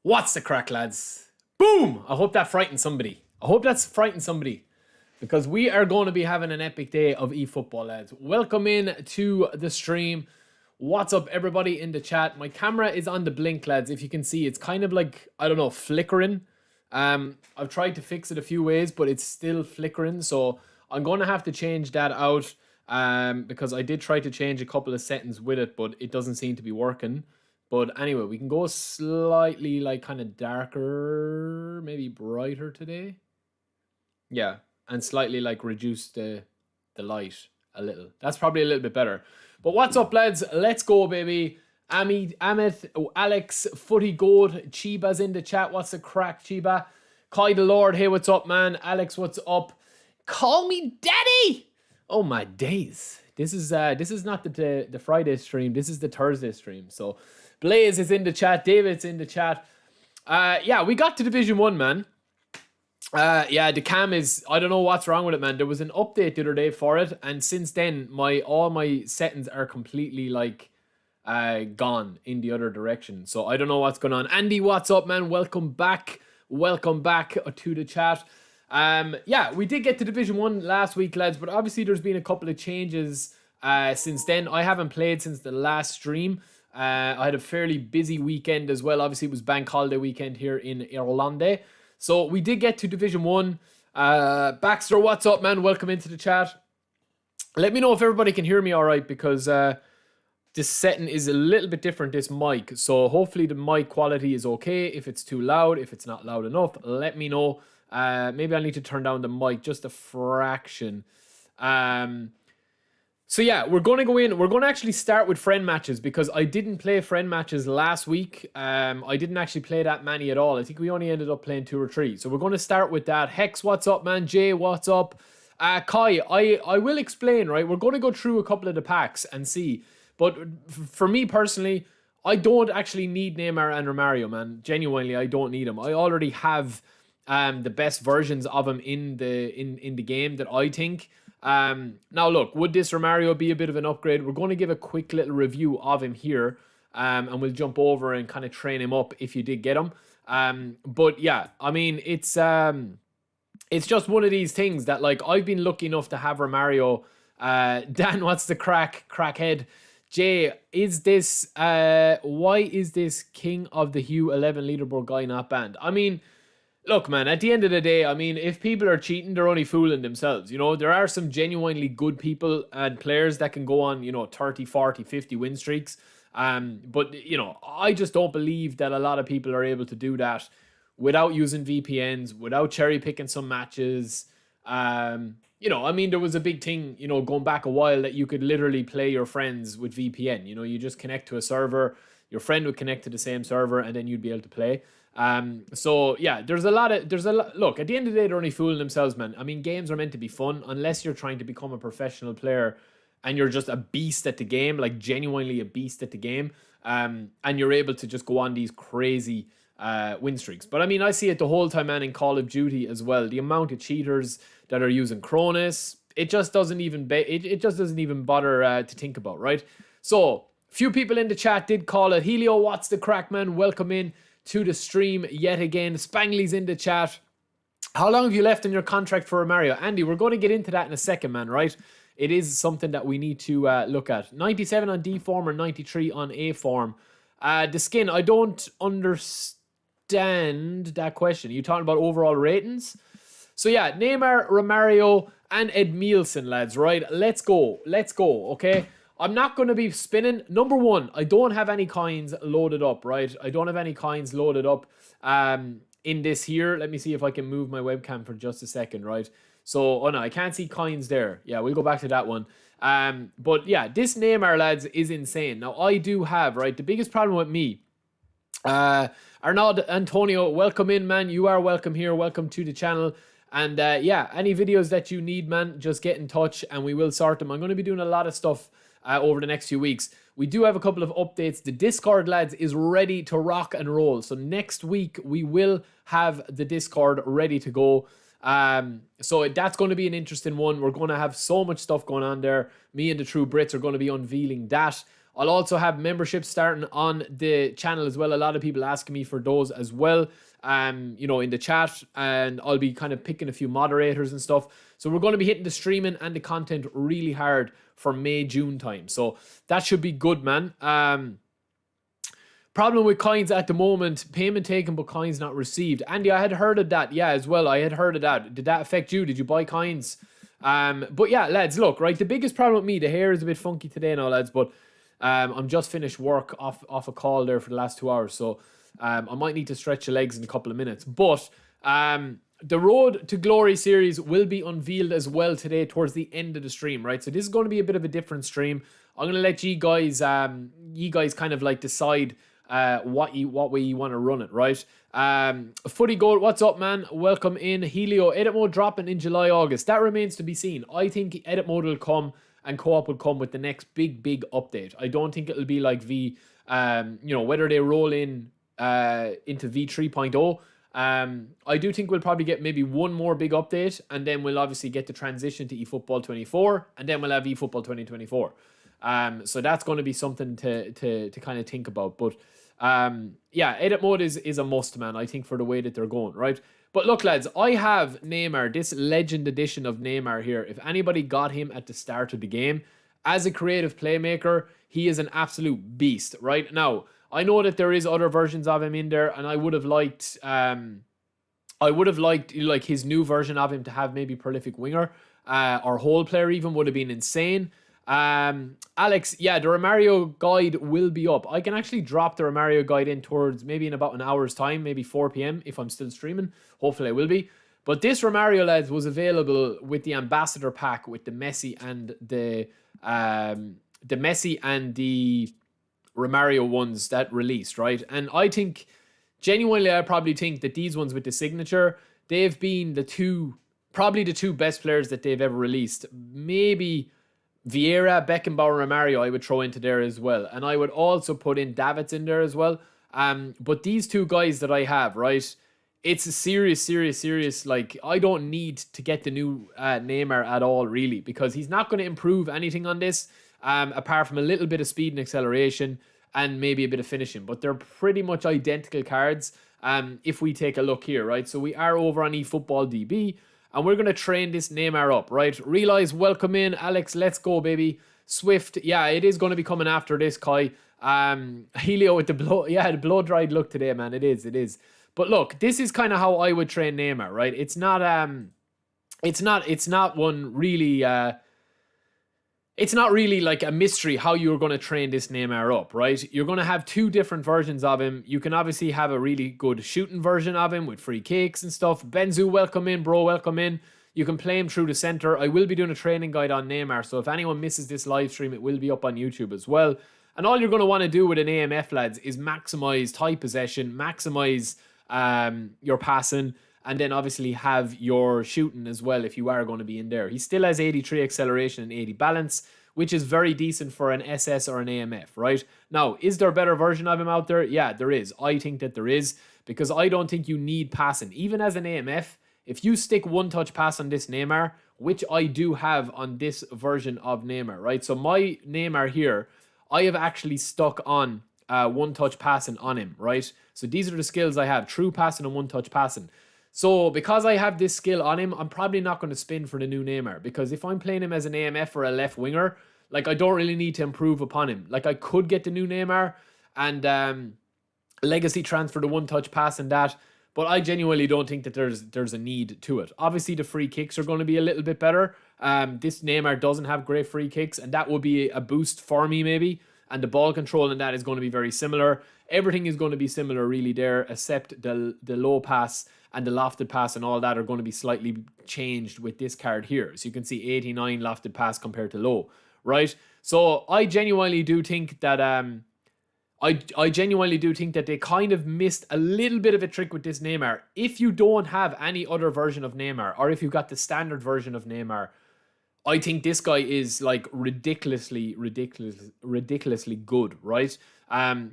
What's the crack, lads? Boom! I hope that frightened somebody. I hope that's frightened somebody. Because we are going to be having an epic day of eFootball, lads. Welcome in to the stream. What's up, everybody in the chat? My camera is on the blink, lads. If you can see, it's kind of like, I don't know, flickering. I've tried to fix it a few ways, but it's still flickering. So I'm going to have to change that out because I did try to change a couple of settings with it, but it doesn't seem to be working. But anyway, we can go slightly like kind of darker, maybe brighter today. Yeah, and slightly like reduce the light a little. That's probably a little bit better. But what's up, lads? Let's go, baby. Amit, Alex, Footy Gold, Chiba's in the chat. What's the crack, Chiba? Kai the Lord, hey, what's up, man? Alex, what's up? Call me daddy. Oh my days. This is not the Friday stream. This is the Thursday stream. So Blaze is in the chat. David's in the chat. Yeah, we got to Division 1, man. Yeah, the cam is, I don't know what's wrong with it, man. There was an update the other day for it, and since then all my settings are completely like gone in the other direction. So I don't know what's going on. Andy, what's up, man? Welcome back to the chat. Yeah, we did get to Division 1 last week, lads, but obviously there's been a couple of changes since then. I haven't played since the last stream. I had a fairly busy weekend as well. Obviously, it was bank holiday weekend here in Irlande. So we did get to Division 1. Baxter, what's up, man? Welcome into the chat. Let me know if everybody can hear me all right, because this setting is a little bit different, this mic. So hopefully the mic quality is okay. If it's too loud, if it's not loud enough, let me know. Maybe I need to turn down the mic just a fraction. So yeah, we're going to go in. We're going to actually start with friend matches because I didn't play friend matches last week. I didn't actually play that many at all. I think we only ended up playing 2 or 3. So we're going to start with that. Hex, what's up, man? Jay, what's up? Kai, I will explain, right? We're going to go through a couple of the packs and see. But for me personally, I don't actually need Neymar and Romario, man. Genuinely, I don't need them. I already have the best versions of them in the game that I think. Now look, would this Romario be a bit of an upgrade? We're going to give a quick little review of him here, and we'll jump over and kind of train him up if you did get him. But yeah, I mean, it's just one of these things that, like, I've been lucky enough to have Romario. Dan, what's the crackhead? Jay, is this why is this King of the Hue 11 leaderboard guy not banned? I mean, look, man, at the end of the day, I mean, if people are cheating, they're only fooling themselves. You know, there are some genuinely good people and players that can go on, 30, 40, 50 win streaks. But, I just don't believe that a lot of people are able to do that without using VPNs, without cherry picking some matches. I mean, there was a big thing, going back a while that you could literally play your friends with VPN. You just connect to a server, your friend would connect to the same server, and then you'd be able to play. So yeah, look, at the end of the day, they're only fooling themselves, man. I mean, games are meant to be fun unless you're trying to become a professional player and you're just a beast at the game, like genuinely a beast at the game. And you're able to just go on these crazy win streaks. But I mean, I see it the whole time, man, in Call of Duty as well. The amount of cheaters that are using Cronus, it just doesn't even bother to think about, right? So few people in the chat did call it. Helio, what's the crack, man? Welcome in to the stream yet again. Spangley's in the chat. How long have you left in your contract for Romario? Andy, we're going to get into that in a second, man, right? It is something that we need to look at. 97 on D form or 93 on A form. The skin, I don't understand that question. Are you talking about overall ratings? So yeah, Neymar, Romario, and Edmilson, lads, right? Let's go, okay? I'm not going to be spinning. Number one, I don't have any coins loaded up, right? I don't have any coins loaded up in this here. Let me see if I can move my webcam for just a second, right? So, oh no, I can't see coins there. Yeah, we'll go back to that one. But yeah, this Neymar, lads, is insane. Now, I do have, right, the biggest problem with me, Arnaud Antonio, welcome in, man. You are welcome here. Welcome to the channel. And yeah, any videos that you need, man, just get in touch and we will sort them. I'm going to be doing a lot of stuff over the next few weeks. We do have a couple of updates. The Discord, lads, is ready to rock and roll. So next week, we will have the Discord ready to go. So that's going to be an interesting one. We're going to have so much stuff going on there. Me and the True Brits are going to be unveiling that. I'll also have memberships starting on the channel as well. A lot of people asking me for those as well, in the chat, and I'll be kind of picking a few moderators and stuff. So we're going to be hitting the streaming and the content really hard for May, June time. So that should be good, man. Problem with coins at the moment, payment taken but coins not received. Andy, I had heard of that, yeah, as well. I had heard of that. Did that affect you? Did you buy coins? But yeah, lads, look, right, the biggest problem with me, the hair is a bit funky today now, lads, but I'm just finished work off a call there for the last 2 hours, so I might need to stretch the legs in a couple of minutes. But the Road to Glory series will be unveiled as well today towards the end of the stream, right? So this is going to be a bit of a different stream. I'm going to let you guys kind of like decide what way you want to run it, right? Footy Gold, what's up, man? Welcome in. Helio, edit mode dropping in July, August. That remains to be seen. I think edit mode will come and co-op will come with the next big update. I don't think it'll be like whether they roll in into V 3.0. I do think we'll probably get maybe one more big update, and then we'll obviously get the transition to eFootball 24, and then we'll have eFootball 2024. So that's going to be something to kind of think about. But edit mode is a must, man, I think, for the way that they're going, right? But look, lads, I have Neymar, this legend edition of Neymar here. If anybody got him at the start of the game, as a creative playmaker, he is an absolute beast, right? Now, I know that there is other versions of him in there, and I would have liked like his new version of him to have maybe prolific winger or whole player even would have been insane. Alex, yeah, the Romario guide will be up. I can actually drop the Romario guide in towards maybe in about an hour's time, maybe 4 p.m. if I'm still streaming. Hopefully I will be. But this Romario, lads, was available with the Ambassador pack with the Messi and the Romario ones that released, right? And I think, genuinely, I probably think that these ones with the signature, they've been probably the two best players that they've ever released. Maybe Vieira, Beckenbauer, Romario I would throw into there as well. And I would also put in Davids in there as well. But these two guys that I have, right, it's a serious, like, I don't need to get the new Neymar at all, really, because he's not going to improve anything on this, apart from a little bit of speed and acceleration and maybe a bit of finishing. But they're pretty much identical cards if we take a look here, right? So we are over on eFootball DB, and we're going to train this Neymar up, right? Realize, welcome in. Alex, let's go, baby. Swift, yeah, it is going to be coming after this, Kai. Helio with the blow-dried look today, man. It is. But look, this is kind of how I would train Neymar, right? It's not one really... it's not really like a mystery how you're going to train this Neymar up, right? You're going to have two different versions of him. You can obviously have a really good shooting version of him with free kicks and stuff. Benzu, welcome in, bro, welcome in. You can play him through the center. I will be doing a training guide on Neymar, so if anyone misses this live stream, it will be up on YouTube as well. And all you're going to want to do with an AMF, lads, is maximize tie possession, maximize your passing, and then obviously have your shooting as well if you are going to be in there. He still has 83 acceleration and 80 balance, which is very decent for an SS or an AMF, right? Now, is there a better version of him out there? Yeah, there is. I think that there is, because I don't think you need passing. Even as an AMF, if you stick one-touch pass on this Neymar, which I do have on this version of Neymar, right? So my Neymar here, I have actually stuck on one-touch passing on him, right? So these are the skills I have, true passing and one-touch passing. So because I have this skill on him, I'm probably not going to spin for the new Neymar, because if I'm playing him as an AMF or a left winger, like, I don't really need to improve upon him. Like, I could get the new Neymar and legacy transfer the one-touch pass and that, but I genuinely don't think that there's a need to it. Obviously, the free kicks are going to be a little bit better. This Neymar doesn't have great free kicks, and that will be a boost for me maybe. And the ball control in that is going to be very similar. Everything is going to be similar really there, except the low pass and the lofted pass and all that are going to be slightly changed with this card here. So you can see 89 lofted pass compared to low, right? So I genuinely do think that I genuinely do think that they kind of missed a little bit of a trick with this Neymar. If you don't have any other version of Neymar, or if you've got the standard version of Neymar, I think this guy is like ridiculously good, right?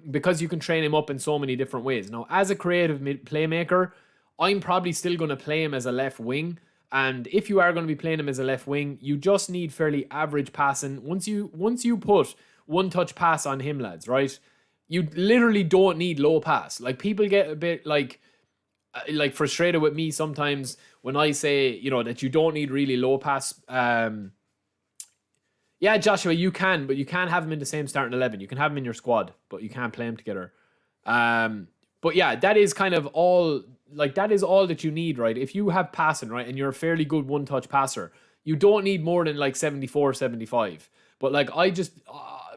Because you can train him up in so many different ways. Now, as a creative playmaker, I'm probably still going to play him as a left wing. And if you are going to be playing him as a left wing, you just need fairly average passing. Once you put one-touch pass on him, lads, right? You literally don't need low pass. Like, people get a bit like frustrated with me sometimes when I say, that you don't need really low pass. Yeah, Joshua, you can, but you can't have him in the same starting 11. You can have him in your squad, but you can't play them together. But yeah, that is kind of all, that is all that you need, right? If you have passing, right, and you're a fairly good one-touch passer, you don't need more than 74, 75. But I just,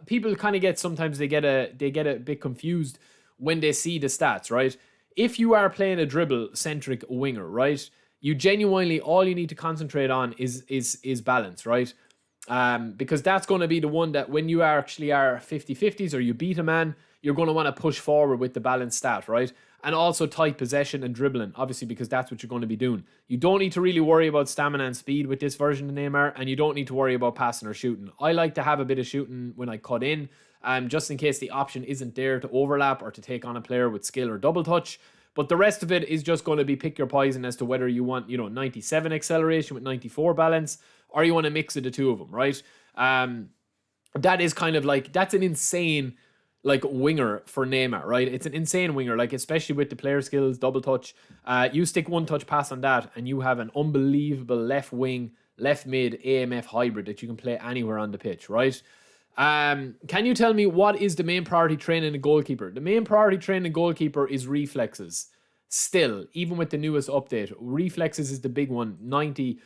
people kind of get, sometimes they get a bit confused when they see the stats, right? If you are playing a dribble-centric winger, right, you genuinely, all you need to concentrate on is balance, right? Because that's going to be the one that when you actually are 50-50s or you beat a man, you're going to want to push forward with the balanced stat, right? And also tight possession and dribbling, obviously, because that's what you're going to be doing. You don't need to really worry about stamina and speed with this version of Neymar, and you don't need to worry about passing or shooting. I like to have a bit of shooting when I cut in, just in case the option isn't there to overlap or to take on a player with skill or double touch. But the rest of it is just going to be pick your poison as to whether you want, 97 acceleration with 94 balance, or you want to mix of the two of them, right? That is kind of that's an insane winger for Neymar, right? It's an insane winger, especially with the player skills, double touch. You stick one touch pass on that and you have an unbelievable left wing, left mid AMF hybrid that you can play anywhere on the pitch, right? Can you tell me what is the main priority training a goalkeeper? The main priority training a goalkeeper is reflexes. Still, even with the newest update, reflexes is the big one. 90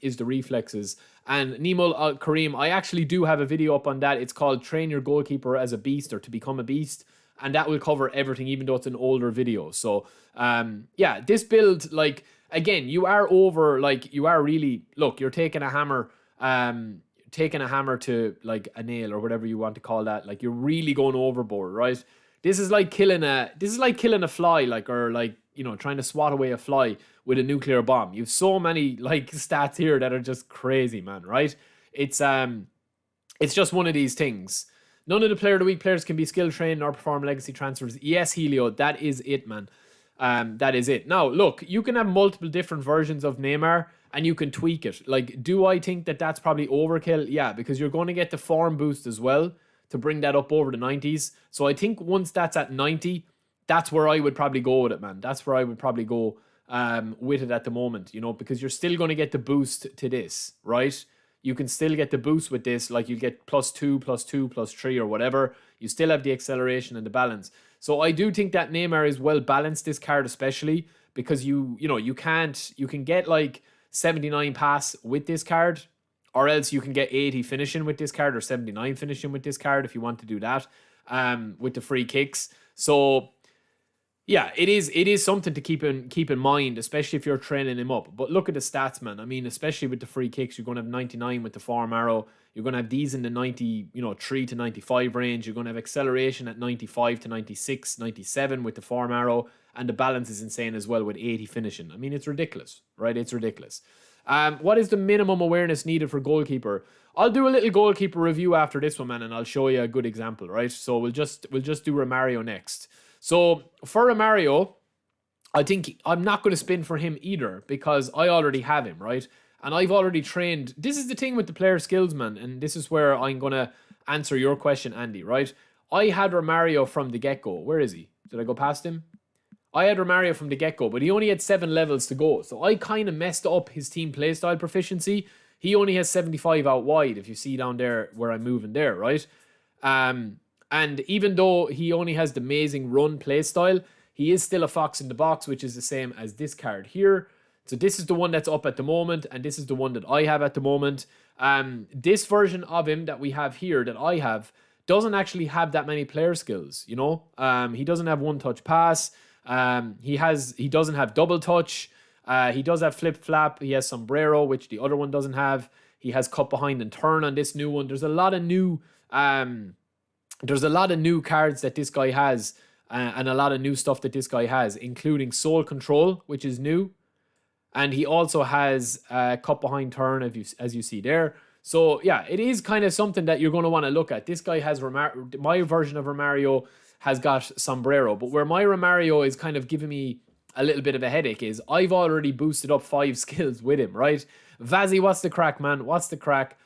is the reflexes. And Nimul Kareem, I actually do have a video up on that. It's called Train Your Goalkeeper as a Beast or to Become a Beast. And that will cover everything, even though it's an older video. So, yeah, this build, again, you are over, you are really, look, you're taking a hammer, to a nail or whatever you want to call that. You're really going overboard, right? This is like killing a fly, trying to swat away a fly with a nuclear bomb. You've so many stats here that are just crazy, man, right? It's just one of these things. None of the player of the week players can be skill trained or perform legacy transfers. Yes, Helio, that is it, man. That is it. Now, look, you can have multiple different versions of Neymar and you can tweak it. Do I think that that's probably overkill? Yeah, because you're going to get the form boost as well to bring that up over the 90s. So I think once that's at 90, that's where I would probably go with it, man. That's where I would probably go with it at the moment, because you're still going to get the boost to this, right? You can still get the boost with this, you get +2, +2, +3 or whatever. You still have the acceleration and the balance. So I do think that Neymar is well balanced, this card especially, because you can get 79 pass with this card, or else you can get 80 finishing with this card or 79 finishing with this card if you want to do that with the free kicks. So yeah, it is something to keep in mind, especially if you're training him up. But look at the stats, man. I mean, especially with the free kicks, you're going to have 99 with the form arrow. You're going to have these in the 93 to 95 range. You're going to have acceleration at 95 to 96, 97 with the form arrow. And the balance is insane as well with 80 finishing. I mean, it's ridiculous, right? It's ridiculous. What is the minimum awareness needed for goalkeeper? I'll do a little goalkeeper review after this one, man, and I'll show you a good example, right? So we'll just do Romario next. So for Romario, I think I'm not going to spin for him either because I already have him, right? And I've already trained. This is the thing with the player skills, man, and this is where I'm going to answer your question, Andy, right? I had Romario from the get-go. Where is he? Did I go past him? I had Romario from the get-go, but he only had 7 levels to go. So I kind of messed up his team playstyle proficiency. He only has 75 out wide, if you see down there where I'm moving there, right? And even though he only has the amazing run playstyle, he is still a fox in the box, which is the same as this card here. So this is the one that's up at the moment, and this is the one that I have at the moment. This version of him that we have here, that I have, doesn't actually have that many player skills, He doesn't have one-touch pass. He doesn't have double touch. He does have flip flap. He has sombrero, which the other one doesn't have. He has cut behind and turn on this new one. There's a lot of new cards that this guy has, and a lot of new stuff that this guy has, including soul control, which is new. And he also has cut behind turn, as you see there. So yeah, it is kind of something that you're going to want to look at. This guy has my version of Romario has got sombrero, but where my Romario is kind of giving me a little bit of a headache is I've already boosted up 5 skills with him, right? Vazzy, what's the crack, man? What's the crack?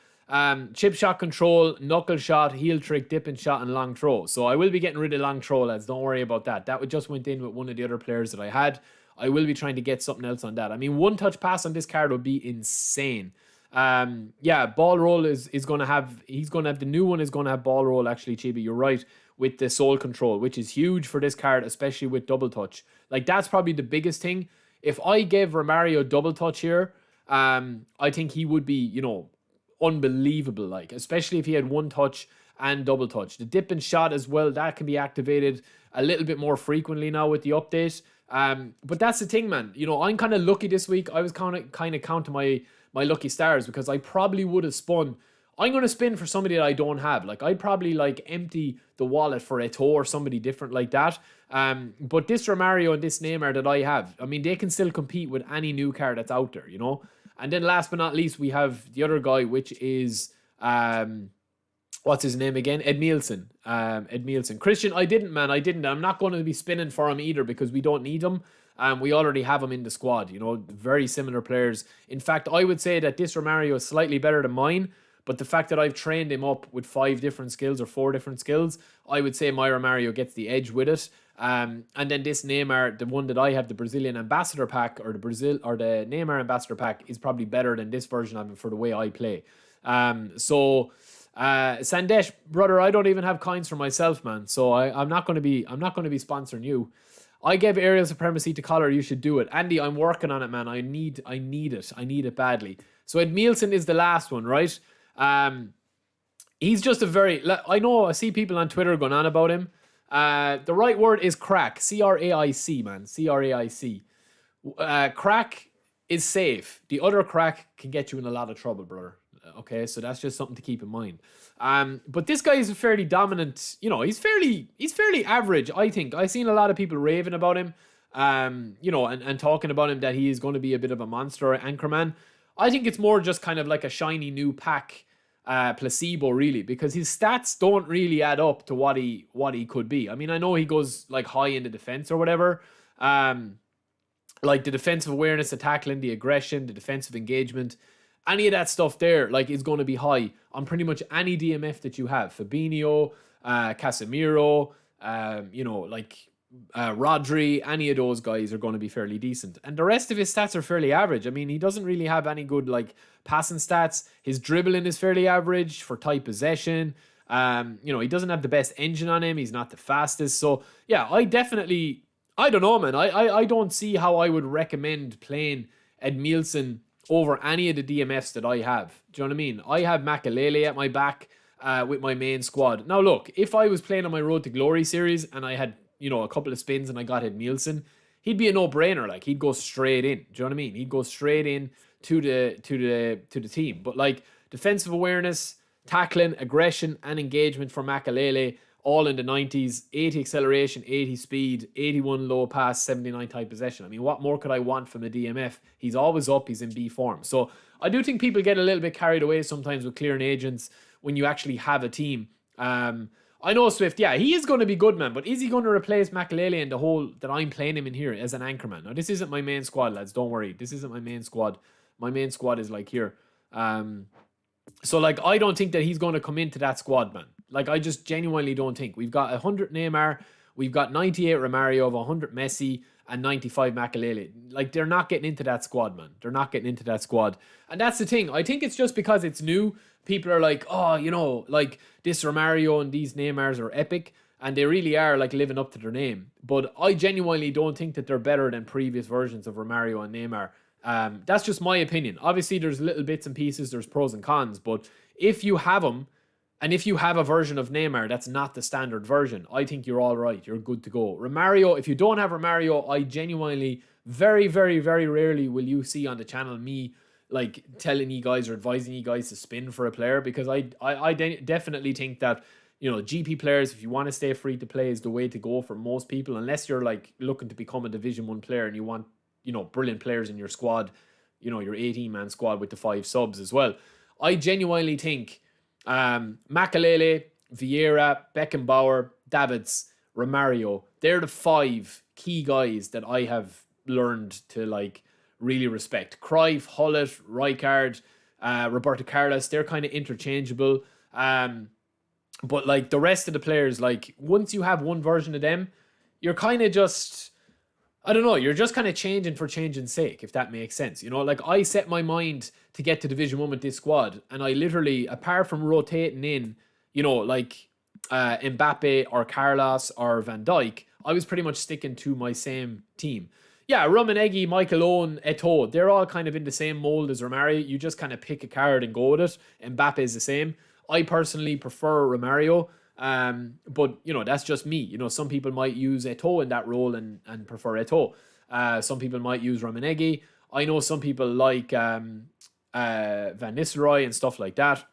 Chip shot control, knuckle shot, heel trick, dipping shot, and long throw. So I will be getting rid of long throw, lads. Don't worry about that. That just went in with one of the other players that I had. I will be trying to get something else on that. I mean, one touch pass on this card would be insane. Yeah, ball roll is going to have, the new one is going to have ball roll, actually, Chibi. You're right, with the soul control, which is huge for this card, especially with double touch. Like, that's probably the biggest thing. If I gave Romario double touch here, I think he would be, unbelievable, like, especially if he had one touch and double touch. The dip and shot as well, that can be activated a little bit more frequently now with the update. But that's the thing, man. I'm kind of lucky this week. I was kind of counting my lucky stars, because I probably would have spun. I'm going to spin for somebody that I don't have. Like, I'd probably empty the wallet for Eto'o or somebody different like that. But this Romario and this Neymar that I have, I mean, they can still compete with any new card that's out there, And then last but not least, we have the other guy, which is, what's his name again? Ed Mielson. Christian, I didn't. I'm not going to be spinning for him either, because we don't need him. We already have him in the squad, very similar players. In fact, I would say that this Romario is slightly better than mine, but the fact that I've trained him up with 5 different skills or 4 different skills, I would say my Romario gets the edge with it. And then this Neymar, the one that I have, the Brazilian Ambassador pack, or the Neymar Ambassador pack, is probably better than this version of him for the way I play. Sandesh, brother, I don't even have coins for myself, man. So I'm not going to be sponsoring you. I gave aerial supremacy to Collar. You should do it. Andy, I'm working on it, man. I need it. I need it badly. So Ed Mielson is the last one, right? He's just I see people on Twitter going on about him. The right word is crack. C-R-A-I-C, man. C-R-A-I-C. Crack is safe. The other crack can get you in a lot of trouble, brother. Okay, so that's just something to keep in mind. But this guy is a fairly dominant, he's fairly average, I think. I've seen a lot of people raving about him, and talking about him, that he is going to be a bit of a monster anchorman. I think it's more just kind of like a shiny new pack placebo, really, because his stats don't really add up to what he could be. I mean, I know he goes high in the defense or whatever. Like the defensive awareness, the tackling, the aggression, the defensive engagement. Any of that stuff there, is going to be high on pretty much any DMF that you have. Fabinho, Casemiro, Rodri, any of those guys are going to be fairly decent. And the rest of his stats are fairly average. I mean, he doesn't really have any good, passing stats. His dribbling is fairly average for tight possession. He doesn't have the best engine on him. He's not the fastest. So, yeah, I don't know, man. I don't see how I would recommend playing Ed Mielson over any of the DMFs that I have. Do you know what I mean? I have Makelele at my back with my main squad. Now, look, if I was playing on my Road to Glory series and I had, a couple of spins and I got Ed Mielson, he'd be a no-brainer. He'd go straight in. Do you know what I mean? He'd go straight in to the team. But, defensive awareness, tackling, aggression, and engagement for Makelele, all in the 90s, 80 acceleration, 80 speed, 81 low pass, 79 tight possession. I mean, what more could I want from the DMF? He's always up, he's in B form. So I do think people get a little bit carried away sometimes with clearing agents when you actually have a team. I know Swift, yeah, he is going to be good, man, but is he going to replace Makelele and the whole that I'm playing him in here as an anchorman? Now, this isn't my main squad, lads, don't worry. This isn't my main squad. My main squad is here. So, I don't think that he's going to come into that squad, man. I just genuinely don't think. We've got 100 Neymar, we've got 98 Romario, 100 Messi, and 95 Makelele. They're not getting into that squad, man. They're not getting into that squad. And that's the thing. I think it's just because it's new. People are this Romario and these Neymars are epic, and they really are, living up to their name. But I genuinely don't think that they're better than previous versions of Romario and Neymar. That's just my opinion. Obviously, there's little bits and pieces, there's pros and cons, but if you have them, and if you have a version of Neymar that's not the standard version, I think you're all right. You're good to go. Romario, if you don't have Romario, I genuinely, very, very, very rarely will you see on the channel me telling you guys or advising you guys to spin for a player, because I definitely think that, GP players, if you want to stay free to play, is the way to go for most people, unless you're looking to become a Division 1 player and you want, brilliant players in your squad, your 18-man squad with the 5 subs as well. I genuinely think Makelele, Vieira, Beckenbauer, Davids, Romario, they're the 5 key guys that I have learned to really respect. Cruyff, Hullet, Rijkaard, Roberto Carlos, they're kind of interchangeable. But like the rest of the players, like once you have one version of them, you're kind of just, I don't know, you're just kind of changing for changing's sake, if that makes sense. You know, like I set my mind to get to Division 1 with this squad, and I literally, apart from rotating in, you know, like Mbappe or Carlos or Van Dijk, I was pretty much sticking to my same team. Yeah, Romagnoli, Michael Owen, Eto'o, they're all kind of in the same mold as Romario. You just kind of pick a card and go with it. Mbappe is the same. I personally prefer Romario, but you know that's just me. You know, some people might use Eto'o in that role and prefer Eto'o. Some people might use Romagnoli. I know some people like Van Nistelrooy and stuff like that.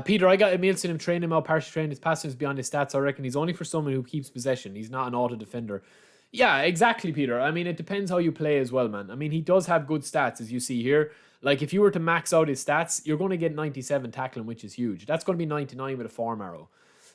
Peter, I got Emil seen him train him out, partially trained. His passing is beyond his stats. I reckon he's only for someone who keeps possession. He's not an auto defender. Yeah, exactly, Peter. I mean, it depends how you play as well, man. I mean, he does have good stats, as you see here. Like, if you were to max out his stats, you're going to get 97 tackling, which is huge. That's going to be 99 with a form arrow.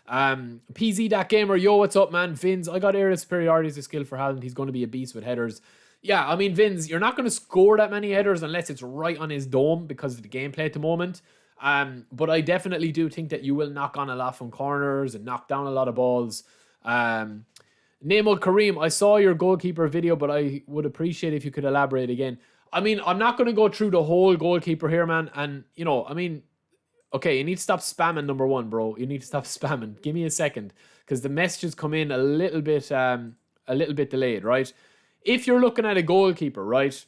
PZ that gamer, yo, what's up, man? Vins, I got area superiority as a skill for Haaland. He's going to be a beast with headers. Yeah, I mean, Vins, you're not going to score that many headers unless it's right on his dome because of the gameplay at the moment. But I definitely do think that you will knock on a lot from corners and knock down a lot of balls. Neymar Kareem, I saw your goalkeeper video, but I would appreciate if you could elaborate again. I mean, I'm not going to go through the whole goalkeeper here, man. And, you know, I mean, okay, you need to stop spamming, number one, bro. You need to stop spamming. Give me a second, because the messages come in a little bit delayed, right? If you're looking at a goalkeeper, right,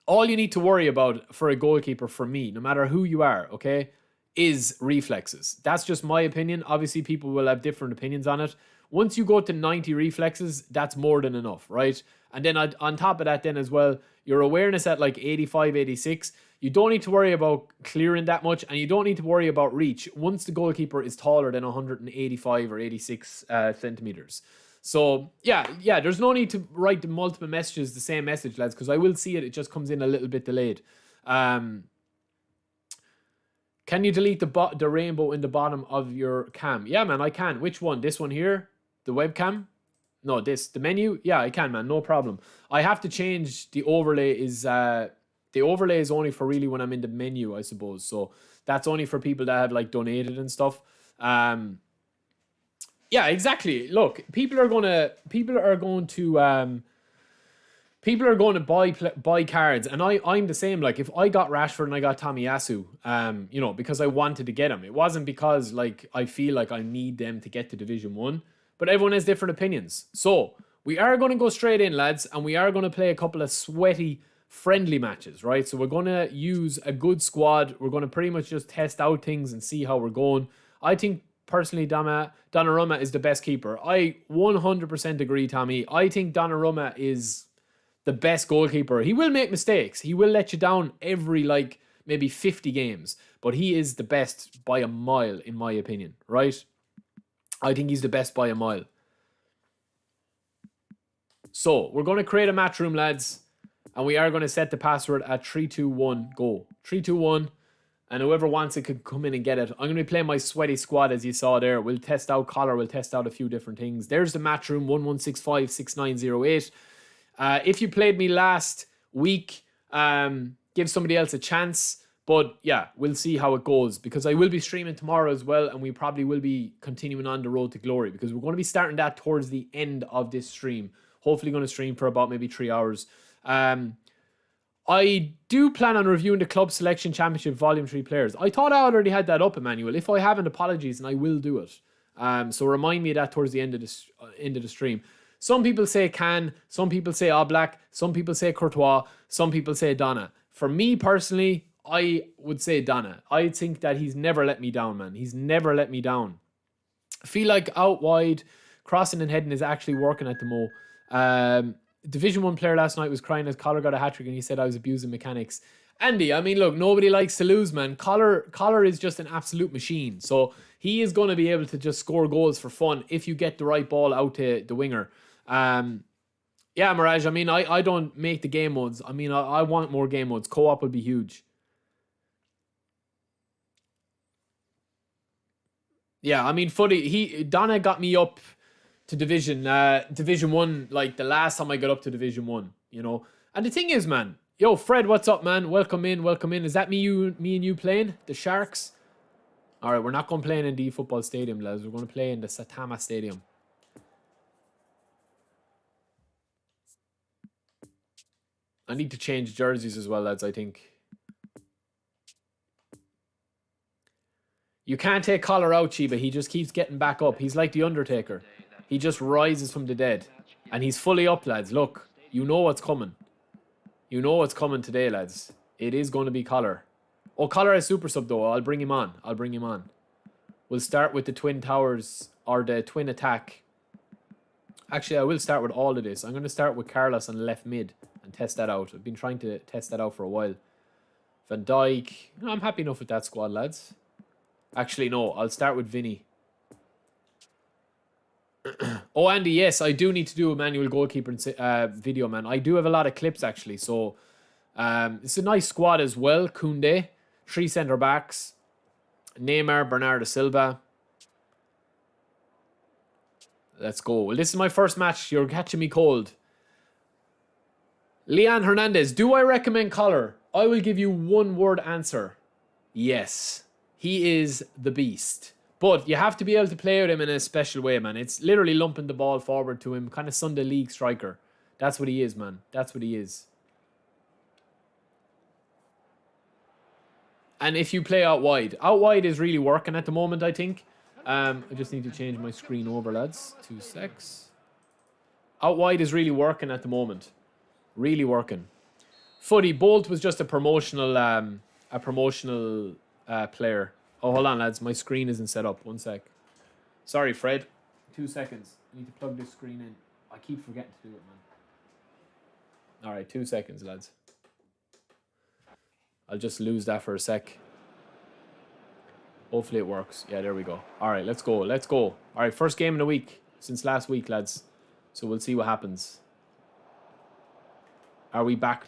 all you need to worry about for a goalkeeper, for me, no matter who you are, okay, is reflexes. That's just my opinion. Obviously, people will have different opinions on it. Once you go to 90 reflexes, that's more than enough, right? And then on top of that then as well, your awareness at like 85, 86, you don't need to worry about clearing that much, and you don't need to worry about reach once the goalkeeper is taller than 185 or 86 centimeters. So, yeah, there's no need to write the multiple messages, the same message, lads, because I will see it. It just comes in a little bit delayed. Can you delete the rainbow in the bottom of your cam? Yeah, man, I can. Which one? This one here? The webcam? No, the menu? Yeah, I can, man. No problem. I have to change the overlay is... the overlay is only for really when I'm in the menu, I suppose. So that's only for people that have like donated and stuff. Yeah, exactly. Look, people are going to buy cards, and I'm the same. Like if I got Rashford and I got Tomiyasu, you know, because I wanted to get him. It wasn't because like I feel like I need them to get to Division 1, but everyone has different opinions. So we are going to go straight in, lads, and we are going to play a couple of sweaty friendly matches, right? So we're going to use a good squad. We're going to pretty much just test out things and see how we're going. I think personally Donnarumma is the best keeper. I 100% agree, Tommy. I think Donnarumma is the best goalkeeper. He will make mistakes. He will let you down every like maybe 50 games, but he is the best by a mile in my opinion, right? I think he's the best by a mile. So we're going to create a match room, lads. And we are going to set the password at 3-2-1, go. 3-2-1. And whoever wants it could come in and get it. I'm going to be playing my sweaty squad, as you saw there. We'll test out collar. We'll test out a few different things. There's the match room, 11656908. If you played me last week, give somebody else a chance. But yeah, we'll see how it goes. Because I will be streaming tomorrow as well. And we probably will be continuing on the road to glory. Because we're going to be starting that towards the end of this stream. Hopefully going to stream for about maybe 3 hours. I do plan on reviewing the Club Selection Championship Volume 3 players. I thought I already had that up, Emmanuel. If I haven't, apologies, and I will do it. So remind me of that towards the end of the stream. Some people say Can, some people say Oblak, some people say Courtois, some people say Donna. For me personally, I would say Donna. I think that he's never let me down, man. He's never let me down. I feel like out wide, crossing and heading is actually working at the mo. Division 1 player last night was crying as Collar got a hat-trick and he said I was abusing mechanics. Andy, I mean, look, nobody likes to lose, man. Collar is just an absolute machine. So he is going to be able to just score goals for fun if you get the right ball out to the winger. Yeah, Mirage, I mean, I don't make the game modes. I mean, I want more game modes. Co-op would be huge. Yeah, I mean, Donna got me up to Division 1, like the last time I got up to Division 1, you know. And the thing is, man, Yo, Fred, what's up, man? Welcome in, welcome in. Is that me and you playing? The Sharks? All right, we're not going to play in the eFootball Stadium, lads. We're going to play in the Satama Stadium. I need to change jerseys as well, lads, I think. You can't take Collar out, Chiba. He just keeps getting back up. He's like the Undertaker. He just rises from the dead. And he's fully up, lads. Look, you know what's coming. You know what's coming today, lads. It is going to be Collar. Oh, Collar has super sub, though. I'll bring him on. I'll bring him on. We'll start with the Twin Towers, or the Twin Attack. Actually, I will start with all of this. I'm going to start with Carlos on left mid and test that out. I've been trying to test that out for a while. Van Dijk. I'm happy enough with that squad, lads. Actually, no. I'll start with Vinny. Oh, Andy, yes. I do need to do a manual goalkeeper video, man. I do have a lot of clips, actually. So, it's a nice squad as well. Koundé. 3 centre-backs. Neymar, Bernardo Silva. Let's go. Well, this is my first match. You're catching me cold. Leon Hernandez. Do I recommend Collar? I will give you one word answer. Yes. He is the beast. But you have to be able to play with him in a special way, man. It's literally lumping the ball forward to him. Kind of Sunday League striker. That's what he is, man. That's what he is. And if you play out wide is really working at the moment, I think. I just need to change my screen over, lads. 2 secs. Out wide is really working at the moment. Really working. Footy Bolt was just a promotional player. Oh, hold on, lads. My screen isn't set up. 1 sec. Sorry, Fred. 2 seconds. I need to plug this screen in. I keep forgetting to do it, man. All right, 2 seconds, lads. I'll just lose that for a sec. Hopefully it works. Yeah, there we go. All right, let's go. Let's go. All right, first game in a week since last week, lads. So we'll see what happens. Are we back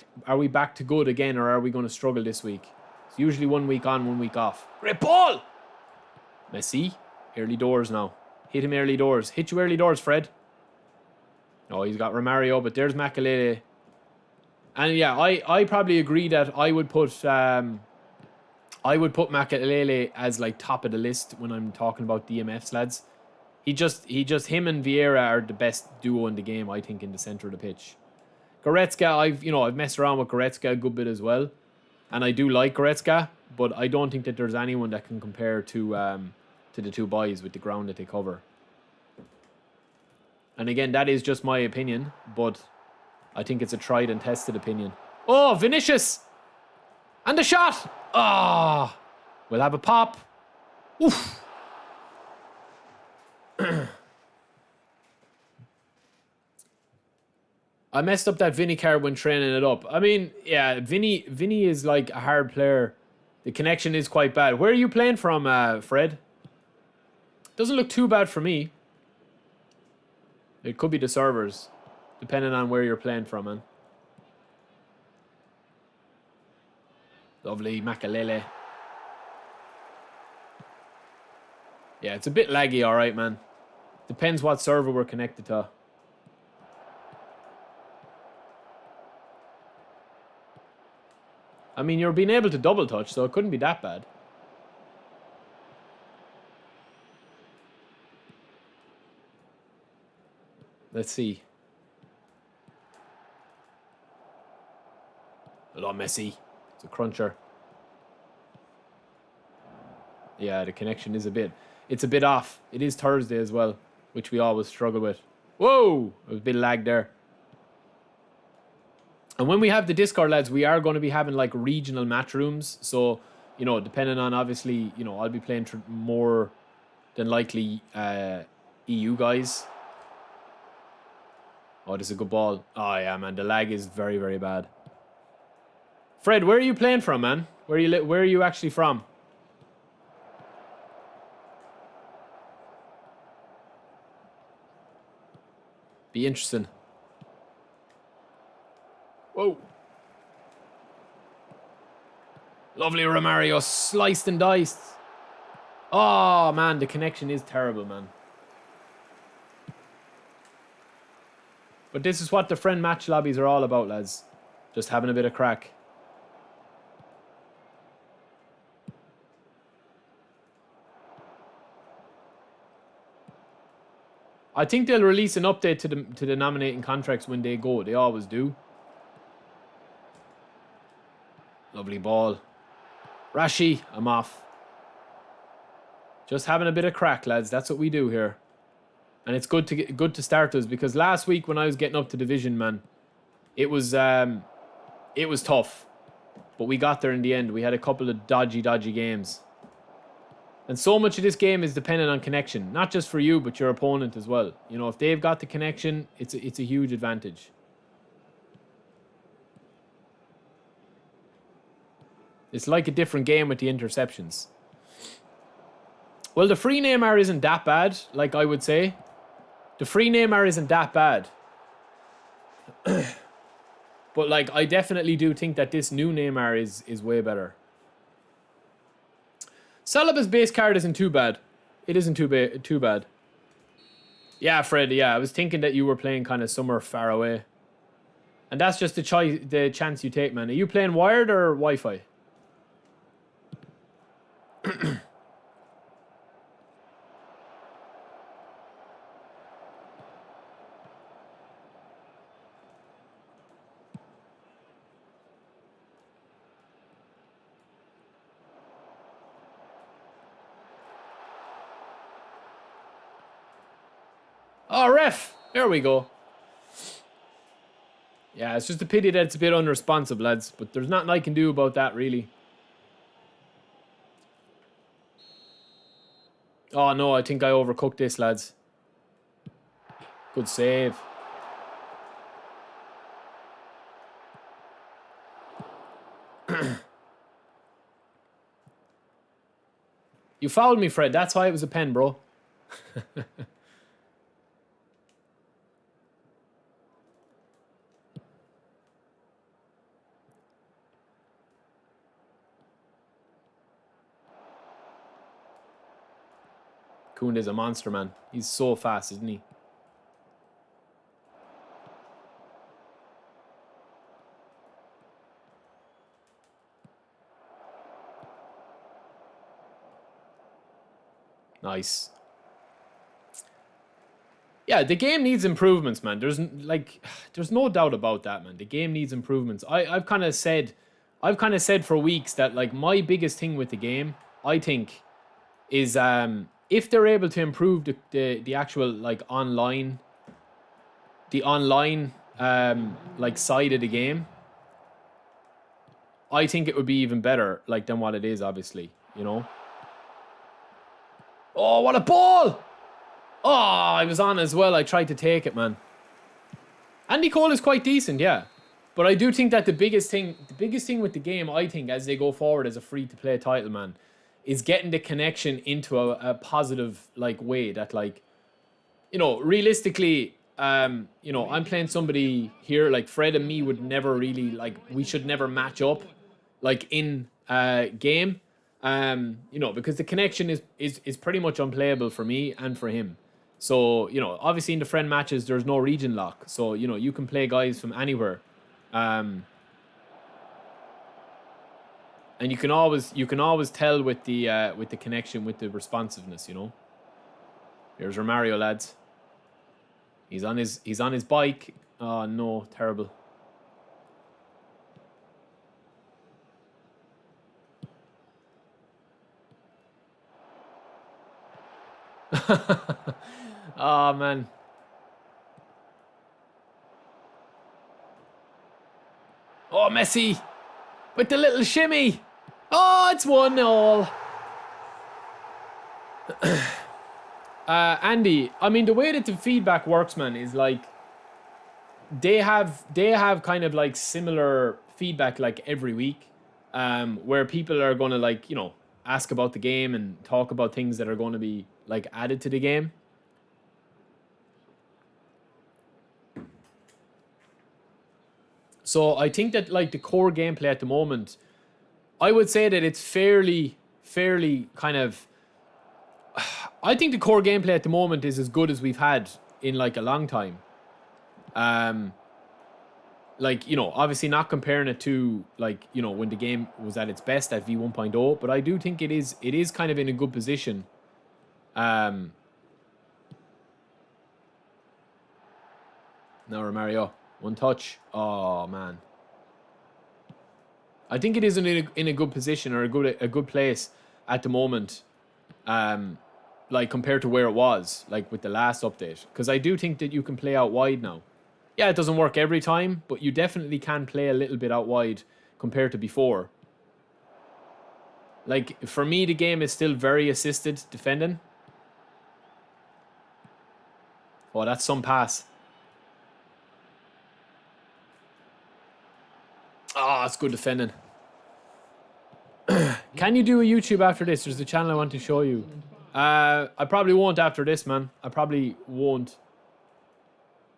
to good again, or are we going to struggle this week? It's usually 1 week on, 1 week off. Great ball! Messi. Early doors now. Hit him early doors. Hit you early doors, Fred. Oh, he's got Romario, but there's Makelele. And yeah, I probably agree that I would put Makelele as like top of the list when I'm talking about DMFs, lads. Him and Vieira are the best duo in the game, I think, in the center of the pitch. Goretzka, I've messed around with Goretzka a good bit as well, and I do like Goretzka, but I don't think that there's anyone that can compare to the two boys with the ground that they cover. And again, that is just my opinion, but I think it's a tried and tested opinion. Oh, Vinicius! And the shot! Ah! Oh, we'll have a pop. Oof! I messed up that Vinny card when training it up. I mean, yeah, Vinny is like a hard player. The connection is quite bad. Where are you playing from, Fred? Doesn't look too bad for me. It could be the servers, depending on where you're playing from, man. Lovely, Makelele. Yeah, it's a bit laggy, alright, man. Depends what server we're connected to. I mean, you're being able to double touch, so it couldn't be that bad. Let's see. Hello, Messi. It's a cruncher. Yeah, the connection is it's a bit off. It is Thursday as well, which we always struggle with. Whoa! There was a bit of lag there. And when we have the Discord, lads, we are going to be having like regional match rooms. So, depending on, obviously, I'll be playing more than likely EU guys. Oh, this is a good ball. Oh, yeah, man. The lag is very, very bad. Fred, where are you playing from, man? Where are you actually from? Be interesting. Whoa. Lovely Romario. Sliced and diced. Oh, man. The connection is terrible, man. But this is what the friend match lobbies are all about, lads. Just having a bit of crack. I think they'll release an update to the nominating contracts when they go. They always do. Lovely ball. Rashi, I'm off. Just having a bit of crack, lads. That's what we do here. And it's good to start us, because last week when I was getting up to division, man, it was tough. But we got there in the end. We had a couple of dodgy games. And so much of this game is dependent on connection. Not just for you, but your opponent as well. You know, if they've got the connection, it's a huge advantage. It's like a different game with the interceptions. Well, the free Neymar isn't that bad, like I would say. The free Neymar isn't that bad. But, like, I definitely do think that this new Neymar is way better. Saliba's base card isn't too bad. It isn't too bad. Yeah, Fred, yeah. I was thinking that you were playing kind of somewhere far away. And that's just the chance you take, man. Are you playing wired or Wi-Fi? Oh, ref! There we go. Yeah, it's just a pity that it's a bit unresponsive, lads. But there's nothing I can do about that, really. Oh, no, I think I overcooked this, lads. Good save. You fouled me, Fred. That's why it was a pen, bro. Kounde's a monster, man. He's so fast, isn't he? Nice. Yeah, the game needs improvements, man. There's no doubt about that, man. The game needs improvements. I've kind of said for weeks that, like, my biggest thing with the game, I think, is if they're able to improve the actual, like, online like, side of the game, I think it would be even better, like, than what it is, obviously, you know. Oh, what a ball! Oh, I was on as well. I tried to take it, man. Andy Cole is quite decent, yeah. But I do think that the biggest thing with the game, I think, as they go forward as a free-to-play title, man, is getting the connection into a positive, like, way that, like, you know, realistically, you know, I'm playing somebody here, like, Fred and me would never really, like, we should never match up, like, in game. You know, because the connection is pretty much unplayable for me and for him. So, you know, obviously in the friend matches, there's no region lock. So, you know, you can play guys from anywhere. And you can always tell with the connection, with the responsiveness, you know. Here's Romario, lads. He's on his bike. Oh no, terrible. Oh, man. Oh, Messi. With the little shimmy. Oh, it's 1-0. Andy, I mean, the way that the feedback works, man, is like they have kind of like similar feedback like every week, where people are going to, like, you know, ask about the game and talk about things that are going to be, like, added to the game. So I think that, like, the core gameplay at the moment, I would say that it's fairly kind of, I think the core gameplay at the moment is as good as we've had in, like, a long time. Like, you know, obviously not comparing it to, like, you know, when the game was at its best at V1.0, but I do think it is kind of in a good position. Now Romario, one touch. Oh man, I think it is in a good position, or a good place at the moment. Like compared to where it was, like with the last update, because I do think that you can play out wide now. Yeah, it doesn't work every time, but you definitely can play a little bit out wide compared to before. Like, for me, the game is still very assisted defending. Oh, that's some pass. Oh, it's good defending. Can you do a YouTube after this? There's a channel I want to show you. I probably won't after this, man. I probably won't.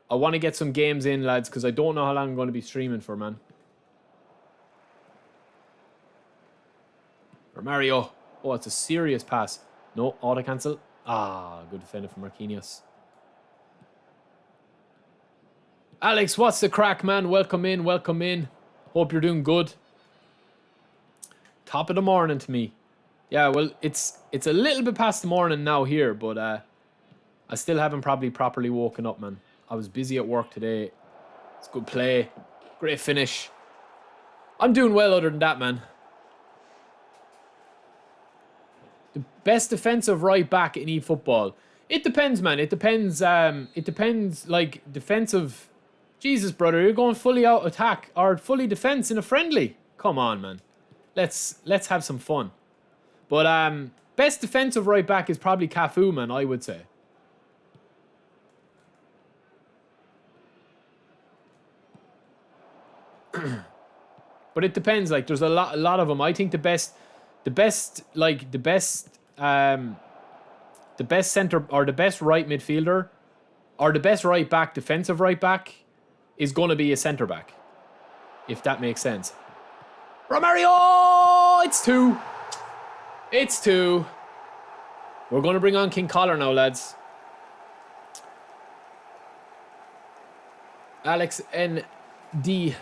I want to get some games in, lads, because I don't know how long I'm going to be streaming for, man. Romario. Oh, it's a serious pass. No, auto cancel. Ah, good defender from Marquinhos. Alex, what's the crack, man? Welcome in, welcome in. Hope you're doing good. Top of the morning to me. Yeah, well, it's a little bit past the morning now here, but I still haven't probably properly woken up, man. I was busy at work today. It's good play. Great finish. I'm doing well other than that, man. The best defensive right back in eFootball. It depends, man. It depends. It depends, like, defensive. Jesus, brother, you're going fully out attack or fully defense in a friendly. Come on, man. Let's have some fun. But best defensive right back is probably Cafu, man, I would say. But it depends. Like, there's a lot of them. I think the best center, or the best right midfielder, or the best right back, defensive right back, is going to be a center back, if that makes sense. Romario! It's 2. It's 2. We're going to bring on King Collar now, lads. Alex ND.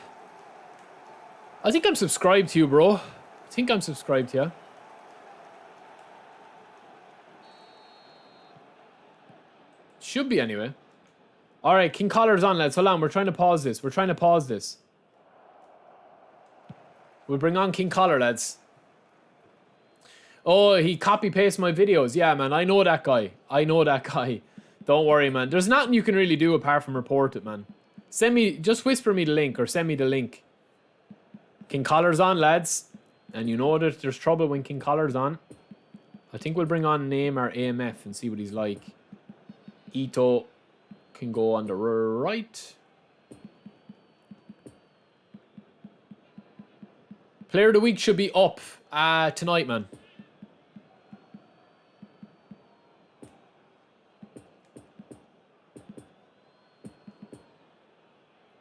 I think I'm subscribed to you, bro. I think I'm subscribed to you. Should be anyway. All right, King Collar's on, lads. Hold on, we're trying to pause this. We'll bring on King Collar, lads. Oh, he copy-pastes my videos. Yeah, man, I know that guy. Don't worry, man. There's nothing you can really do apart from report it, man. Just whisper me the link or send me the link. King Collar's on, lads. And you know that there's trouble when King Collar's on. I think we'll bring on Neymar AMF and see what he's like. Ito can go on the right. Player of the week should be up tonight, man.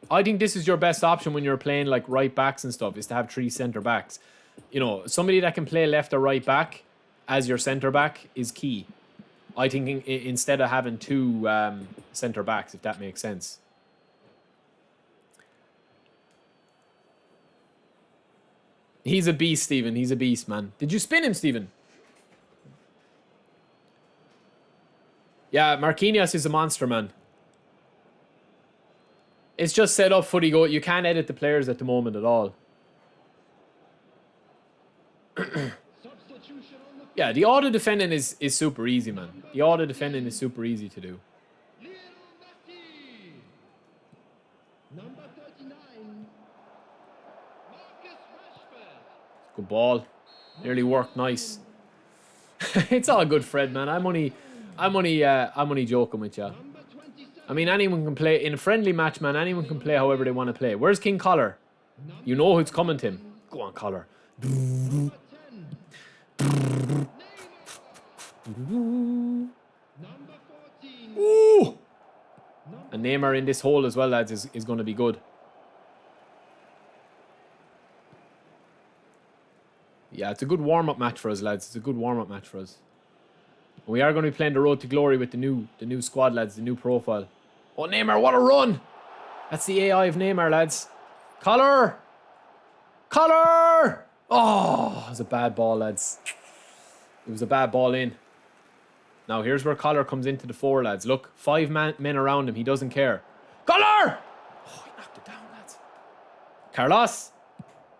I think this is your best option when you're playing like right backs and stuff, is to have 3 centre backs. You know, somebody that can play left or right back as your centre back is key. I think instead of having 2 centre backs, if that makes sense. He's a beast, Stephen. He's a beast, man. Did you spin him, Stephen? Yeah, Marquinhos is a monster, man. It's just set up footy go. You can't edit the players at the moment at all. Yeah, the auto defending is super easy, man. The auto defending is super easy to do. Good ball. Nearly worked. Nice. It's all good, Fred, man. I'm only joking with you. I mean, anyone can play in a friendly match, man. Anyone can play however they want to play. Where's King Collar? You know who's coming to him. Go on, Collar. Ooh! And Neymar in this hole as well, lads, is going to be good. Yeah, it's a good warm-up match for us, lads. It's a good warm-up match for us. We are going to be playing the Road to Glory with the new squad, lads, the new profile. Oh, Neymar, what a run! That's the AI of Neymar, lads. Collar! Collar! Oh, it was a bad ball, lads. It was a bad ball in. Now, here's where Collar comes into the fore, lads. Look, 5 men around him. He doesn't care. Collar! Oh, he knocked it down, lads. Carlos!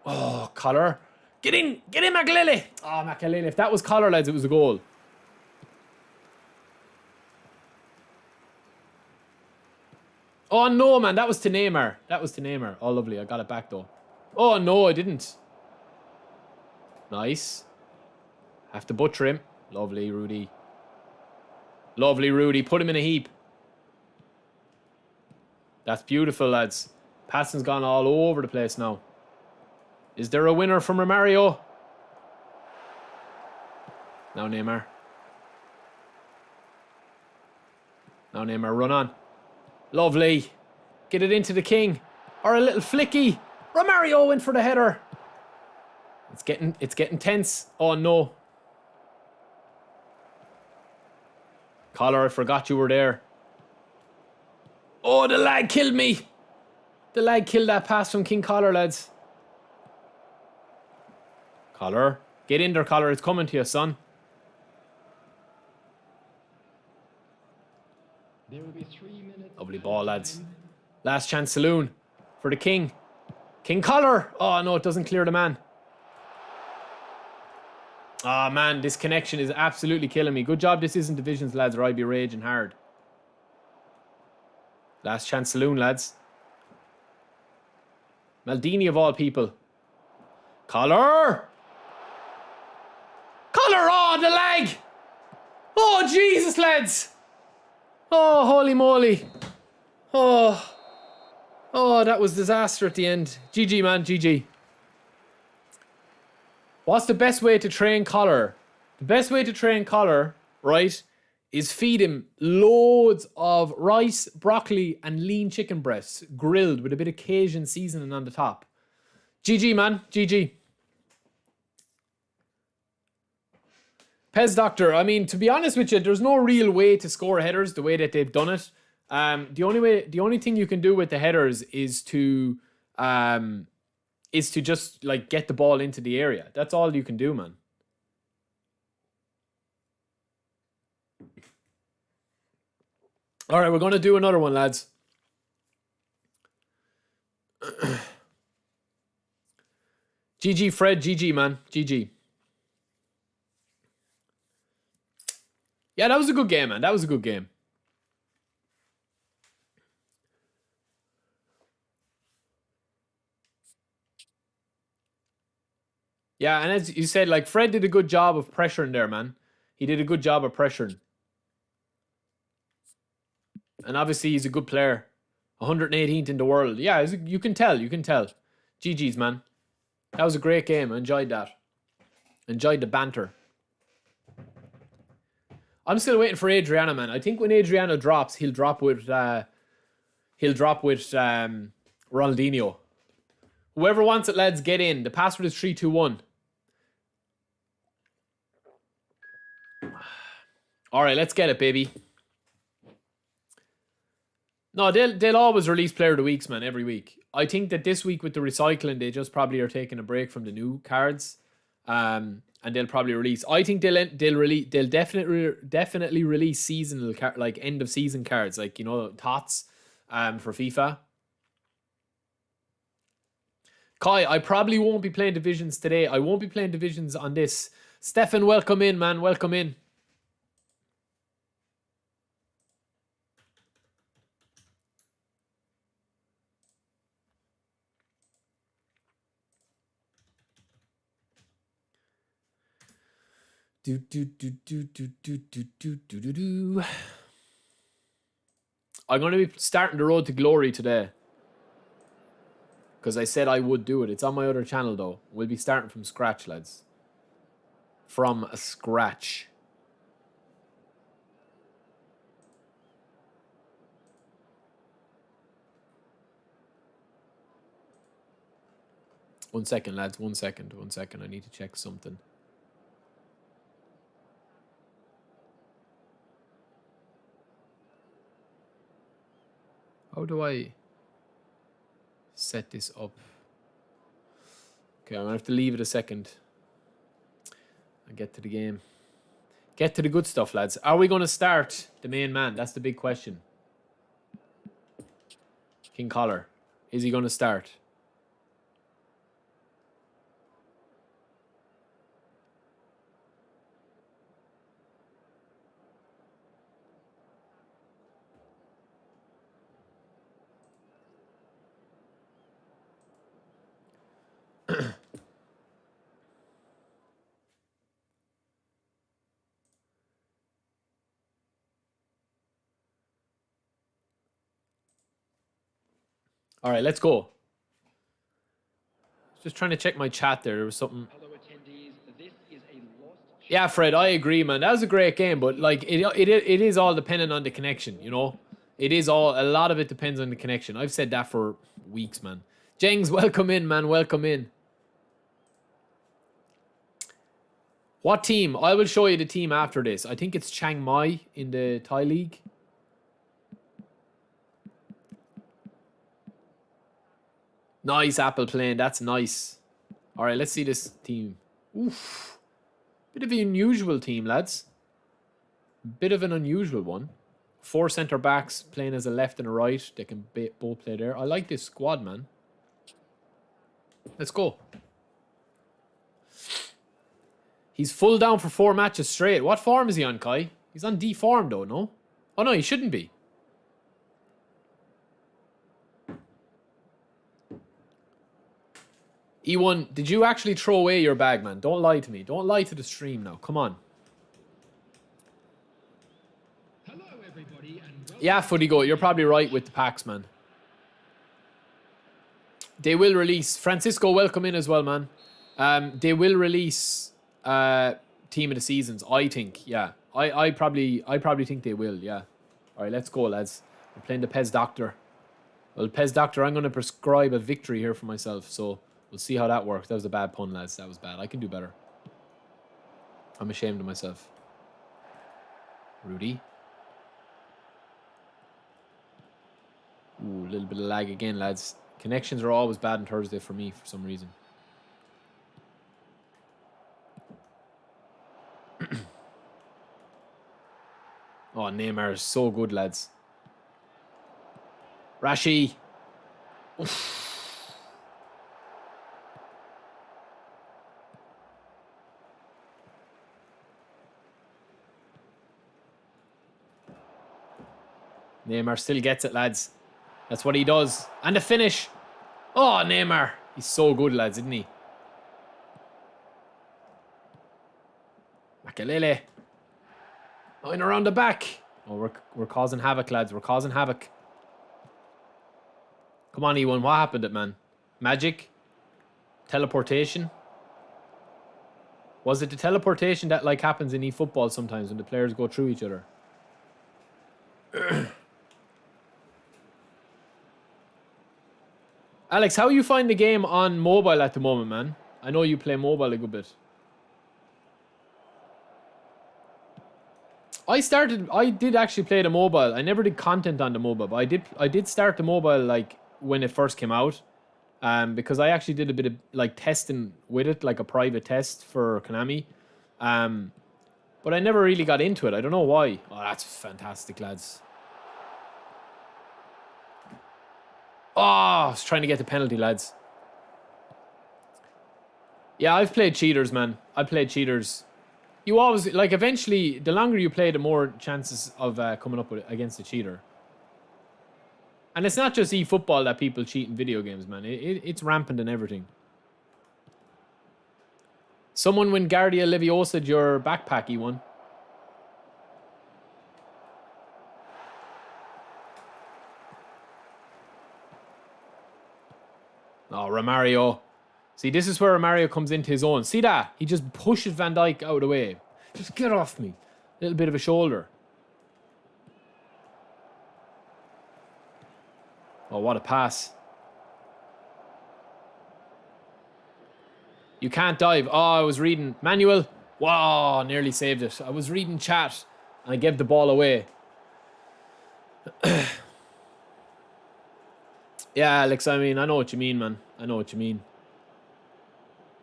Oh, Collar. Get in, Makalele! Oh, Makalele. If that was Collar, lads, it was a goal. Oh, no, man. That was to Neymar. That was to Neymar. Oh, lovely. I got it back, though. Oh, no, I didn't. Nice. Have to butcher him. Lovely, Rudy. Lovely, Rudy. Put him in a heap. That's beautiful, lads. Passing's gone all over the place now. Is there a winner from Romario? Now Neymar. Now Neymar, run on. Lovely. Get it into the king. Or a little flicky. Romario went for the header. It's getting tense. Oh no. Collar, I forgot you were there. Oh, the lag killed me. The lag killed that pass from King Collar, lads. Collar. Get in there, Collar. It's coming to you, son. There will be 3 minutes. Lovely ball, lads. Last chance saloon for the king. King Collar. Oh, no, it doesn't clear the man. Ah, man, this connection is absolutely killing me. Good job this isn't divisions, lads, or I'd be raging hard. Last chance saloon, lads. Maldini of all people. Collar! Collar! Oh, the lag! Oh, Jesus, lads! Oh, holy moly. Oh. Oh, that was disaster at the end. GG, man, GG. What's the best way to train Collar? The best way to train Collar, right, is feed him loads of rice, broccoli, and lean chicken breasts, grilled with a bit of Cajun seasoning on the top. GG, man. GG. Pez Doctor, I mean, to be honest with you, there's no real way to score headers the way that they've done it. The only thing you can do with the headers is to just like get the ball into the area. That's all you can do, man. All right, we're going to do another one, lads. GG, Fred. GG, man. GG. Yeah, that was a good game, man. That was a good game. Yeah, and as you said, like, Fred did a good job of pressuring there, man. He did a good job of pressuring. And obviously, he's a good player. 118th in the world. Yeah, you can tell. You can tell. GG's, man. That was a great game. I enjoyed that. Enjoyed the banter. I'm still waiting for Adriano, man. I think when Adriano drops, he'll drop with Ronaldinho. Whoever wants it, lads, get in. The password is 321. All right, let's get it, baby. No, they'll always release Player of the Weeks, man, every week. I think that this week with the recycling, they just probably are taking a break from the new cards, and they'll probably release. I think they'll definitely release seasonal like end of season cards, like, you know, tots, for FIFA. Kai, I probably won't be playing divisions today. I won't be playing divisions on this. Stefan, welcome in, man. Welcome in. I'm going to be starting the road to glory today. Because I said I would do it. It's on my other channel, though. We'll be starting from scratch, lads. From scratch. One second, lads. 1 second. 1 second. I need to check something. How do I set this up. Okay, I'm going to have to leave it a second. And get to the game. Get to the good stuff, lads. Are we going to start the main man? That's the big question. King Collar. Is he going to start? All right, let's go. Just trying to check my chat there. There was something. Hello attendees, this is a lost Yeah, Fred, I agree, man. That was a great game, but like it is all dependent on the connection, you know? It is all, a lot of it depends on the connection. I've said that for weeks, man. Jengs, welcome in, man. Welcome in. What team? I will show you the team after this. I think it's Chiang Mai in the Thai League. Nice Apple plane. That's nice. All right, let's see this team. Oof. Bit of an unusual team, lads. Bit of an unusual one. 4 centre backs playing as a left and a right. They can both play there. I like this squad, man. Let's go. He's full down for 4 matches straight. What form is he on, Kai? He's on D form, though, no? Oh, no, he shouldn't be. E1, did you actually throw away your bag, man? Don't lie to me. Don't lie to the stream now. Come on. Hello everybody and welcome. Yeah, Footy Go, you're probably right with the packs, man. They will release. Francisco, welcome in as well, man. They will release Team of the Seasons, I think. Yeah. I probably think they will, yeah. Alright, let's go, lads. We're playing the Pez Doctor. Well, Pez Doctor, I'm going to prescribe a victory here for myself, so we'll see how that works. That was a bad pun, lads. That was bad. I can do better. I'm ashamed of myself. Rudy. Ooh, a little bit of lag again, lads. Connections are always bad on Thursday for me for some reason. Oh, Neymar is so good, lads. Rashi. Oof. Neymar still gets it, lads. That's what he does. And the finish. Oh, Neymar. He's so good, lads, isn't he? Makalele. Going around the back. Oh, we're causing havoc, lads. We're causing havoc. Come on, E1. What happened it, man? Magic? Teleportation? Was it the teleportation that like happens in eFootball sometimes when the players go through each other? Alex, how you find the game on mobile at the moment, man? I know you play mobile a good bit. I did actually play the mobile. I never did content on the mobile, but I did start the mobile like when it first came out. Because I actually did a bit of like testing with it, like a private test for Konami. But I never really got into it. I don't know why. Oh, that's fantastic, lads. Oh, I was trying to get the penalty, lads. Yeah, I've played cheaters, man. I played cheaters. You always, like, eventually, the longer you play, the more chances of coming up with against a cheater. And it's not just eFootball that people cheat in video games, man. It's rampant in everything. Someone win Guardia Leviosa your backpack, E1. Oh, Romario. See, this is where Romario comes into his own. See that? He just pushes Van Dijk out of the way. Just get off me. A little bit of a shoulder. Oh, what a pass. You can't dive. Oh, I was reading. Manuel. Wow, nearly saved it. I was reading chat and I gave the ball away. Yeah, Alex, I mean, I know what you mean, man. I know what you mean.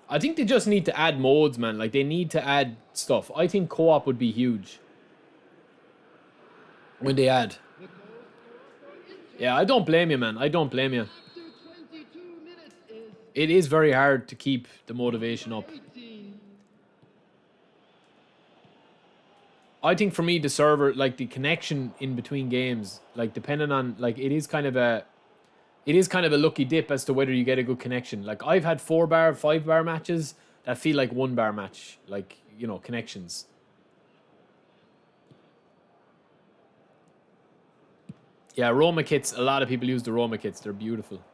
I think they just need to add modes, man. Like, they need to add stuff. I think co-op would be huge when they add. The goal scorer for Inter Yeah, I don't blame you, man. I don't blame you. after 22 minutes is It is very hard to keep the motivation number up. 18. I think for me, the server, like the connection in between games, like depending on, like it is kind of a lucky dip as to whether you get a good connection. Like I've had 4 bar, 5 bar matches that feel like 1 bar match, like, you know, connections. Yeah, Roma kits. A lot of people use the Roma kits. They're beautiful.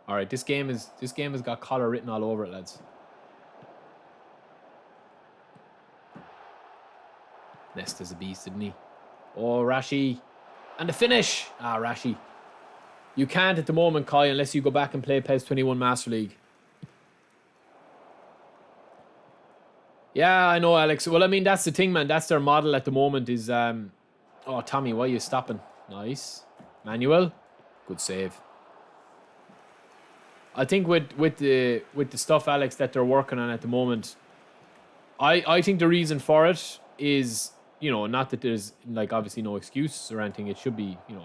All right, this game has got color written all over it, lads. Nesta's a beast, isn't he? Oh, Rashi. And the finish. Ah, Rashi. You can't at the moment, Kai, unless you go back and play PES 21 Master League. Yeah, I know, Alex. Well, I mean, that's the thing, man. That's their model at the moment is... Oh, Tommy, why are you stopping? Nice. Manuel. Good save. I think with the stuff, Alex, that they're working on at the moment, I think the reason for it is, you know, not that there's, like, obviously no excuse or anything. It should be, you know,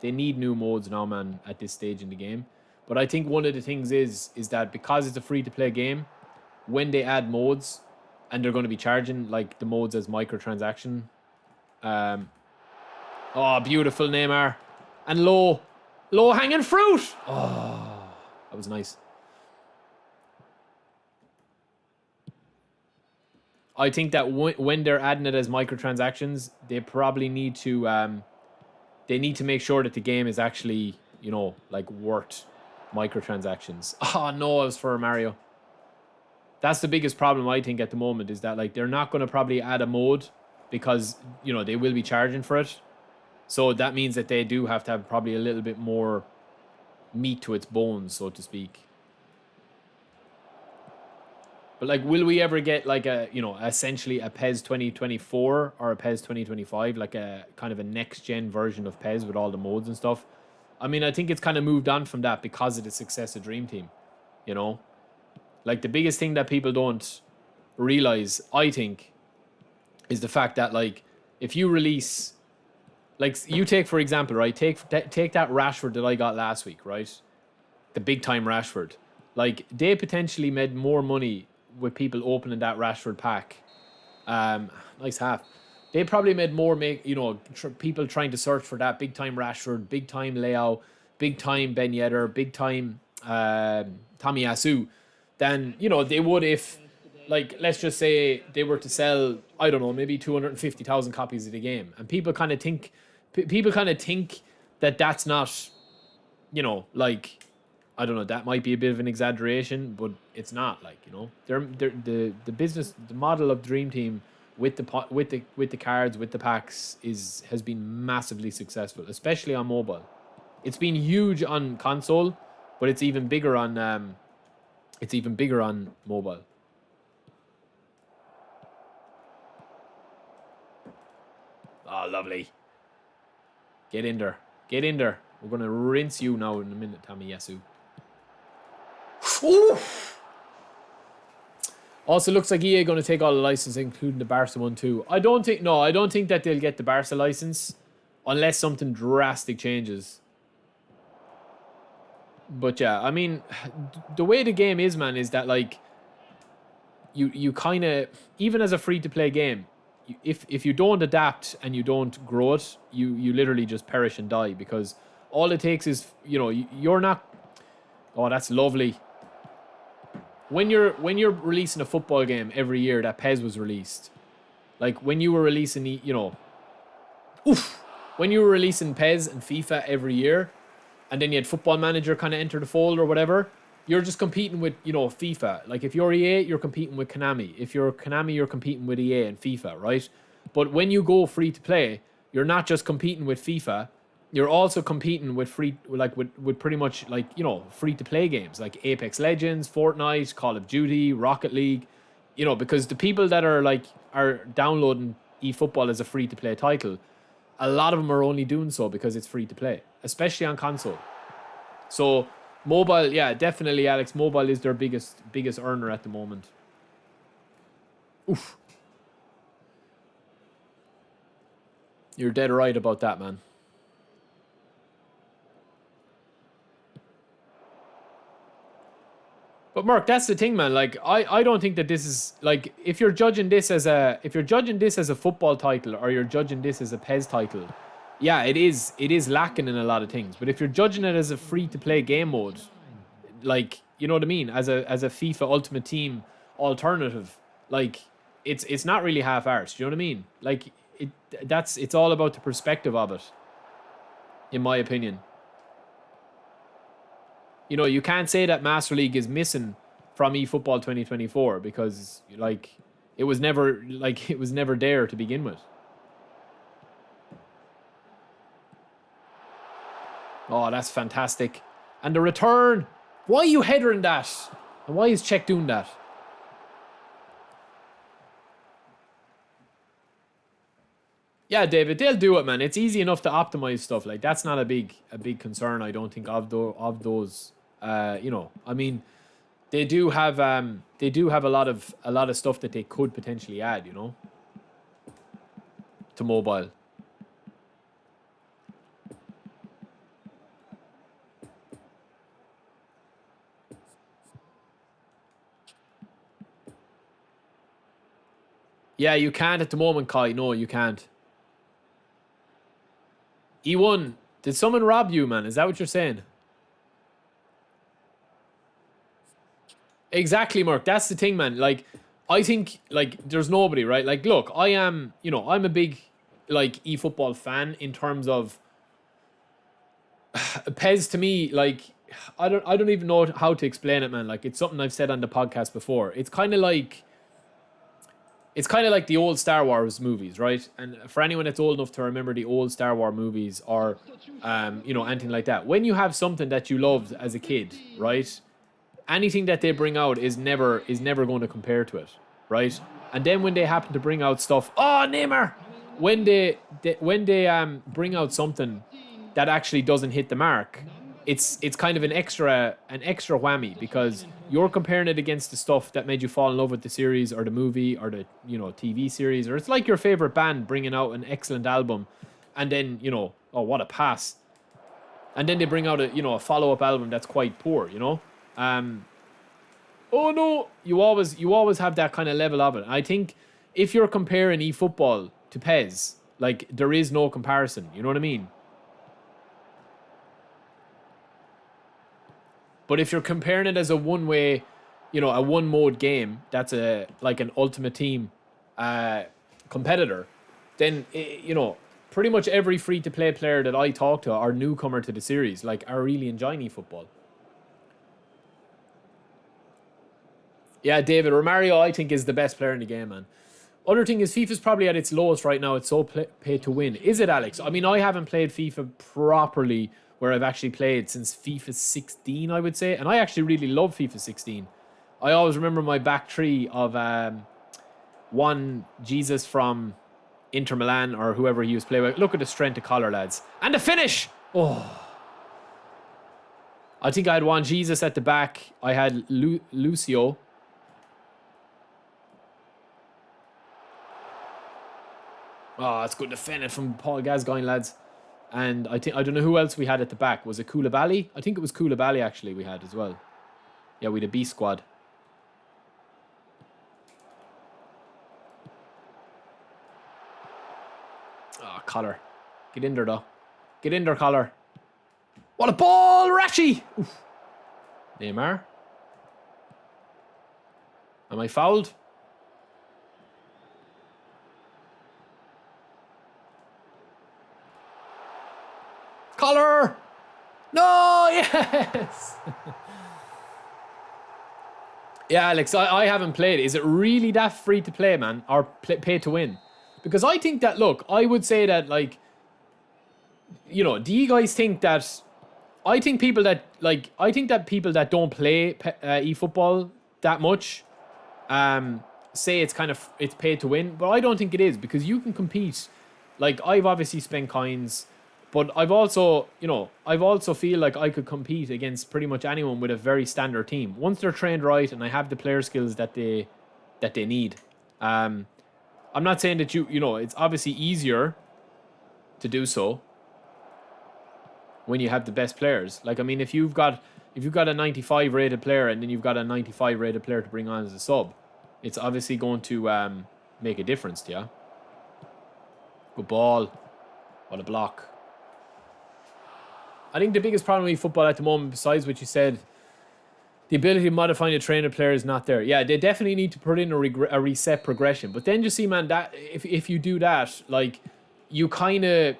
they need new modes now, man, at this stage in the game. But I think one of the things is that because it's a free-to-play game, when they add modes, and they're going to be charging, like, the modes as microtransaction. Oh, beautiful, Neymar. And low-hanging fruit. Oh, that was nice. I think that when they're adding it as microtransactions, they probably need to make sure that the game is actually, you know, like worth microtransactions. Oh no, it was for Mario. That's the biggest problem I think at the moment is that, like, they're not going to probably add a mode because, you know, they will be charging for it. So that means that they do have to have probably a little bit more meat to its bones, so to speak. But, like, will we ever get, like, a, you know, essentially a PES 2024 or a PES 2025, like a kind of a next-gen version of PES with all the modes and stuff? I mean, I think it's kind of moved on from that because of the success of Dream Team, you know? Like, the biggest thing that people don't realize, I think, is the fact that, like, if you release... Like, you take, for example, right? Take that Rashford that I got last week, right? The big-time Rashford. Like, they potentially made more money with people opening that Rashford pack. Nice half. They probably made more, people trying to search for that big-time Rashford, big-time Leao, big-time Ben Yedder, big-time Tomiyasu than, you know, they would if, like, let's just say they were to sell, I don't know, maybe 250,000 copies of the game. And people kind of think that that's not, you know, like, I don't know, that might be a bit of an exaggeration, but it's not, like, you know. The business, the model of Dream Team with the cards, with the packs has been massively successful, especially on mobile. It's been huge on console, but it's even bigger on mobile. Oh, lovely. Get in there. Get in there. We're going to rinse you now in a minute, Tomiyasu. Oof. Also, looks like EA going to take all the licenses, including the Barca one too. I don't think that they'll get the Barca license unless something drastic changes. But yeah, I mean, the way the game is, man, is that, like, you kind of, even as a free-to-play game, if you don't adapt and you don't grow it, you literally just perish and die, because all it takes is, you know, you're not... Oh, that's lovely. When you're releasing a football game every year that PES was released, like when you were releasing, you know, when you were releasing PES and FIFA every year, and then you had Football Manager kind of enter the fold or whatever, you're just competing with, you know, FIFA. Like, if you're EA, you're competing with Konami. If you're Konami, you're competing with EA and FIFA, right? But when you go free to play, you're not just competing with FIFA. You're also competing with with pretty much, like, you know, free to play games like Apex Legends, Fortnite, Call of Duty, Rocket League. You know, because the people that are downloading eFootball as a free to play title, a lot of them are only doing so because it's free to play, especially on console. So mobile, yeah, definitely, Alex. Mobile is their biggest earner at the moment. Oof. You're dead right about that, man. But Mark, that's the thing, man. Like, I don't think that this is like if you're judging this as a football title or you're judging this as a PES title, yeah, it is lacking in a lot of things. But if you're judging it as a free to play game mode, like, you know what I mean, as a FIFA Ultimate Team alternative, like it's not really half arsed. You know what I mean? Like it's all about the perspective of it, in my opinion. You know, you can't say that Master League is missing from eFootball 2024 because it was never there to begin with. Oh, that's fantastic. And the return. Why are you headering that? And why is Czech doing that? Yeah, David, they'll do it, man. It's easy enough to optimize stuff. Like that's not a big concern, I don't think, of those. I mean, they do have a lot of stuff that they could potentially add, to mobile. Yeah, you can't at the moment, Kai. No, you can't. E1, did someone rob you, man? Is that what you're saying? Exactly, Mark. That's the thing, man. Like, I think, like, there's nobody, right? Like, look, I'm a big, like, eFootball fan in terms of PES to me, like, I don't even know how to explain it, man. Like, it's something I've said on the podcast before. It's kind of like the old Star Wars movies, right? And for anyone that's old enough to remember the old Star Wars movies or, anything like that, when you have something that you loved as a kid, right? Anything that they bring out is never going to compare to it, right? And then when they happen to bring out stuff, oh Neymar, when they bring out something that actually doesn't hit the mark, it's kind of an extra whammy because you're comparing it against the stuff that made you fall in love with the series or the movie or the TV series, or it's like your favorite band bringing out an excellent album, and then oh, what a pass, and then they bring out a follow-up album that's quite poor. Um, oh no, you always have that kind of level of it. I think if you're comparing eFootball to PES, like there is no comparison. You know what I mean? But if you're comparing it as a one-way, a one-mode game, that's like an Ultimate Team competitor, then pretty much every free-to-play player that I talk to or newcomer to the series, like, are really enjoying eFootball. Yeah, David, Romario, I think, is the best player in the game, man. Other thing is, FIFA's probably at its lowest right now. It's so pay to win. Is it, Alex? I mean, I haven't played FIFA properly where I've actually played since FIFA 16, I would say. And I actually really love FIFA 16. I always remember my back three of one Jesus from Inter Milan or whoever he was playing with. Look at the strength of collar, lads. And the finish! Oh. I think I had one Jesus at the back. I had Lucio. Oh, that's good defending from Paul Gascoigne, lads. And I don't know who else we had at the back. Was it Koulibaly? I think it was Koulibaly actually we had as well. Yeah, we had a B squad. Oh, Collar. Get in there, though. Get in there, Collar. What a ball, Rashi! Oof. Neymar. Am I fouled? Collar! No, yes! Yeah, Alex, I haven't played. Is it really that free to play, man? Or pay to win? Because I think that, look, I would say that, like, do you guys think that... I think people that don't play eFootball that much say it's pay to win, but I don't think it is because you can compete. Like, I've obviously spent coins, But I've also, I've also feel like I could compete against pretty much anyone with a very standard team. Once they're trained right and I have the player skills that they need. I'm not saying that it's obviously easier to do so when you have the best players. Like, I mean, if you've got a 95 rated player and then you've got a 95 rated player to bring on as a sub, it's obviously going to make a difference to you. Good ball. What a block. I think the biggest problem with football at the moment, besides what you said, the ability to modify and train a player is not there. Yeah, they definitely need to put in a reset progression. But then you see, man, that if you do that, like, you kind of...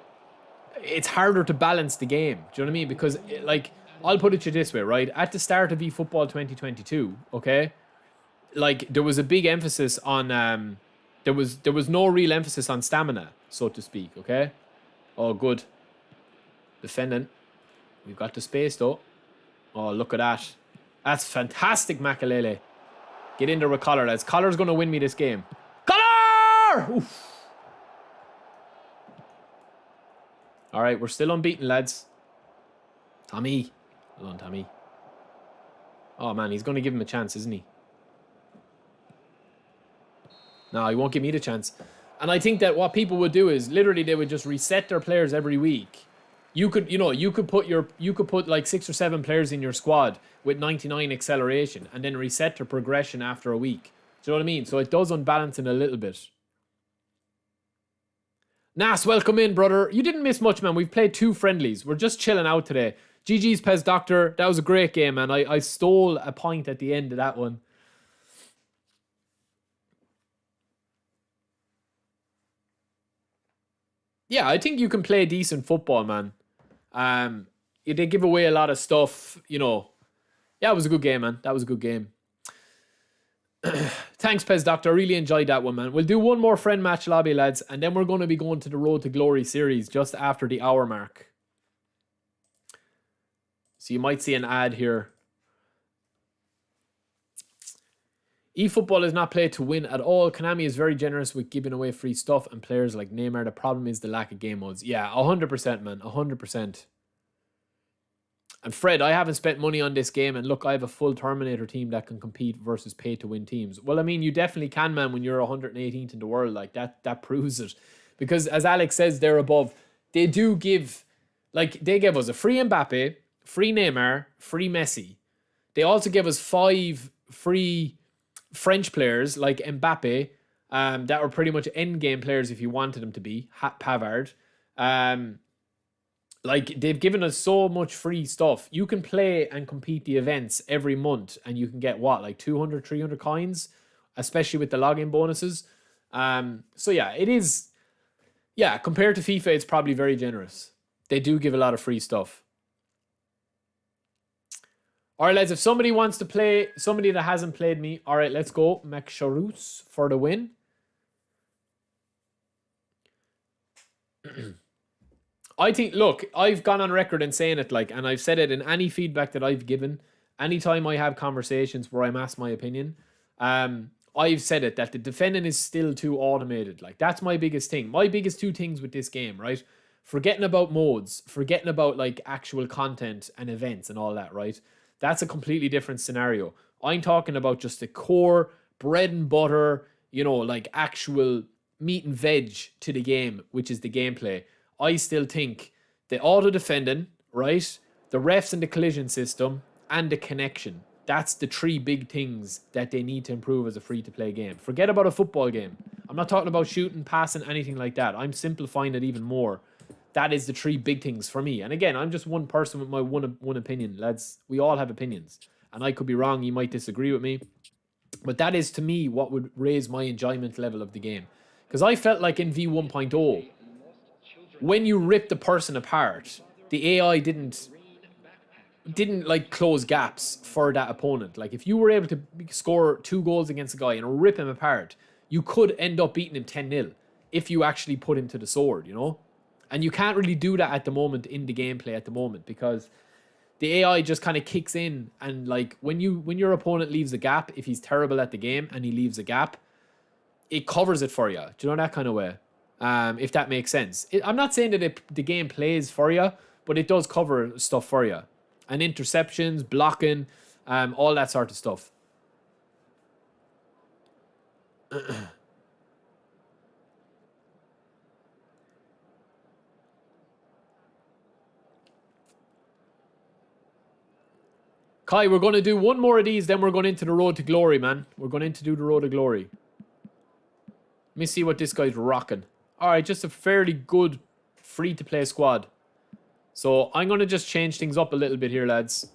It's harder to balance the game. Do you know what I mean? Because, like, I'll put it to you this way, right? At the start of eFootball 2022, okay? Like, there was a big emphasis on... There was no real emphasis on stamina, so to speak, okay? Oh, good. Defending. We've got the space, though. Oh, look at that. That's fantastic, Makalele. Get in there with Collar, lads. Collar's going to win me this game. Collar! Oof. All right, we're still unbeaten, lads. Tommy. Well done, Tommy. Oh, man, he's going to give him a chance, isn't he? No, he won't give me the chance. And I think that what people would do is literally they would just reset their players every week. You could put like 6 or 7 players in your squad with 99 acceleration and then reset their progression after a week. Do you know what I mean? So it does unbalance it a little bit. Nas, welcome in, brother. You didn't miss much, man. We've played 2 friendlies. We're just chilling out today. GG's Pez Doctor. That was a great game, man. I stole a point at the end of that one. Yeah, I think you can play decent football, man. They give away a lot of stuff, Yeah, it was a good game, man. That was a good game. Thanks, Pez Doctor. I really enjoyed that one, man. We'll do one more friend match lobby, lads, and then we're going to be going to the Road to Glory series just after the hour mark. So you might see an ad here. eFootball is not played to win at all. Konami is very generous with giving away free stuff and players like Neymar. The problem is the lack of game modes. Yeah, 100%, man. 100%. And Fred, I haven't spent money on this game, and look, I have a full Terminator team that can compete versus pay-to-win teams. Well, I mean, you definitely can, man, when you're 118th in the world. Like, that proves it. Because, as Alex says there above, they do give... Like, they gave us a free Mbappe, free Neymar, free Messi. They also gave us 5 free French players, like Mbappe, that were pretty much endgame players if you wanted them to be. Pavard. Like, they've given us so much free stuff. You can play and compete the events every month, and you can get, what, like 200, 300 coins, especially with the login bonuses. So, yeah, it is... Yeah, compared to FIFA, it's probably very generous. They do give a lot of free stuff. All right, lads, if somebody wants to play, somebody that hasn't played me, all right, let's go. Maksharus for the win. I think, look, I've gone on record in saying it, like, and I've said it in any feedback that I've given, anytime I have conversations where I'm asked my opinion, I've said it, that the defending is still too automated. Like, that's my biggest thing. My biggest 2 things with this game, right? Forgetting about modes, forgetting about, like, actual content and events and all that, right? That's a completely different scenario. I'm talking about just the core bread and butter, like actual meat and veg to the game, which is the gameplay. I still think the auto defending, right? The refs and the collision system and the connection. That's the 3 big things that they need to improve as a free-to-play game. Forget about a football game. I'm not talking about shooting, passing, anything like that. I'm simplifying it even more. That is the 3 big things for me. And again, I'm just one person with my one opinion, lads. We all have opinions. And I could be wrong. You might disagree with me. But that is, to me, what would raise my enjoyment level of the game. Because I felt like in V1.0, when you rip the person apart, the AI didn't like close gaps for that opponent. Like, if you were able to score 2 goals against a guy and rip him apart, you could end up beating him 10-0 if you actually put him to the sword, And you can't really do that at the moment in the gameplay at the moment, because the AI just kind of kicks in, and like when your opponent leaves a gap, if he's terrible at the game and he leaves a gap, it covers it for you. Do you know, that kind of way? if that makes sense. I'm not saying that the game plays for you, but it does cover stuff for you. And interceptions, blocking, all that sort of stuff. Kai, we're going to do one more of these, then we're going into the road to glory, man. We're going to do the road to glory. Let me see what this guy's rocking. All right, just a fairly good free-to-play squad. So I'm going to just change things up a little bit here, lads.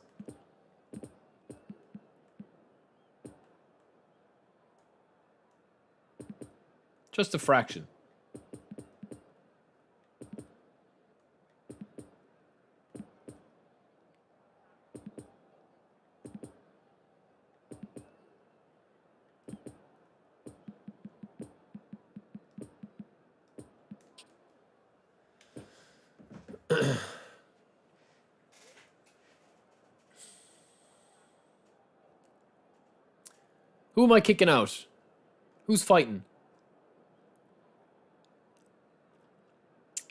Just a fraction. Who am I kicking out? Who's fighting?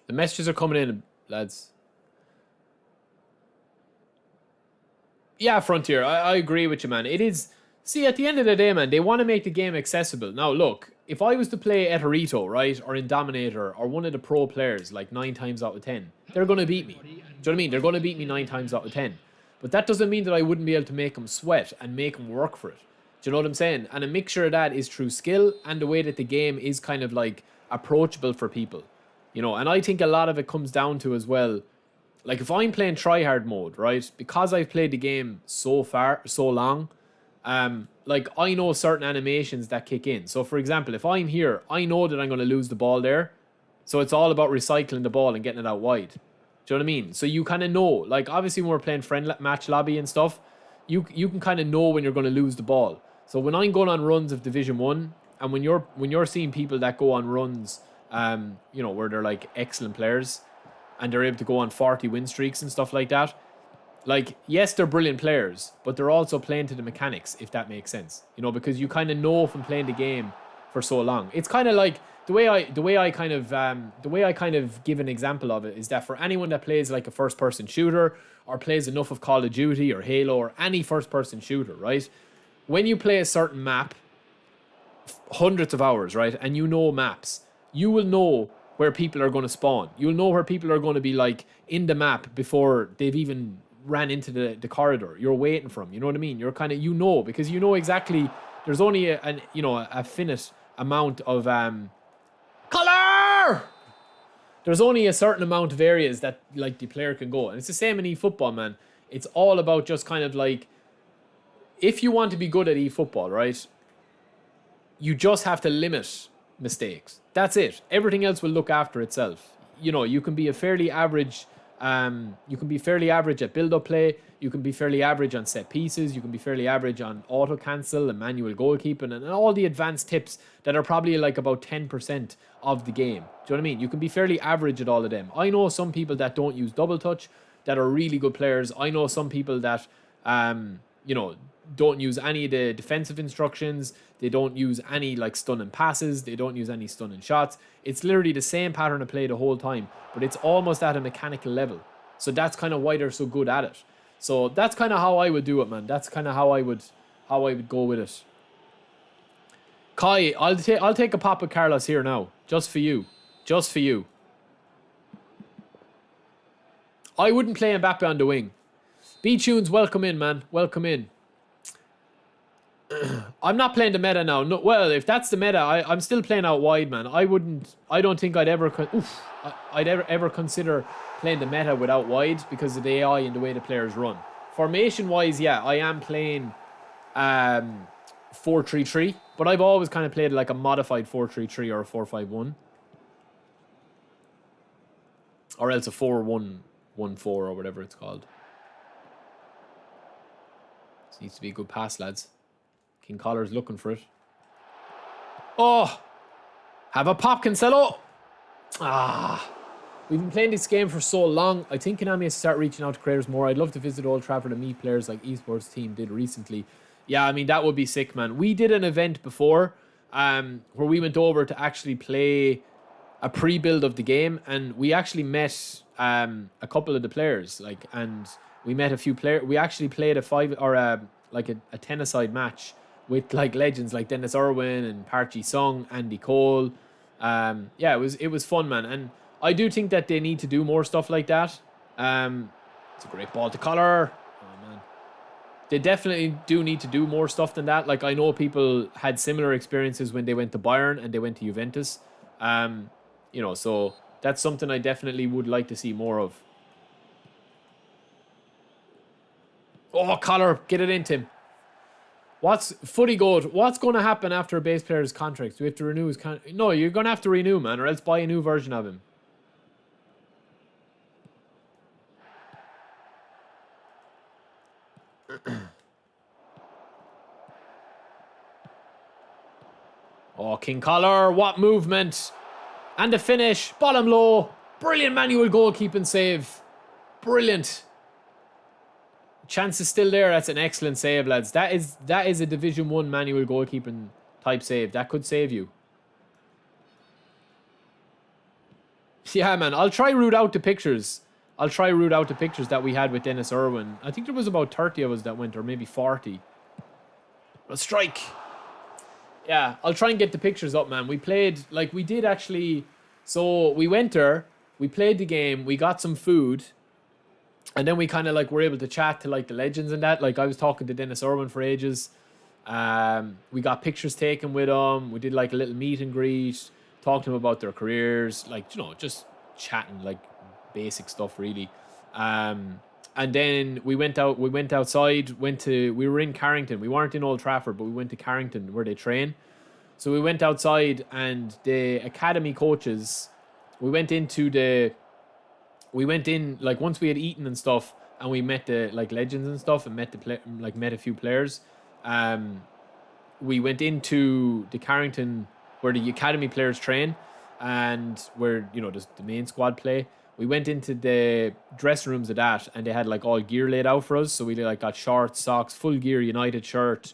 The messages are coming in, lads. Yeah, Frontier, I agree with you, man. It is... See, at the end of the day, man, they want to make the game accessible. Now, look, if I was to play Eterito, right, or Indominator, or one of the pro players, like 9 times out of 10, they're going to beat me. Do you know what I mean? They're going to beat me 9 times out of 10. But that doesn't mean that I wouldn't be able to make them sweat and make them work for it. Do you know what I'm saying? And a mixture of that is through skill and the way that the game is kind of like approachable for people. You know, and I think a lot of it comes down to as well, like if I'm playing tryhard mode, right? Because I've played the game so long, like I know certain animations that kick in. So for example, if I'm here, I know that I'm going to lose the ball there. So it's all about recycling the ball and getting it out wide. Do you know what I mean? So you kind of know, like obviously when we're playing friend match lobby and stuff, you can kind of know when you're going to lose the ball. So when I'm going on runs of Division 1 and when you're seeing people that go on runs, you know, where they're like excellent players and they're able to go on 40 win streaks and stuff like that. Like, yes, they're brilliant players, but they're also playing to the mechanics, if that makes sense. You know, because you kind of know from playing the game for so long. It's kind of like the way I kind of give an example of it is that for anyone that plays like a first person shooter or plays enough of Call of Duty or Halo or any first person shooter, right? When you play a certain map, hundreds of hours, right? And you know maps, you will know where people are going to spawn. You'll know where people are going to be like in the map before they've even ran into the corridor. You're waiting for them. You know what I mean? You're kind of, you know, because you know exactly there's only a finite amount of color. There's only a certain amount of areas that like the player can go. And it's the same in eFootball, man. It's all about just kind of like, if you want to be good at eFootball, right? You just have to limit mistakes. That's it. Everything else will look after itself. You know, you can be a fairly average at build-up play. You can be fairly average on set pieces. You can be fairly average on auto-cancel and manual goalkeeping and all the advanced tips that are probably like about 10% of the game. Do you know what I mean? You can be fairly average at all of them. I know some people that don't use double touch that are really good players. I know some people that, don't use any of the defensive instructions. They don't use any like stunning passes. They don't use any stunning shots. It's literally the same pattern of play the whole time, but it's almost at a mechanical level. So that's kind of why they're so good at it. So that's kind of how I would do it, man. That's kind of how I would go with it. Kai, I'll take a pop with Carlos here now, just for you, just for you. I wouldn't play Mbappe on the wing. B-Tunes, welcome in, man. Welcome in. I'm not playing the meta now. No, well, if that's the meta, I'm still playing out wide, man. I don't think I'd ever consider playing the meta without wide because of the AI and the way the players run. Formation-wise, yeah, I am playing 4-3-3, but I've always kind of played like a modified 4-3-3 or a 4-5-1. Or else a 4-1-1-4 or whatever it's called. This needs to be a good pass, lads. King Collar's looking for it. Oh! Have a pop, Cancelo! We've been playing this game for so long. I think Konami has to start reaching out to creators more. I'd love to visit Old Trafford and meet players like eSports team did recently. Yeah, I mean, that would be sick, man. We did an event before where we went over to actually play a pre-build of the game, and we actually met a couple of the players, like, and we met a few players. We actually played a five or a 10-a-side match with like legends like Dennis Irwin and Park Ji-sung, Andy Cole. Yeah, it was fun, man, and I do think that they need to do more stuff like that. It's a great ball to Collar. Oh man, they definitely do need to do more stuff than that. Like, I know people had similar experiences when they went to Bayern and they went to Juventus. So that's something I definitely would like to see more of. Oh, Collar, get it into him. What's Footy Goat? What's going to happen after a base player's contract? Do we have to renew his contract? No, you're going to have to renew, man, or else buy a new version of him. Oh, King Collar, what movement. And the finish, bottom low. Brilliant manual goalkeeping save. Brilliant. Chance is still there. That's an excellent save, lads. That is a Division 1 manual goalkeeping type save. That could save you. Yeah, man. I'll try root out the pictures. That we had with Dennis Irwin. I think there was about 30 of us that went, or maybe 40. A strike. Yeah, I'll try and get the pictures up, man. We played, like, we did actually. So we went there. We played the game. We got some food. And then we kind of like were able to chat to like the legends and that. Like, I was talking to Dennis Irwin for ages. We got pictures taken with them. We did like a little meet and greet. Talked to them about their careers. Like, just chatting, like basic stuff really. And then we went outside, we were in Carrington. We weren't in Old Trafford, but we went to Carrington where they train. So we went outside and the academy coaches, we went in like once we had eaten and stuff, and we met the like legends and stuff and met a few players. We went into the Carrington where the academy players train and where, the main squad play. We went into the dressing rooms of that, and they had like all gear laid out for us. So we like got shorts, socks, full gear, United shirt,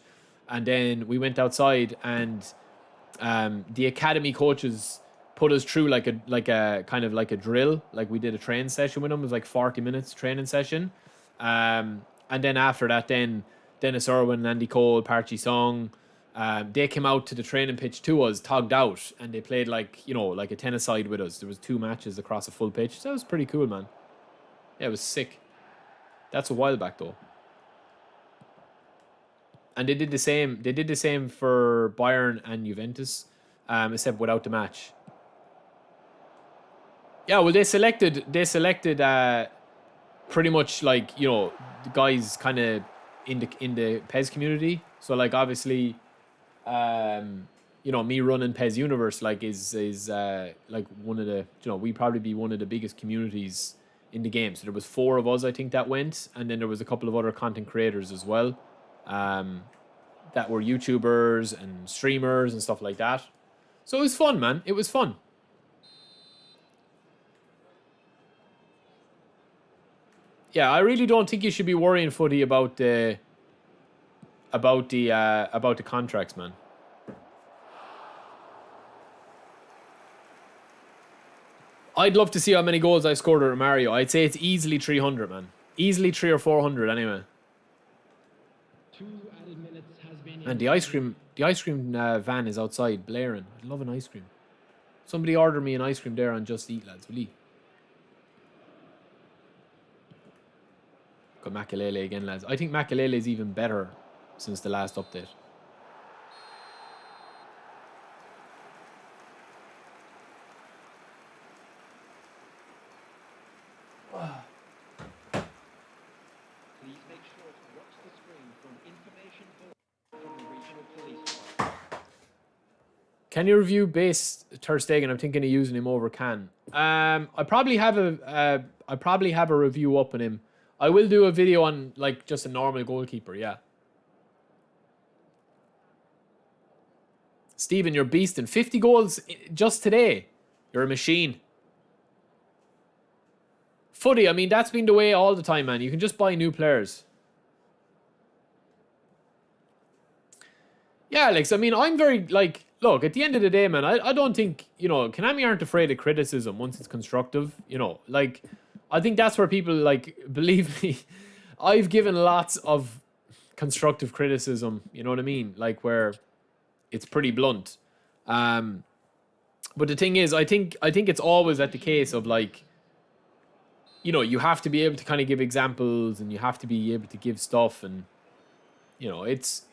and then we went outside, and the academy coaches put us through like a kind of like a drill. Like, we did a training session with them. It was like 40 minutes training session, and then after that, then Dennis Irwin, Andy Cole, Park Ji-sung, they came out to the training pitch to us, togged out, and they played like a 10-a-side with us. There was 2 matches across a full pitch. So that was pretty cool, man. Yeah, it was sick. That's a while back though. And they did the same. They did the same for Bayern and Juventus, except without the match. Yeah, well, they selected pretty much like the guys kind of in the PES community. So like obviously. Me running PES Universe like is like one of the we probably be one of the biggest communities in the game. So there was 4 of us, I think, that went, and then there was a couple of other content creators as well, that were YouTubers and streamers and stuff like that. So it was fun, man. It was fun. Yeah, I really don't think you should be worrying, Footy, about the contracts, man. I'd love to see how many goals I scored with Romario. I'd say it's easily 300, man. Easily 300 or 400, anyway. 2 added minutes has been. And the ice cream van is outside blaring. I'd love an ice cream. Somebody order me an ice cream there on Just Eat, lads, will you? Got Makalele again, lads. I think Makalele is even better since the last update. Please make sure to watch the screen for an information bulletin from the regional police department. Can you review base Ter Stegen? I'm thinking of using him over Can. I probably have a review up on him. I will do a video on like just a normal goalkeeper, yeah. Steven, you're beasting. 50 goals just today. You're a machine. Footy, I mean, that's been the way all the time, man. You can just buy new players. Yeah, Alex, I mean, I'm very, like, look, at the end of the day, man, I don't think, Konami aren't afraid of criticism once it's constructive. Like, I think that's where people, like, believe me, I've given lots of constructive criticism, you know what I mean? Like, where it's pretty blunt. But the thing is, I think it's always at the case of, like, you have to be able to kind of give examples and you have to be able to give stuff, and it's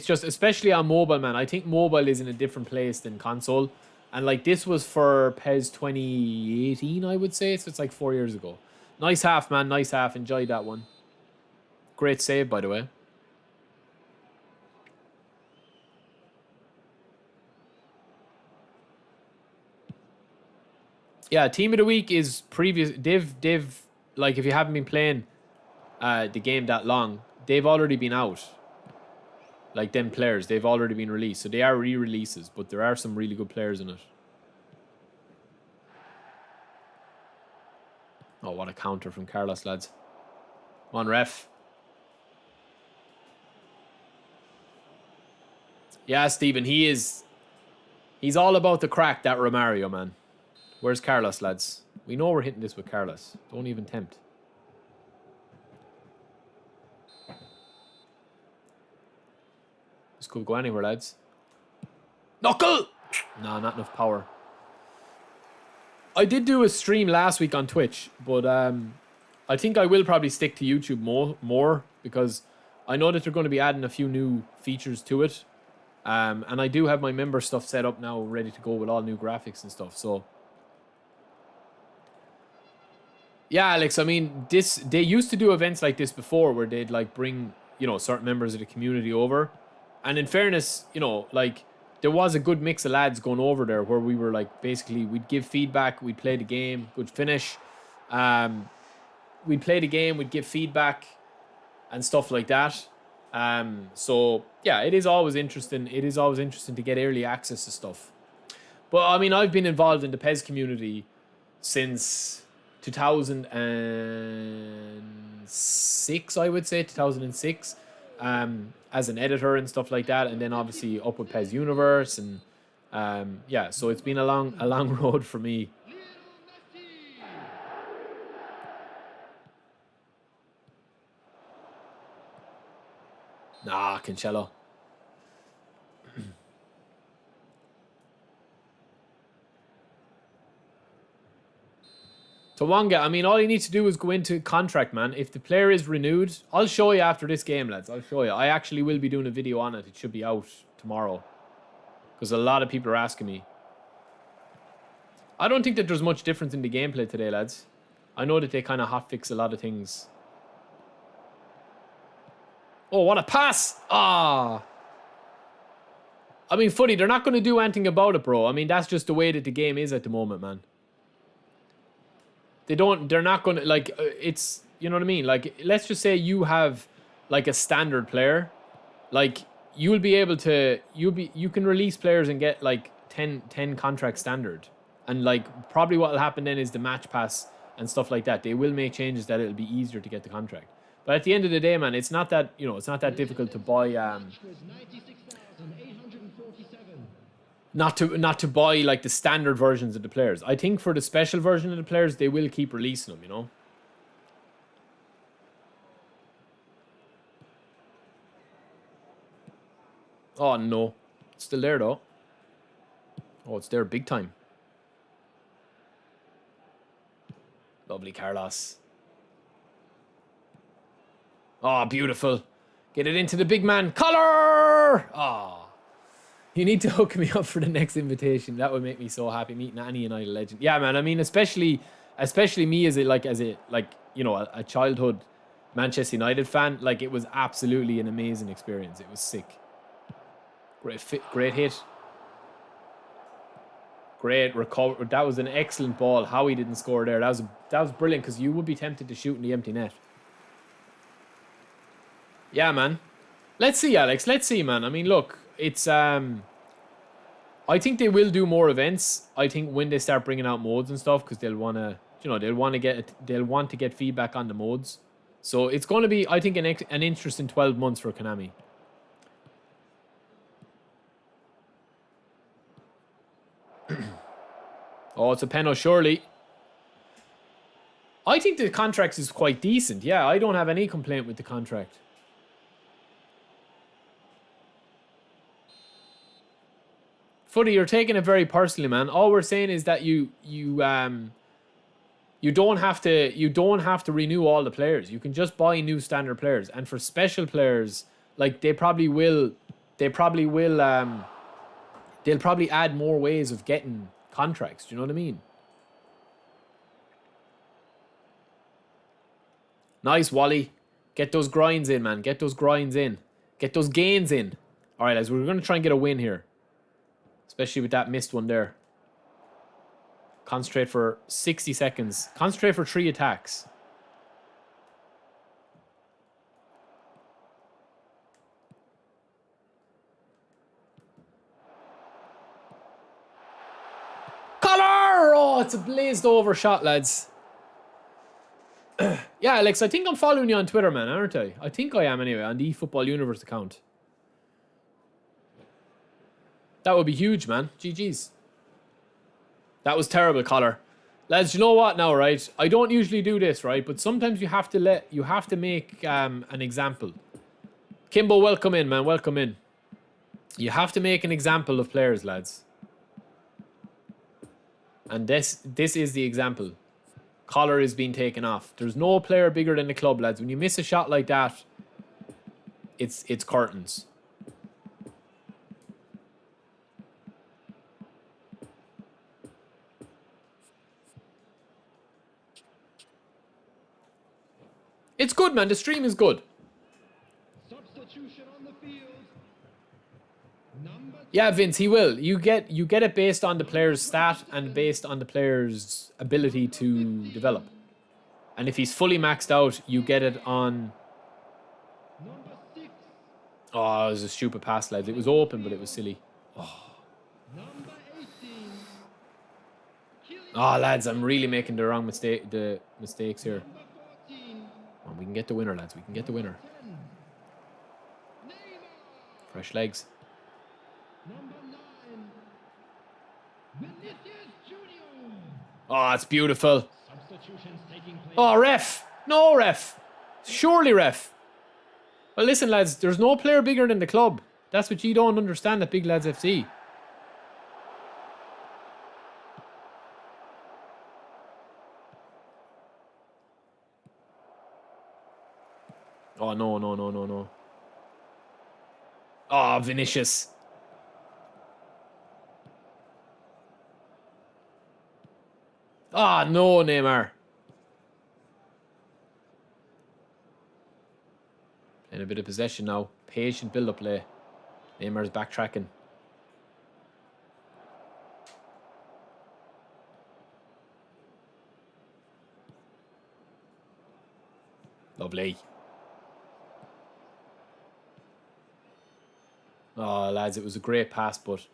just, especially on mobile, man. I think mobile is in a different place than console, and like this was for PES 2018, I would say, so it's like 4 years ago. Nice half, man, nice half. Enjoyed that one. Great save, by the way. Yeah, team of the week is previous. They've like, if you haven't been playing the game that long, they've already been out. Like, them players, they've already been released. So they are re-releases, but there are some really good players in it. Oh, what a counter from Carlos, lads. Come on, ref. Yeah, Stephen, he's all about the crack, that Romario, man. Where's Carlos, lads? We know we're hitting this with Carlos. Don't even tempt. This could go anywhere, lads. Knuckle! Nah, not enough power. I did do a stream last week on Twitch, but I think I will probably stick to YouTube more because I know that they're going to be adding a few new features to it. And I do have my member stuff set up now, ready to go with all new graphics and stuff. So, yeah, Alex, I mean, they used to do events like this before where they'd like bring, certain members of the community over. And in fairness, like, there was a good mix of lads going over there where we were like, basically, we'd give feedback, we'd play the game, good finish. We'd play the game, we'd give feedback and stuff like that. So yeah, it is always interesting. It is always interesting to get early access to stuff. But I mean, I've been involved in the PES community since 2006, I would say, 2006. As an editor and stuff like that, and then obviously up with PES Universe, and yeah, so it's been a long road for me. Nah, Cancelo. Tawanga, I mean, all you need to do is go into contract, man. If the player is renewed, I'll show you after this game, lads. I'll show you. I actually will be doing a video on it. It should be out tomorrow, because a lot of people are asking me. I don't think that there's much difference in the gameplay today, lads. I know that they kind of hotfix a lot of things. Oh, what a pass! Ah! I mean, footy, they're not going to do anything about it, bro. I mean, that's just the way that the game is at the moment, man. They're not going to, like, it's, you know what I mean? Like, let's just say you have, like, a standard player. Like, you'll be able to, you can release players and get, like, 10 contract standard. And, like, probably what will happen then is the match pass and stuff like that. They will make changes that it'll be easier to get the contract. But at the end of the day, man, it's not that, it's not that difficult to buy, not to buy like the standard versions of the players. I think for the special version of the players, they will keep releasing them, Oh, no. It's still there, though. Oh, it's there big time. Lovely, Carlos. Oh, beautiful. Get it into the big man. Collar! Oh. You need to hook me up for the next invitation. That would make me so happy, meeting any United legend. Yeah, man. I mean, especially me as a childhood Manchester United fan. Like, it was absolutely an amazing experience. It was sick. Great hit. Great recover. That was an excellent ball. How he didn't score there. That was brilliant, because you would be tempted to shoot in the empty net. Yeah, man. Let's see, Alex. Let's see, man. I mean, look, it's I think they will do more events. I think when they start bringing out modes and stuff, because they'll want to get feedback on the modes. So it's going to be, I think, an interesting 12 months for Konami. Oh, it's a penalty, surely. I think the contract is quite decent. Yeah, I don't have any complaint with the contract. Footy, you're taking it very personally, man. All we're saying is that you don't have to renew all the players. You can just buy new standard players. And for special players, like they'll probably add more ways of getting contracts. Do you know what I mean? Nice, Wally. Get those grinds in, man. Get those grinds in. Get those gains in. All right, lads, we're going to try and get a win here. Especially with that missed one there. Concentrate for 60 seconds. Concentrate for 3 attacks. Collar! Oh, it's a blazed over shot, lads. Yeah, Alex, I think I'm following you on Twitter, man, aren't I? I think I am anyway, on the eFootball Universe account. That would be huge, man. GG's. That was terrible, Collar. Lads, you know what now, right? I don't usually do this, right? But sometimes you have to make an example. Kimbo, welcome in, man. Welcome in. You have to make an example of players, lads. And this is the example. Collar is being taken off. There's no player bigger than the club, lads. When you miss a shot like that, it's curtains. It's good, man. The stream is good. Substitution on the field. Number Yeah, Vince, he will. You get it based on the player's stat and based on the player's ability to develop. And if he's fully maxed out, you get it on... number 6. Oh, it was a stupid pass, lads. It was open, but it was silly. Number 18. Oh, lads, I'm really making the wrong mistakes here. Number 14. Oh, we can get the winner, lads. We can get the winner. 10. Neymar. Fresh legs. Number 9. Vinicius Junior. Oh, it's beautiful. Substitutions taking place. Oh, ref. No, ref. Surely, ref. Well, listen, lads. There's no player bigger than the club. That's what you don't understand at Big Lads FC. Oh, no, no, no, no, no. Oh, Vinicius. Ah, no, Neymar. Playing a bit of possession now. Patient build-up play. Neymar's backtracking. Lovely. Oh, lads, it was a great pass, but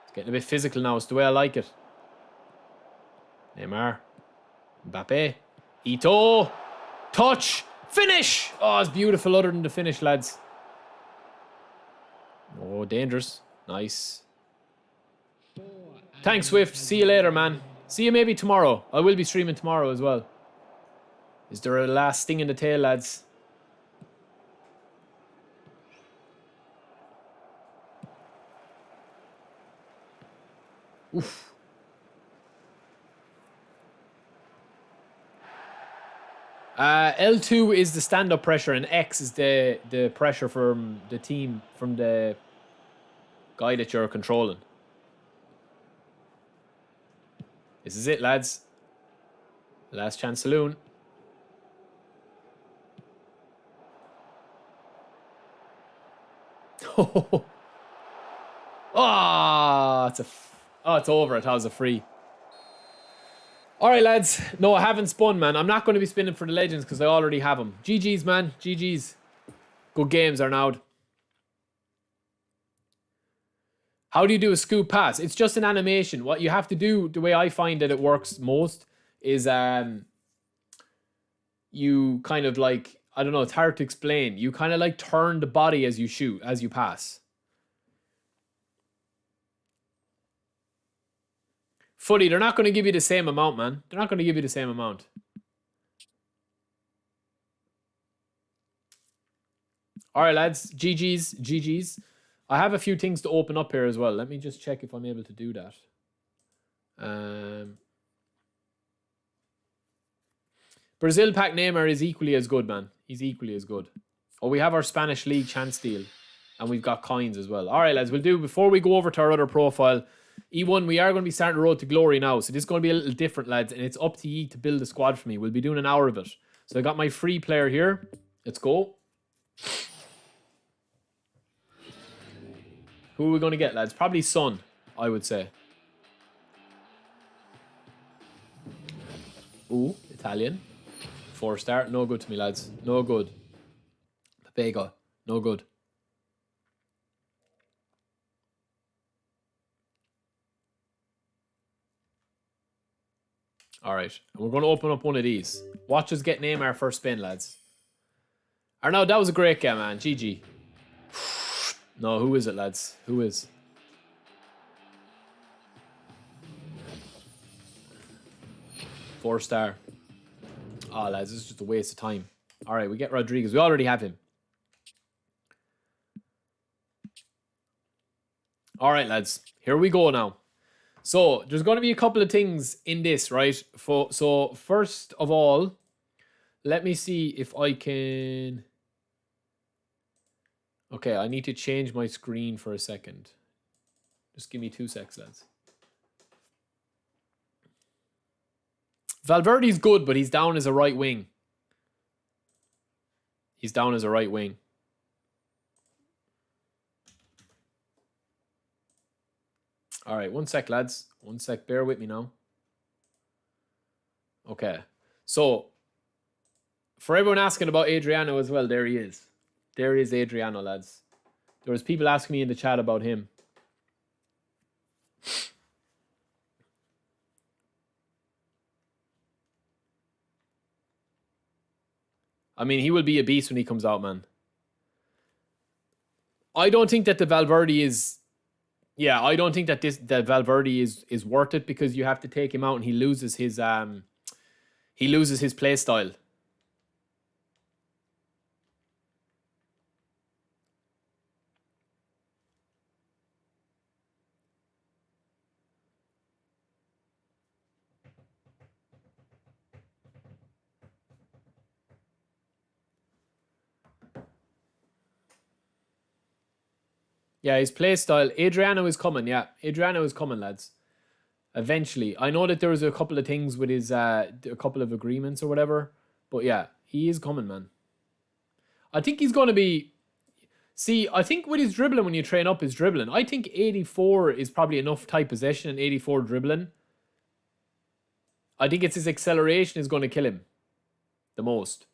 it's getting a bit physical now. It's the way I like it. Neymar. Mbappe. Ito. Touch. Finish. Oh, it's beautiful other than the finish, lads. Oh, dangerous. Nice. Thanks, Swift. See you later, man. See you maybe tomorrow. I will be streaming tomorrow as well. Is there a last sting in the tail, lads? Oof. L2 is the stand-up pressure and X is the pressure from the team, from the guy that you're controlling. This is it, lads. Last chance saloon. Oh, it's over. It was a free. All right, lads. No, I haven't spun, man. I'm not going to be spinning for the legends because I already have them. GG's, man. GG's. Good games, Arnaud. How do you do a scoop pass? It's just an animation. What you have to do, the way I find that it works most, is you kind of like, I don't know, it's hard to explain. You kind of like turn the body as you shoot, as you pass. Footy, they're not going to give you the same amount, man. They're not going to give you the same amount. All right, lads. GG's. GG's. I have a few things to open up here as well. Let me just check if I'm able to do that. Brazil pack Neymar is equally as good, man. He's equally as good. Oh, we have our Spanish League chance deal. And we've got coins as well. All right, lads. We'll do, before we go over to our other profile, E1, we are going to be starting the road to glory now. So this is going to be a little different, lads. And it's up to you to build a squad for me. We'll be doing an hour of it. So I got my free player here. Let's go. Who are we going to get, lads? Probably Son, I would say. Ooh, Italian. 4-star. No good to me, lads. No good. Vega. No good. All right. And we're going to open up one of these. Watch us get Neymar first spin, lads. Arnaud, that was a great game, man. GG. No, who is it, lads? Who is? Four-star. Oh, lads, this is just a waste of time. All right, we get Rodriguez. We already have him. All right, lads. Here we go now. So, there's going to be a couple of things in this, right? So, first of all, let me see if I can... Okay, I need to change my screen for a second. Just give me 2 seconds, lads. Valverde's good, but he's down as a right wing. He's down as a right wing. All right, 1 sec, lads. 1 sec, bear with me now. Okay, so for everyone asking about Adriano as well, there he is. There is Adriano, lads. There was people asking me in the chat about him. I mean, he will be a beast when he comes out, man. I don't think that the Valverde is... Yeah, I don't think that that Valverde is worth it, because you have to take him out and he loses his play style. Yeah, his play style. Adriano is coming, yeah. Adriano is coming, lads. Eventually. I know that there was a couple of things with his, a couple of agreements or whatever. But yeah, he is coming, man. I think he's going to be... See, I think with his dribbling, when you train up his dribbling, I think 84 is probably enough tight possession and 84 dribbling. I think it's his acceleration is going to kill him the most.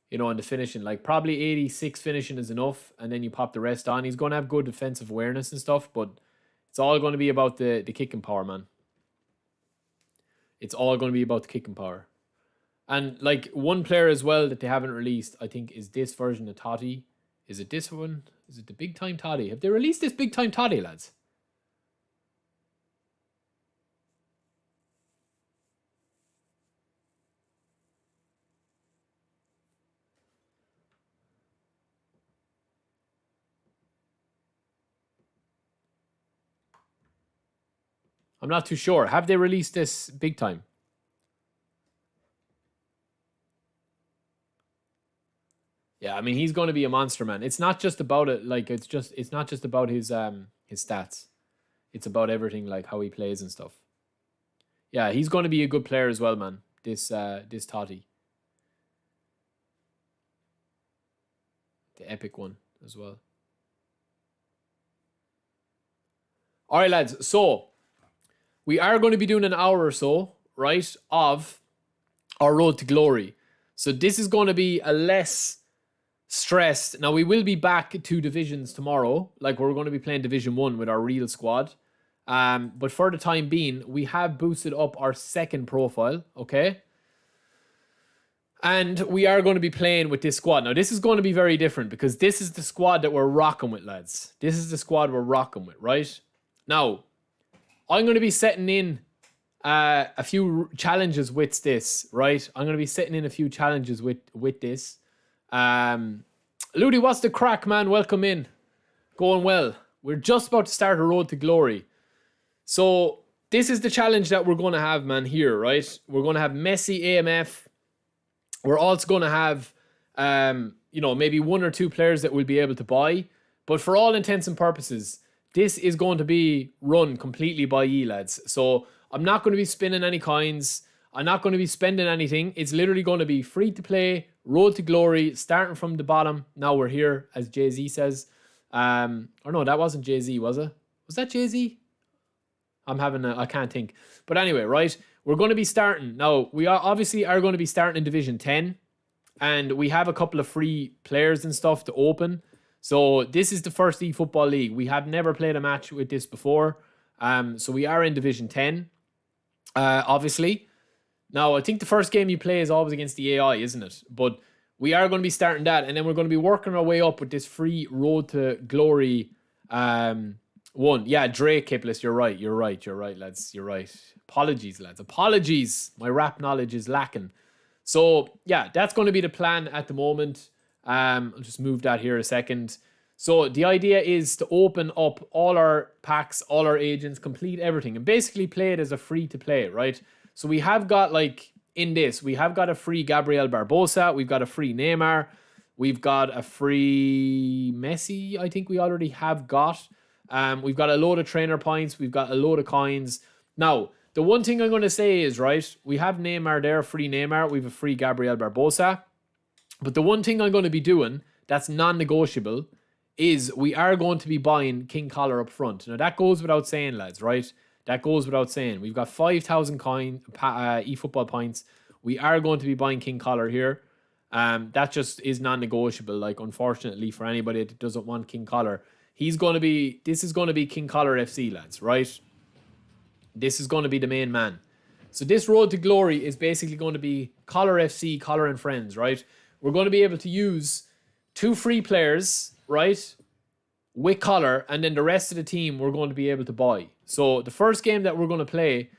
You know, in the finishing, like probably 86 finishing is enough, and then you pop the rest on. He's going to have good defensive awareness and stuff, but it's all going to be about the kicking power, man. It's all going to be about the kicking power. And like one player as well that they haven't released, I think, is this version of Totti. Is it this one? Is it the big time Totti? Have they released this big time Totti, lads? I'm not too sure. Have they released this big time? Yeah, I mean, he's going to be a monster, man. It's not just about it. Like, it's not just about his stats. It's about everything, like how he plays and stuff. Yeah, he's going to be a good player as well, man. This Totti. The epic one as well. All right, lads. So we are going to be doing an hour or so, right, of our road to glory. So this is going to be a less stressed. Now, we will be back to divisions tomorrow. Like, we're going to be playing Division 1 with our real squad. But for the time being, we have boosted up our second profile, okay? And we are going to be playing with this squad. Now, this is going to be very different, because this is the squad that we're rocking with, lads. This is the squad we're rocking with, right? Now, I'm going to be setting in a few challenges with this, right? I'm going to be setting in a few challenges with this. Ludi, what's the crack, man? Welcome in. Going well. We're just about to start a road to glory. So this is the challenge that we're going to have, man, here, right? We're going to have Messi AMF. We're also going to have, maybe one or two players that we'll be able to buy. But for all intents and purposes, this is going to be run completely by ye, lads. So I'm not going to be spinning any coins. I'm not going to be spending anything. It's literally going to be free to play, road to glory, starting from the bottom. Now we're here, as Jay-Z says. Or no, that wasn't Jay-Z, was it? Was that Jay-Z? I can't think. But anyway, right? We're going to be starting. Now, we are going to be starting in Division 10. And we have a couple of free players and stuff to open. So this is the first eFootball League. We have never played a match with this before. So we are in Division 10, obviously. Now, I think the first game you play is always against the AI, isn't it? But we are going to be starting that. And then we're going to be working our way up with this free road to glory one. Yeah, Drake Kiplis, you're right, lads. You're right. Apologies, lads. Apologies. My rap knowledge is lacking. So, yeah, that's going to be the plan at the moment. I'll just move that here a second. So the idea is to open up all our packs, all our agents, complete everything, and basically play it as a free to play, right? So we have got, like, in this, we have got a free Gabriel Barbosa, we've got a free Neymar, we've got a free Messi, I think we already have got. We've got a load of trainer points, we've got a load of coins. Now, the one thing I'm going to say is, right, we have Neymar there, free Neymar, we have a free Gabriel Barbosa. But the one thing I'm going to be doing that's non-negotiable is we are going to be buying King Collar up front. Now, that goes without saying, lads, right? That goes without saying. We've got 5,000 eFootball points. We are going to be buying King Collar here. That just is non-negotiable. Like, unfortunately, for anybody that doesn't want King Collar, this is going to be King Collar FC, lads, right? This is going to be the main man. So this road to glory is basically going to be Collar FC, Collar and Friends, right? We're going to be able to use 2 free players, right, with Collar, and then the rest of the team we're going to be able to buy. So the first game that we're going to play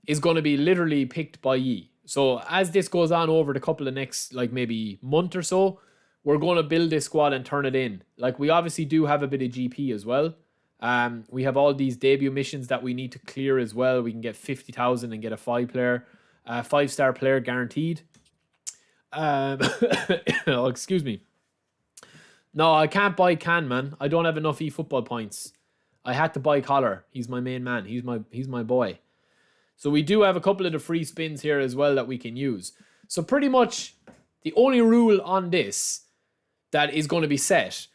is going to be literally picked by ye. So as this goes on over the couple of next, like, maybe month or so, we're going to build this squad and turn it in. Like, we obviously do have a bit of GP as well. We have all these debut missions that we need to clear as well. We can get 50,000 and get a 5-star player guaranteed. Oh, excuse me. No, I can't buy Can, man. I don't have enough eFootball points. I had to buy Collar. He's my main man. He's my boy. So we do have a couple of the free spins here as well that we can use. So pretty much the only rule on this that is going to be set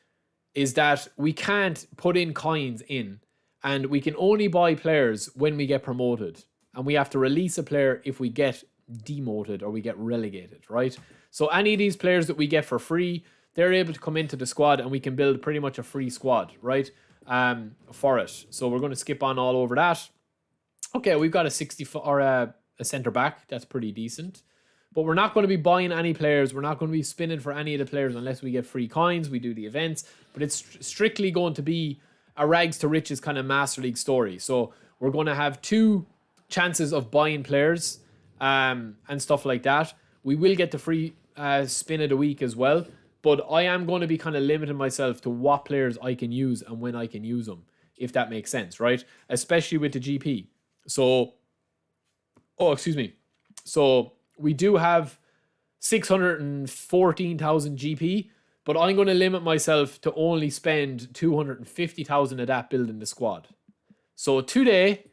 is that we can't put in coins in, and we can only buy players when we get promoted. And we have to release a player if we get demoted or we get relegated, right? So any of these players that we get for free, they're able to come into the squad and we can build pretty much a free squad, right? For it. So we're going to skip on all over that. Okay, we've got a 60 or a centre back. That's pretty decent. But we're not going to be buying any players. We're not going to be spinning for any of the players unless we get free coins. We do the events. But it's strictly going to be a rags to riches kind of Master League story. So we're going to have 2 chances of buying players and stuff like that. We will get the free spin of the week as well. But I am going to be kind of limiting myself to what players I can use and when I can use them, if that makes sense, right? Especially with the GP. So, excuse me. So we do have 614,000 GP, but I'm going to limit myself to only spend 250,000 of that building the squad. So today,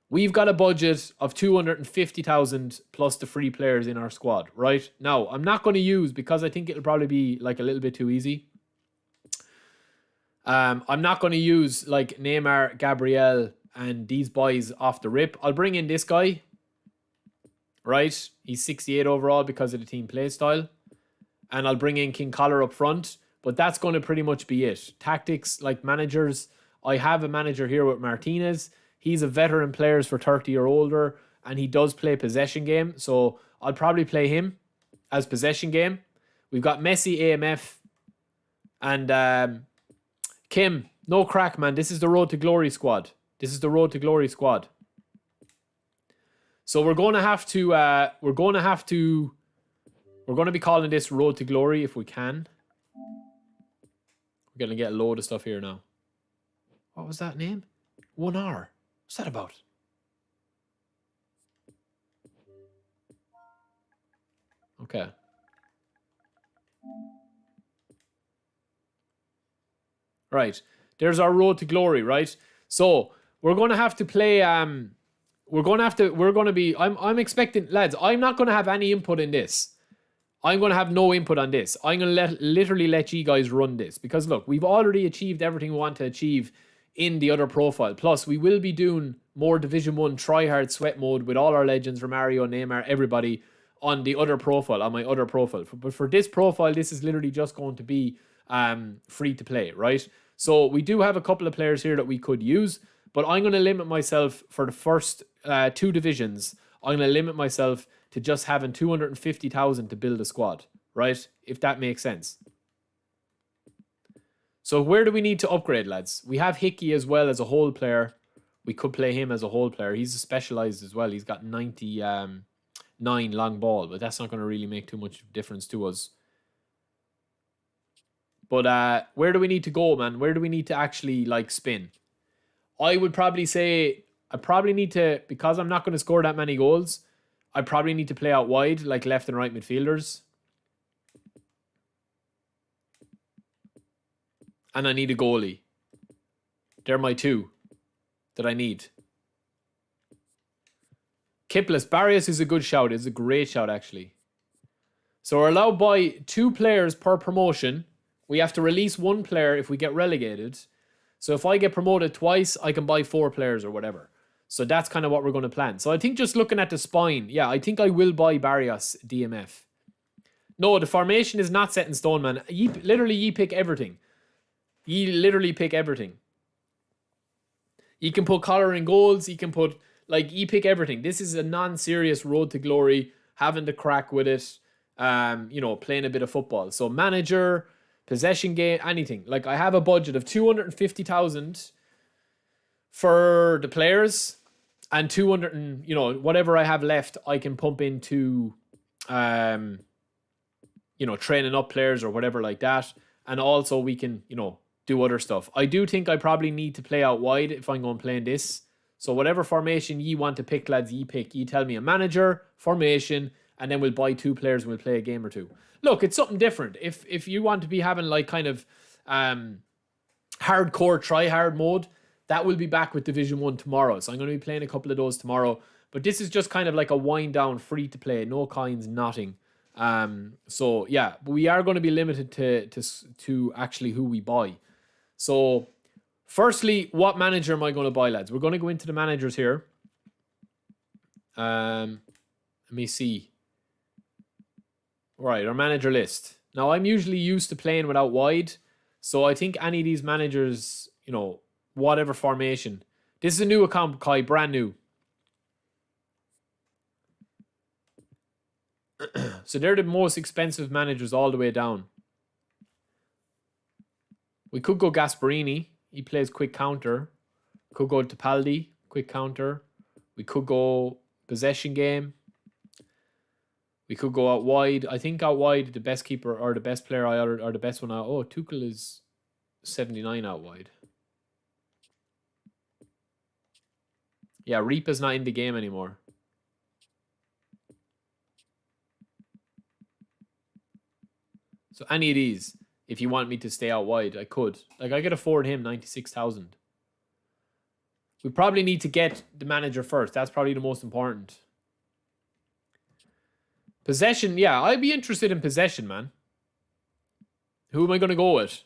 we've got a budget of 250,000 plus the free players in our squad, right? Now, I'm not going to use, because I think it'll probably be like a little bit too easy. I'm not going to use like Neymar, Gabriel, and these boys off the rip. I'll bring in this guy, right? He's 68 overall because of the team play style. And I'll bring in King Collar up front. But that's going to pretty much be it. Tactics, like managers. I have a manager here with Martinez. He's a veteran player for 30 or older. And he does play possession game. So I'll probably play him as possession game. We've got Messi, AMF. And Kim. No crack, man. This is the Road to Glory squad. This is the Road to Glory squad. So we're going to have to, we're going to be calling this Road to Glory if we can. We're going to get a load of stuff here now. What was that name? 1R. What's that about? Okay. Right. There's our Road to Glory, right? So we're going to have to play, I'm expecting, lads, I'm not going to have any input in this. I'm going to have no input on this. I'm going to literally let you guys run this. Because look, we've already achieved everything we want to achieve in the other profile. Plus, we will be doing more Division 1 try-hard sweat mode with all our legends, Romario, Neymar, everybody on the other profile, on my other profile. But for this profile, this is literally just going to be free to play, right? So we do have a couple of players here that we could use. But I'm going to limit myself for the first 2 divisions. I'm going to limit myself to just having 250,000 to build a squad, right? If that makes sense. So where do we need to upgrade, lads? We have Hickey as well as a whole player. We could play him as a whole player. He's specialized as well. He's got 99 long ball, but that's not going to really make too much difference to us. But where do we need to go, man? Where do we need to actually like spin? I would probably say I probably need to, because I'm not going to score that many goals, I probably need to play out wide, like left and right midfielders. And I need a goalie. They're my 2 that I need. Kipless. Barrios is a good shout. It's a great shout, actually. So we're allowed by 2 players per promotion. We have to release 1 player if we get relegated. So if I get promoted twice, I can buy 4 players or whatever. So that's kind of what we're going to plan. So I think just looking at the spine, yeah, I think I will buy Barrios DMF. No, the formation is not set in stone, man. Literally, pick everything. You literally pick everything. You can put collar in goals. You can put, like, you pick everything. This is a non-serious road to glory. Having to crack with it. You know, playing a bit of football. So manager, possession game, anything. Like, I have a budget of 250,000 for the players. And 200 and, you know, whatever I have left, I can pump into, you know, training up players or whatever like that. And also we can, you know, do other stuff. I do think I probably need to play out wide if I'm going playing this. So whatever formation you want to pick, lads, you pick. You tell me a manager, formation, and then we'll buy 2 players and we'll play a game or 2. Look, it's something different. If you want to be having like kind of hardcore try-hard mode, that will be back with Division 1 tomorrow. So I'm going to be playing a couple of those tomorrow. But this is just kind of like a wind-down, free-to-play. No coins, nothing. So, yeah. But we are going to be limited to actually who we buy. So, firstly, what manager am I going to buy, lads? We're going to go into the managers here. Let me see. All right, our manager list. Now, I'm usually used to playing without wide. So, I think any of these managers, you know, whatever formation. This is a new account, Kai, brand new. So they're the most expensive managers all the way down. We could go Gasparini. He plays quick counter. Could go Tapaldi, quick counter. We could go possession game. We could go out wide. I think out wide, the best keeper or the best player or the best one out. Oh, Tuchel is 79 out wide. Yeah, Reapa's not in the game anymore. So any of these, if you want me to stay out wide, I could. Like, I could afford him 96,000. We probably need to get the manager first. That's probably the most important. Possession, yeah, I'd be interested in possession, man. Who am I going to go with?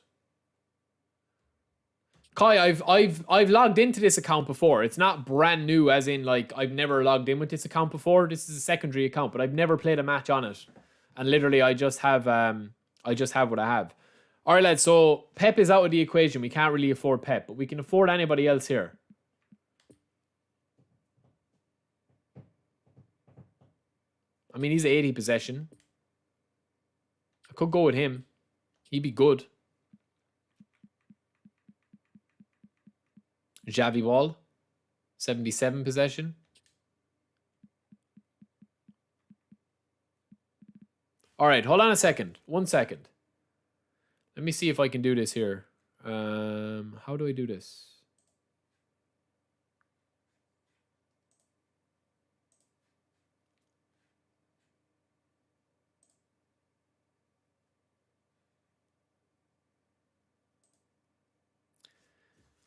Kai, I've logged into this account before. It's not brand new, as in like I've never logged in with this account before. This is a secondary account, but I've never played a match on it. And literally, I just have what I have. All right, lads. So Pep is out of the equation. We can't really afford Pep, but we can afford anybody else here. I mean, he's 80 possession. I could go with him. He'd be good. Javi Wall, 77 possession. All right, hold on a second. 1 second. Let me see if I can do this here. How do I do this?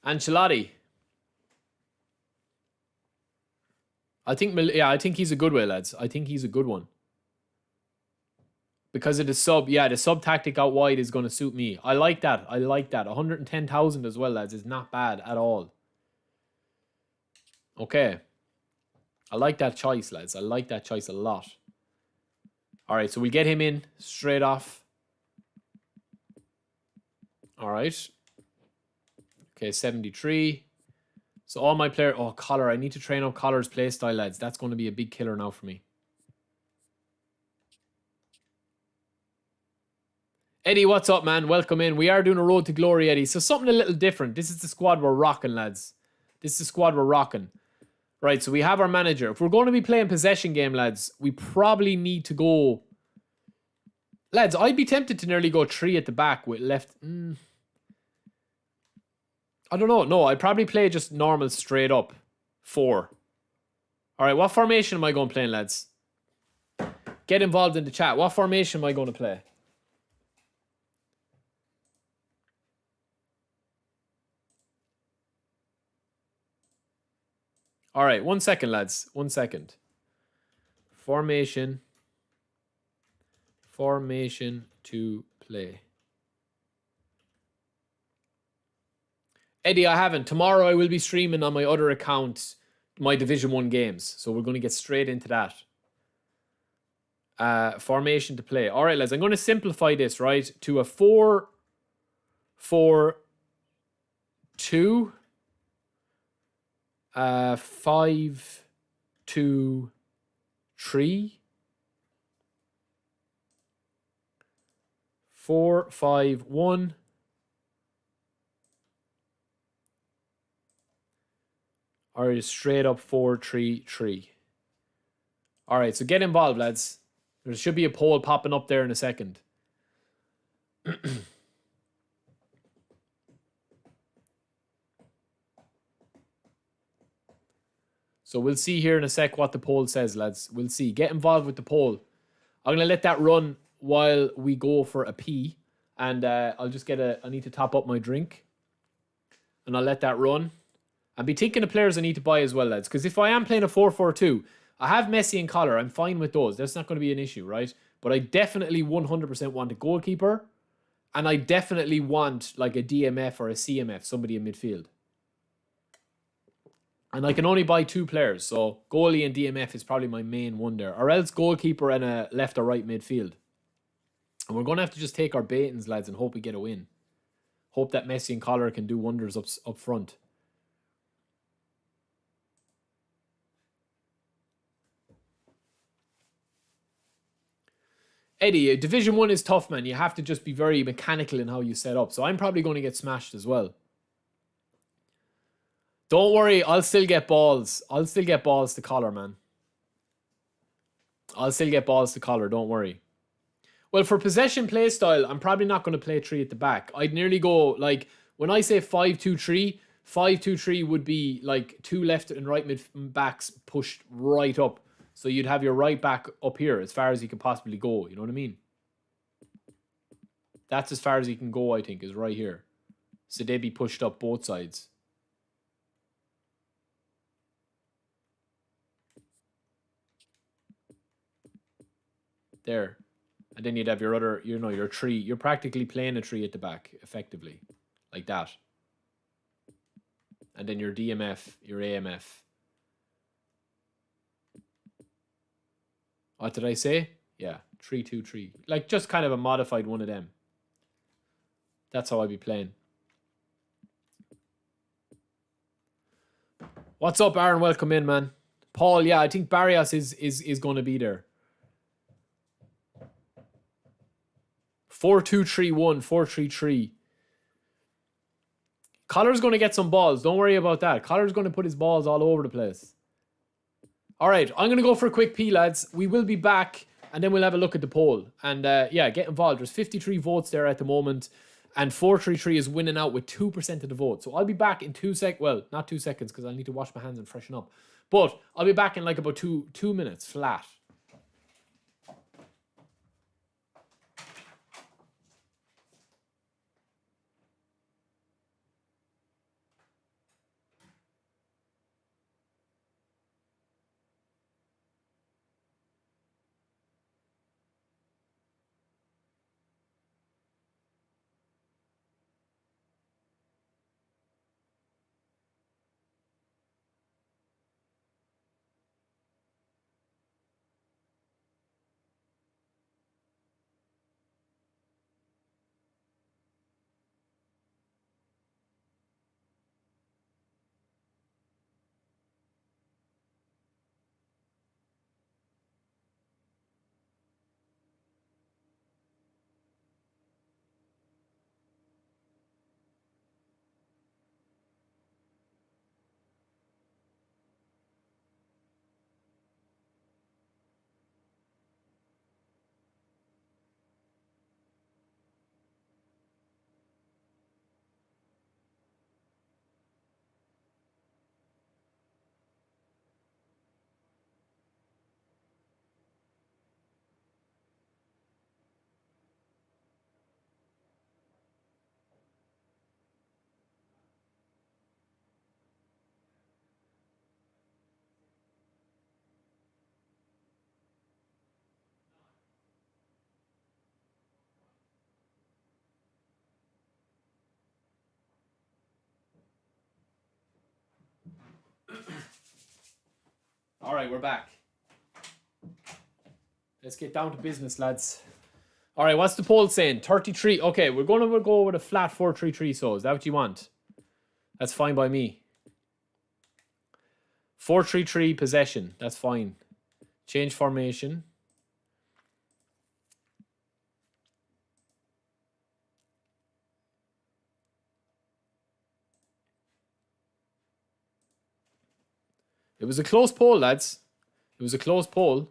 Ancelotti. I think he's a good way, lads. I think he's a good one. Because of the sub, the sub tactic out wide is going to suit me. I like that. 110,000 as well, lads, is not bad at all. Okay. I like that choice, lads. I like that choice a lot. All right, so we get him in straight off. All right. Okay, 73. So all my player... Oh, Collar. I need to train up Collar's playstyle, lads. That's going to be a big killer now for me. Eddie, what's up, man? Welcome in. We are doing a road to glory, Eddie. So something a little different. This is the squad we're rocking, lads. This is the squad we're rocking. Right, so we have our manager. If we're going to be playing possession game, lads, we probably need to go... Lads, I'd be tempted to nearly go 3 at the back with left... I don't know. No, I'd probably play just normal straight up. 4. All right, what formation am I going to play, lads? Get involved in the chat. What formation am I going to play? All right, 1 second, lads. 1 second. Formation to play. Eddie, I haven't. Tomorrow I will be streaming on my other account my Division 1 games. So we're going to get straight into that. Formation to play. All right, lads. I'm going to simplify this, right? To a 4-4-2. 5-2-3. 4-5-1. Or just straight up 4-3-3. All right, so get involved, lads. There should be a poll popping up there in a second. So we'll see here in a sec what the poll says, lads. We'll see. Get involved with the poll. I'm going to let that run while we go for a pee. And I'll just I need to top up my drink. And I'll let that run. And be thinking of players I need to buy as well, lads. Because if I am playing a 4-4-2, I have Messi and Collar. I'm fine with those. That's not going to be an issue, right? But I definitely 100% want a goalkeeper. And I definitely want like a DMF or a CMF, somebody in midfield. And I can only buy 2 players. So goalie and DMF is probably my main one there. Or else goalkeeper and a left or right midfield. And we're going to have to just take our baitings, lads, and hope we get a win. Hope that Messi and Collar can do wonders up front. Eddie, Division 1 is tough, man. You have to just be very mechanical in how you set up. So I'm probably going to get smashed as well. Don't worry, I'll still get balls. I'll still get balls to Collar, man. I'll still get balls to Collar, don't worry. Well, for possession play style, I'm probably not going to play 3 at the back. I'd nearly go, like, when I say 5-2-3, 5-2-3 would be, like, 2 left and right mid backs pushed right up. So you'd have your right back up here as far as you could possibly go. You know what I mean? That's as far as you can go, I think, is right here. So they'd be pushed up both sides. There. And then you'd have your other, your 3. You're practically playing a 3 at the back, effectively. Like that. And then your DMF, your AMF. What did I say? Yeah, 3-2-3. Like, just kind of a modified one of them. That's how I'd be playing. What's up, Aaron? Welcome in, man. Paul, yeah, I think Barrios is going to be there. 4-2-3-1, 4-3-3. Collar's going to get some balls. Don't worry about that. Collar's going to put his balls all over the place. All right, I'm going to go for a quick pee, lads. We will be back and then we'll have a look at the poll. And yeah, get involved. There's 53 votes there at the moment, and 433 is winning out with 2% of the vote. So I'll be back in 2 seconds. Well, not 2 seconds because I'll need to wash my hands and freshen up. But I'll be back in like about two minutes flat. All right, we're back. Let's get down to business, lads. All right, what's the poll saying? 33. Okay, we're going to go with a flat 433. So is that what you want? That's fine by me. 433 possession. That's fine. Change formation. It was a close poll, lads. It was a close poll.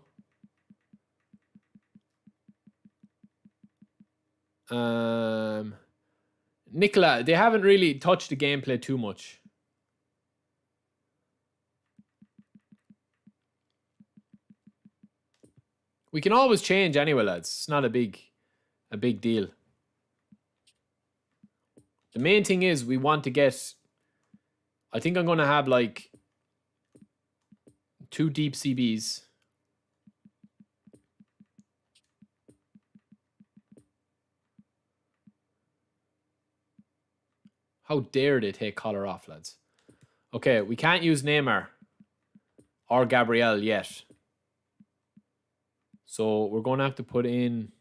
Nicola, they haven't really touched the gameplay too much. We can always change anyway, lads. It's not a big deal. The main thing is we want to get... I think I'm going to have like 2 deep CBs. How dare they take collar off, lads? Okay, we can't use Neymar or Gabriel yet. So we're going to have to put in...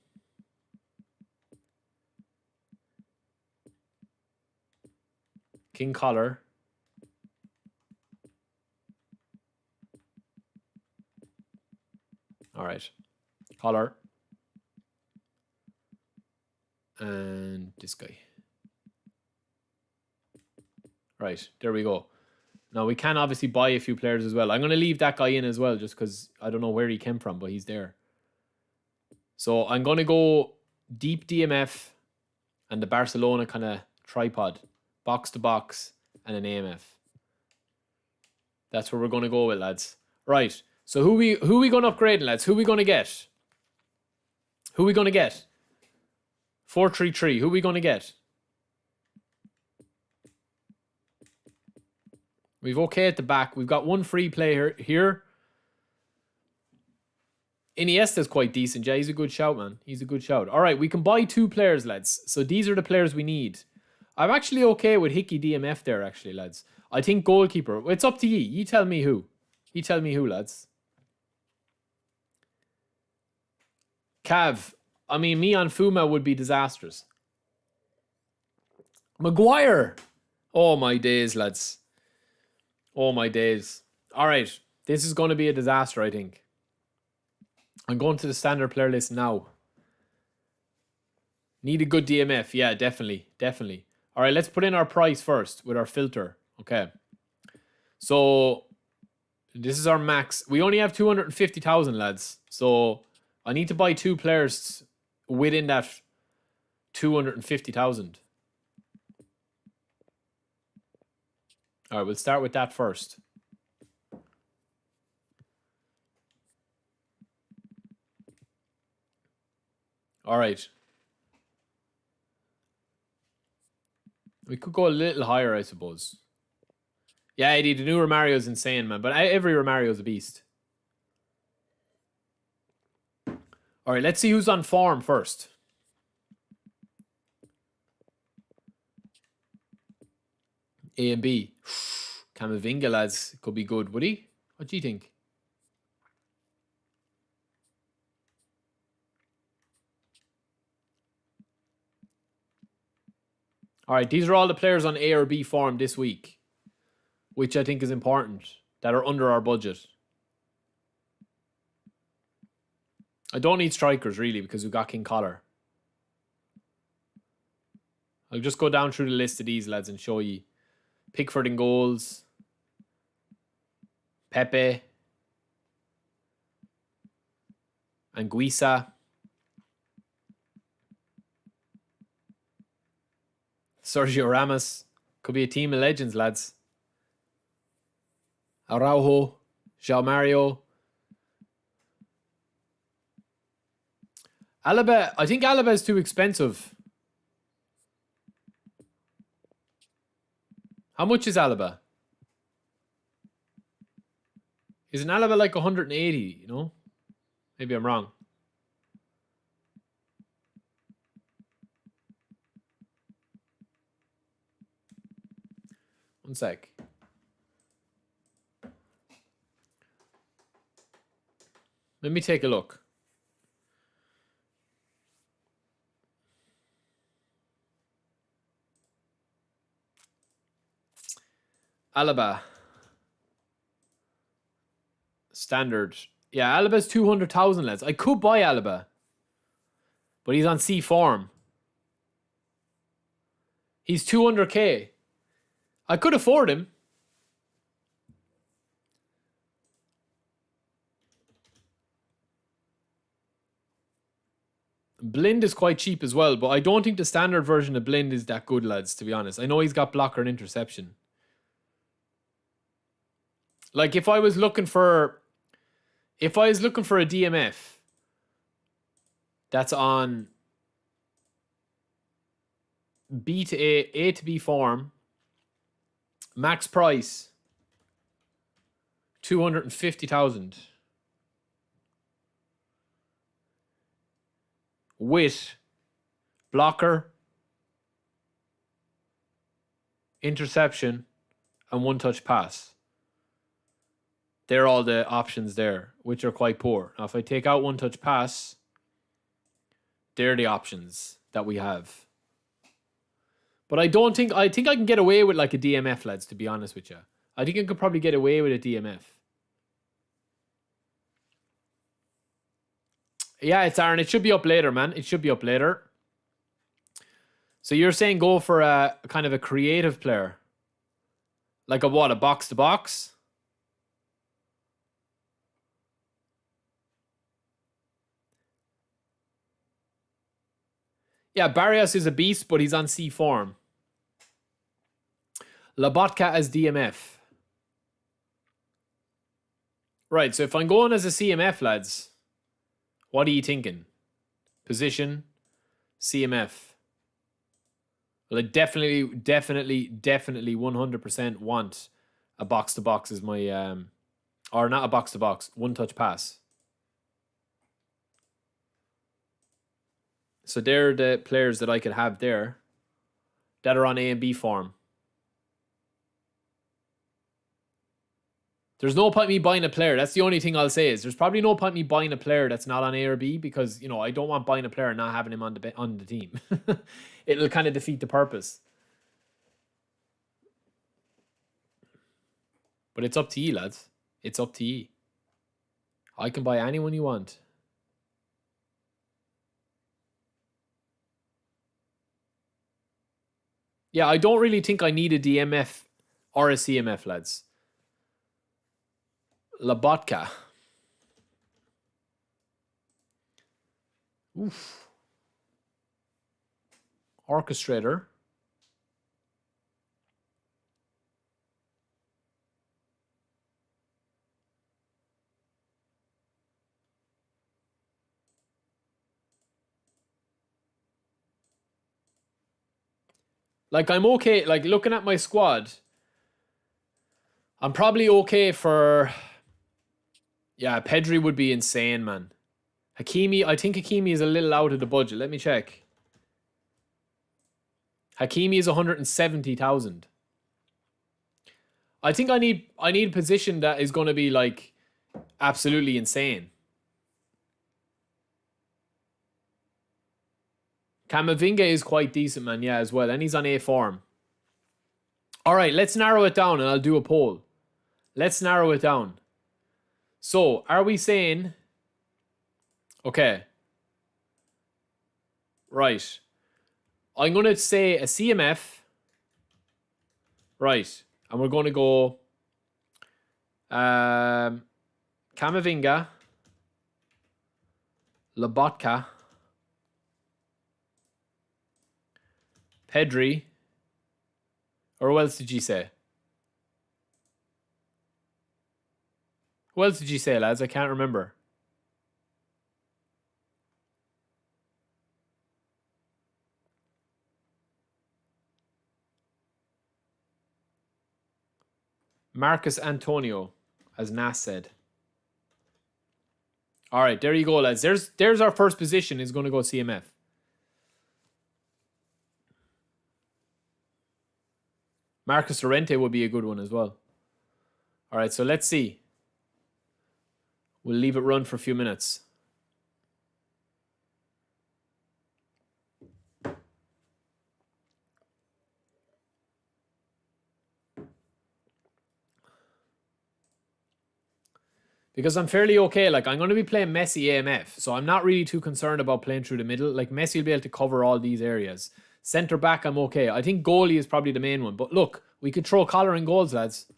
King collar. All right. Collar. And this guy. Right, there we go. Now, we can obviously buy a few players as well. I'm going to leave that guy in as well, just because I don't know where he came from, but he's there. So I'm going to go deep DMF and the Barcelona kind of tripod. Box to box and an AMF. That's where we're going to go with, lads. Right, so who we going to upgrade, lads? Who we going to get? Who we going to get? 433. Who we going to get? We've okay at the back. We've got one free player here. Iniesta's quite decent. Yeah, he's a good shout, man. He's a good shout. All right, we can buy 2 players, lads. So these are the players we need. I'm actually okay with Hickey DMF there, actually, lads. I think goalkeeper. It's up to ye. You tell me who. You tell me who, lads. Cav. I mean, me on Fuma would be disastrous. Maguire. Oh, my days, lads. Oh, my days. All right. This is going to be a disaster, I think. I'm going to the standard player list now. Need a good DMF. Yeah, definitely. Definitely. All right, let's put in our price first with our filter. Okay. So, this is our max. We only have 250,000, lads. So, I need to buy 2 players within that 250,000. All right, we'll start with that first. All right. We could go a little higher, I suppose. Yeah, Eddie, the new Romario is insane, man. But every Romario is a beast. All right, let's see who's on form first. A and B. Camavinga, lads, could be good, would he? What do you think? All right, these are all the players on A or B form this week, which I think is important, that are under our budget. I don't need strikers, really, because we've got King Collar. I'll just go down through the list of these, lads, and show you. Pickford in goals. Pepe. Anguissa. Sergio Ramos. Could be a team of legends, lads. Araujo. João Mario. Alaba. I think Alaba is too expensive. How much is Alaba? Isn't Alaba like 180, you know? Maybe I'm wrong. One sec. Let me take a look. Alaba. Standard. Yeah, Alaba's 200,000, lads. I could buy Alaba. But he's on C form. He's 200k. I could afford him. Blind is quite cheap as well, but I don't think the standard version of Blind is that good, lads, to be honest. I know he's got blocker and interception. Like, if I was looking for a DMF that's on B to A to B form, max price 250,000 with blocker, interception, and one-touch pass. They're all the options there, which are quite poor. Now, if I take out one-touch pass, they're the options that we have. But I think I can get away with like a DMF, lads, to be honest with you. I think I could probably get away with a DMF. Yeah, it's Aaron. It should be up later, man. It should be up later. So you're saying go for a kind of a creative player? Like a what? A box-to-box? Yeah, Barrios is a beast, but he's on C form. Lobotka as DMF. Right, so if I'm going as a CMF, lads, what are you thinking? Position, CMF. Well, I definitely 100% want a box-to-box as my... or not a box-to-box, one-touch pass. So they're the players that I could have there that are on A and B form. There's no point me buying a player. That's the only thing I'll say is there's probably no point me buying a player that's not on A or B because, you know, I don't want buying a player and not having him on the team. It'll kind of defeat the purpose. But it's up to you, lads. It's up to you. I can buy anyone you want. Yeah, I don't really think I need a DMF or a CMF, lads. Lobotka. Oof. Orchestrator. Like, I'm okay. Like, looking at my squad, I'm probably okay for... Yeah, Pedri would be insane, man. Hakimi, I think Hakimi is a little out of the budget. Let me check. Hakimi is 170,000. I think I need a position that is going to be like absolutely insane. Camavinga is quite decent, man. Yeah, as well. And he's on A form. All right, let's narrow it down and I'll do a poll. Let's narrow it down. So, are we saying... Okay. Right. I'm going to say a CMF. Right. And we're going to go... Camavinga. Lobotka. Pedri. Or who else did you say? Who else did you say, lads? I can't remember. Marcus Antonio, as Nas said. All right, there you go, lads. There's our first position. Is going to go CMF. Marcus Llorente would be a good one as well. All right, so let's see. We'll leave it run for a few minutes. Because I'm fairly okay. Like, I'm going to be playing Messi AMF. So I'm not really too concerned about playing through the middle. Like, Messi will be able to cover all these areas. Centre back, I'm okay. I think goalie is probably the main one. But look, we could throw Collar in goals, lads.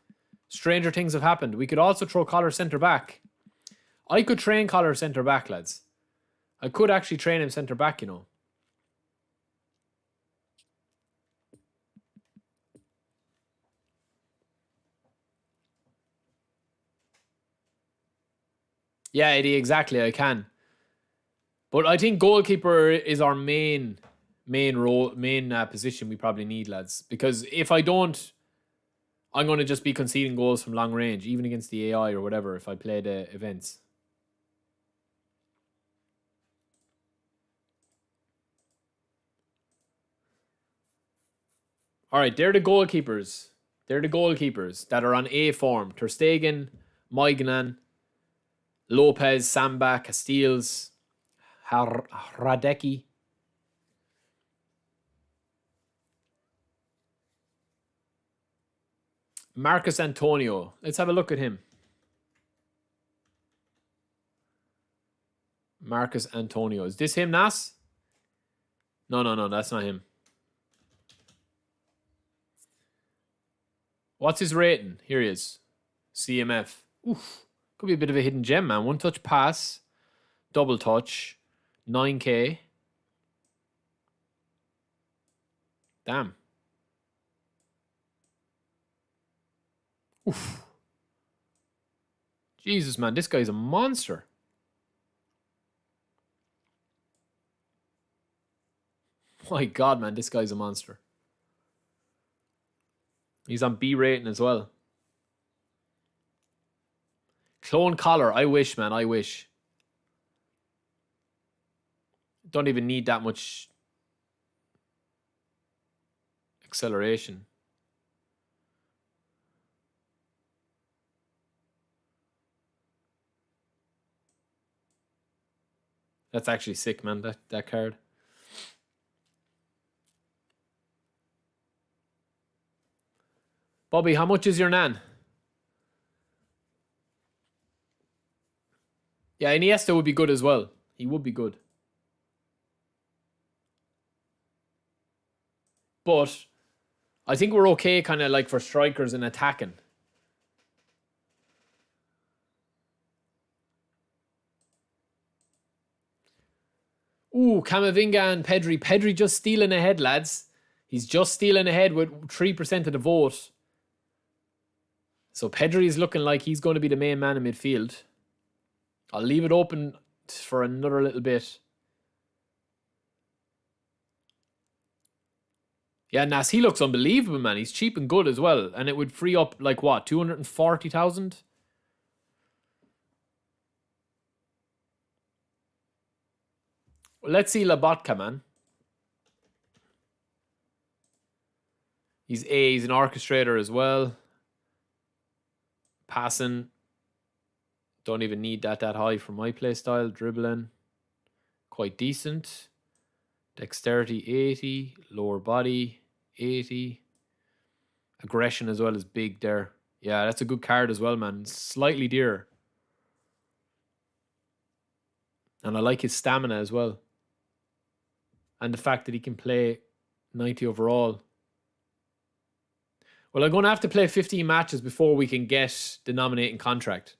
Stranger things have happened. We could also throw Collar centre back. I could train Collar centre back, lads. I could actually train him centre back, you know. Yeah, Eddie, exactly. I can. But I think goalkeeper is our main position we probably need, lads. Because if I don't, I'm going to just be conceding goals from long range, even against the AI or whatever, if I play the events. All right, they're the goalkeepers. They're the goalkeepers that are on A form. Ter Stegen, Moignan, Lopez, Samba, Castiles, Hradecki. Marcus Antonio. Let's have a look at him. Marcus Antonio. Is this him, Nas? No, that's not him. What's his rating? Here he is. CMF. Oof. Could be a bit of a hidden gem, man. One touch pass. Double touch. 9K. Damn. Oof. Jesus, man. This guy's a monster. My God, man. This guy's a monster. He's on B rating as well. Clone Collar. I wish, man. I wish. Don't even need that much acceleration. That's actually sick, man. That card. Bobby, how much is your nan? Yeah, Iniesta would be good as well. He would be good. But I think we're okay kind of like for strikers and attacking. Ooh, Camavinga and Pedri. Pedri just stealing ahead, lads. He's just stealing ahead with 3% of the vote. So Pedri is looking like he's going to be the main man in midfield. I'll leave it open for another little bit. Yeah, Nas, he looks unbelievable, man. He's cheap and good as well. And it would free up, like, what, 240,000? Well, let's see Labotka, man. He's an orchestrator as well. Passing. Don't even need that high for my play style. Dribbling. Quite decent. Dexterity, 80. Lower body, 80. Aggression as well is big there. Yeah, that's a good card as well, man. Slightly dearer. And I like his stamina as well. And the fact that he can play 90 overall. Well, I'm going to have to play 15 matches before we can get the nominating contract.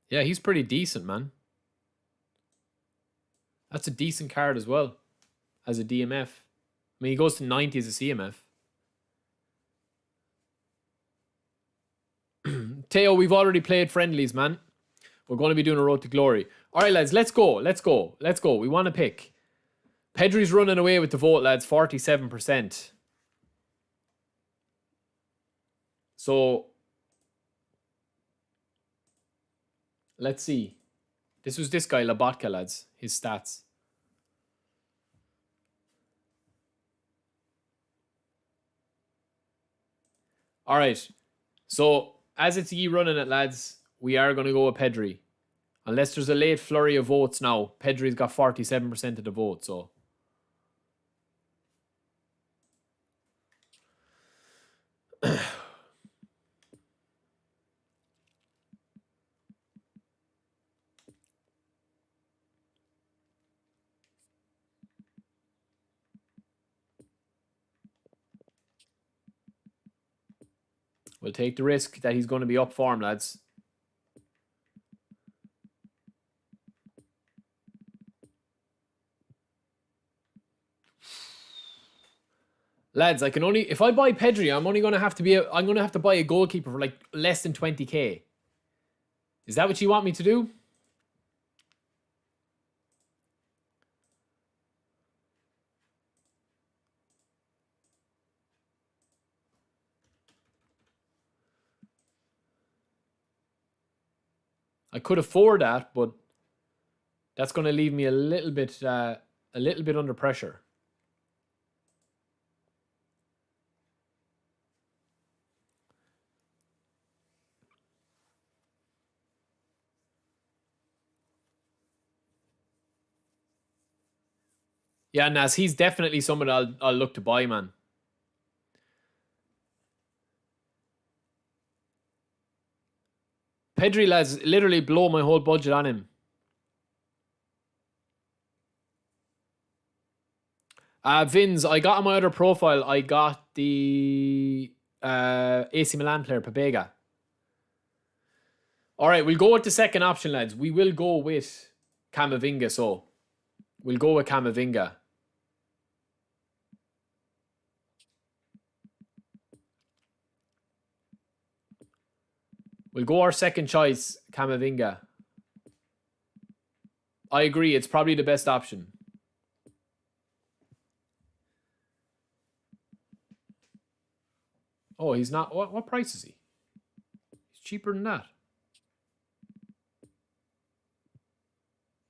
Yeah, he's pretty decent, man. That's a decent card as well. As a DMF. I mean, he goes to 90 as a CMF. Teo, we've already played friendlies, man. We're going to be doing a road to glory. All right, lads, let's go. Let's go. Let's go. We want to pick. Pedri's running away with the vote, lads. 47%. So, let's see. This was this guy, Labotka, lads. His stats. All right. So, as it's ye running it, lads, we are going to go with Pedri. Unless there's a late flurry of votes now. Pedri's got 47% of the vote, so. We'll take the risk that he's going to be up form, lads. Lads, I can only, if I buy Pedri, I'm going to have to buy a goalkeeper for like less than 20k. Is that what you want me to do? I could afford that, but that's going to leave me a little bit under pressure. Yeah, Nas, he's definitely someone I'll look to buy, man. Pedri, lads, literally blow my whole budget on him. Vins, I got on my other profile, I got the AC Milan player, Pabega. All right, we'll go with the second option, lads. We will go with Camavinga, so we'll go with Camavinga. We'll go our second choice, Camavinga. I agree, it's probably the best option. Oh, he's not. What price is he? He's cheaper than that.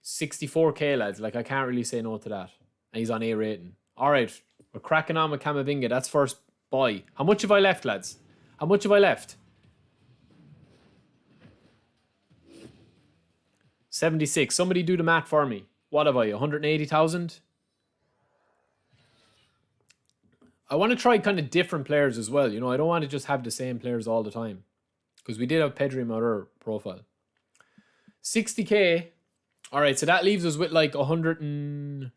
64k, lads. Like, I can't really say no to that. And he's on A rating. All right, we're cracking on with Camavinga. That's first buy. How much have I left, lads? How much have I left? 76. Somebody do the math for me. What have I? 180,000? I want to try kind of different players as well. You know, I don't want to just have the same players all the time. Because we did have Pedri in my other profile. 60k. All right, so that leaves us with like 100 and...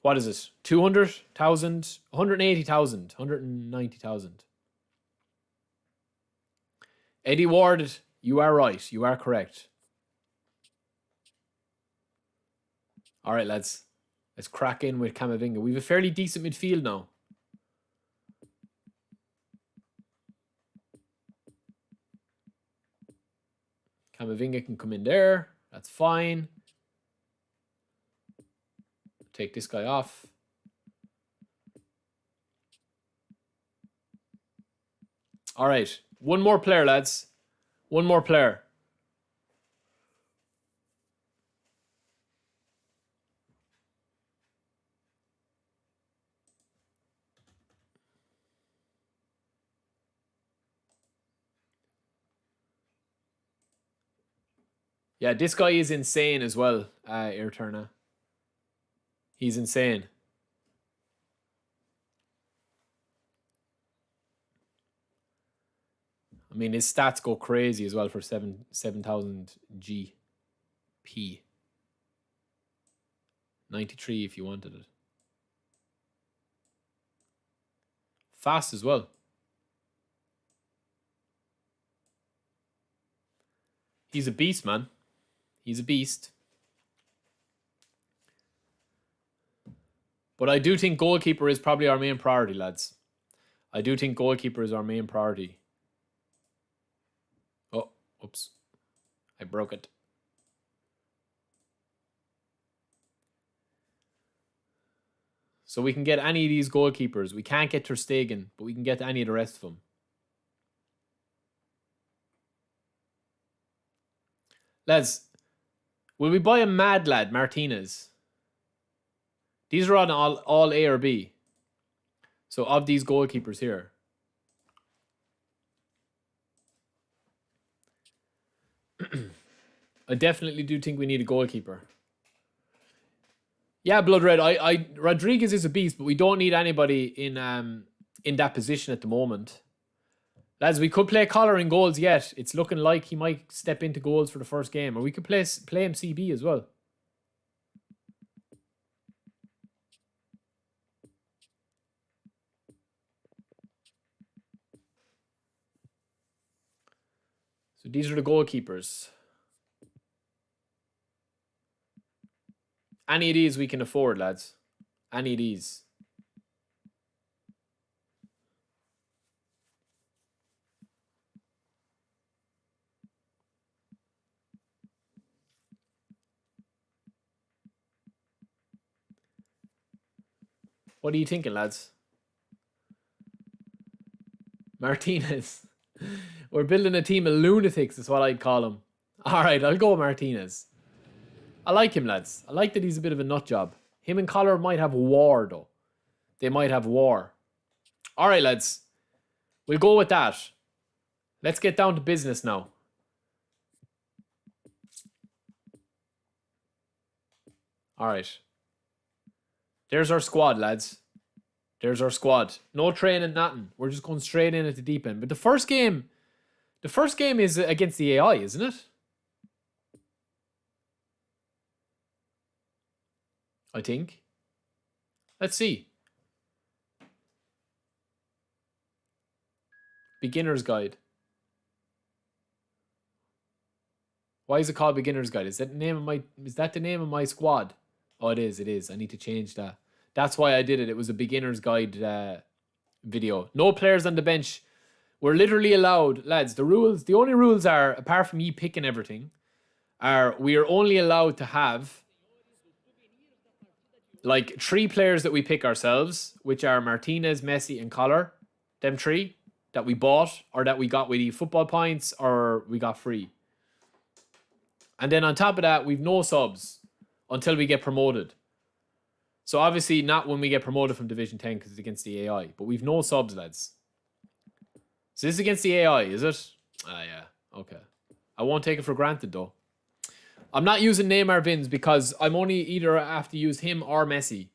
What is it? 200,000? 180,000. 190,000. Eddie Ward, you are right. You are correct. All right, lads. Let's crack in with Camavinga. We have a fairly decent midfield now. Camavinga can come in there. That's fine. Take this guy off. All right. One more player, lads. One more player. Yeah, this guy is insane as well, Airturner. He's insane. I mean, his stats go crazy as well for 7,000 GP. 93 if you wanted it. Fast as well. He's a beast, man. He's a beast. But I do think goalkeeper is probably our main priority, lads. I do think goalkeeper is our main priority. Oh, oops. I broke it. So we can get any of these goalkeepers. We can't get Ter Stegen, but we can get any of the rest of them. Lads, will we buy a mad lad, Martinez? These are on all A or B. So of these goalkeepers here. I definitely do think we need a goalkeeper. Yeah, Blood Red. Rodriguez is a beast, but we don't need anybody in that position at the moment. Lads, we could play Collar in goals yet. It's looking like he might step into goals for the first game. Or we could play him CB as well. So these are the goalkeepers. Any of these we can afford, lads. Any of these. What are you thinking, lads? Martinez. We're building a team of lunatics, is what I'd call him. Alright, I'll go Martinez. I like him, lads. I like that he's a bit of a nut job. Him and Collar might have war, though. They might have war. Alright, lads. We'll go with that. Let's get down to business now. Alright. There's our squad, lads. There's our squad. No training, nothing. We're just going straight in at the deep end. But the first game is against the AI, isn't it? I think. Let's see. Beginner's Guide. Why is it called Beginner's Guide? Is that the name of my squad? Oh, it is. I need to change that. That's why I did it. It was a Beginner's Guide video. No players on the bench. We're literally allowed, lads, the only rules are, apart from me picking everything, are we are only allowed to have like 3 players that we pick ourselves, which are Martinez, Messi, and Collar. Them 3 that we bought or that we got with eFootball points or we got free. And then on top of that, we've no subs until we get promoted. So obviously not when we get promoted from Division 10 because it's against the AI. But we've no subs, lads. So this is against the AI, is it? Ah, yeah. Okay. I won't take it for granted, though. I'm not using Neymar Vins because I'm only either have to use him or Messi.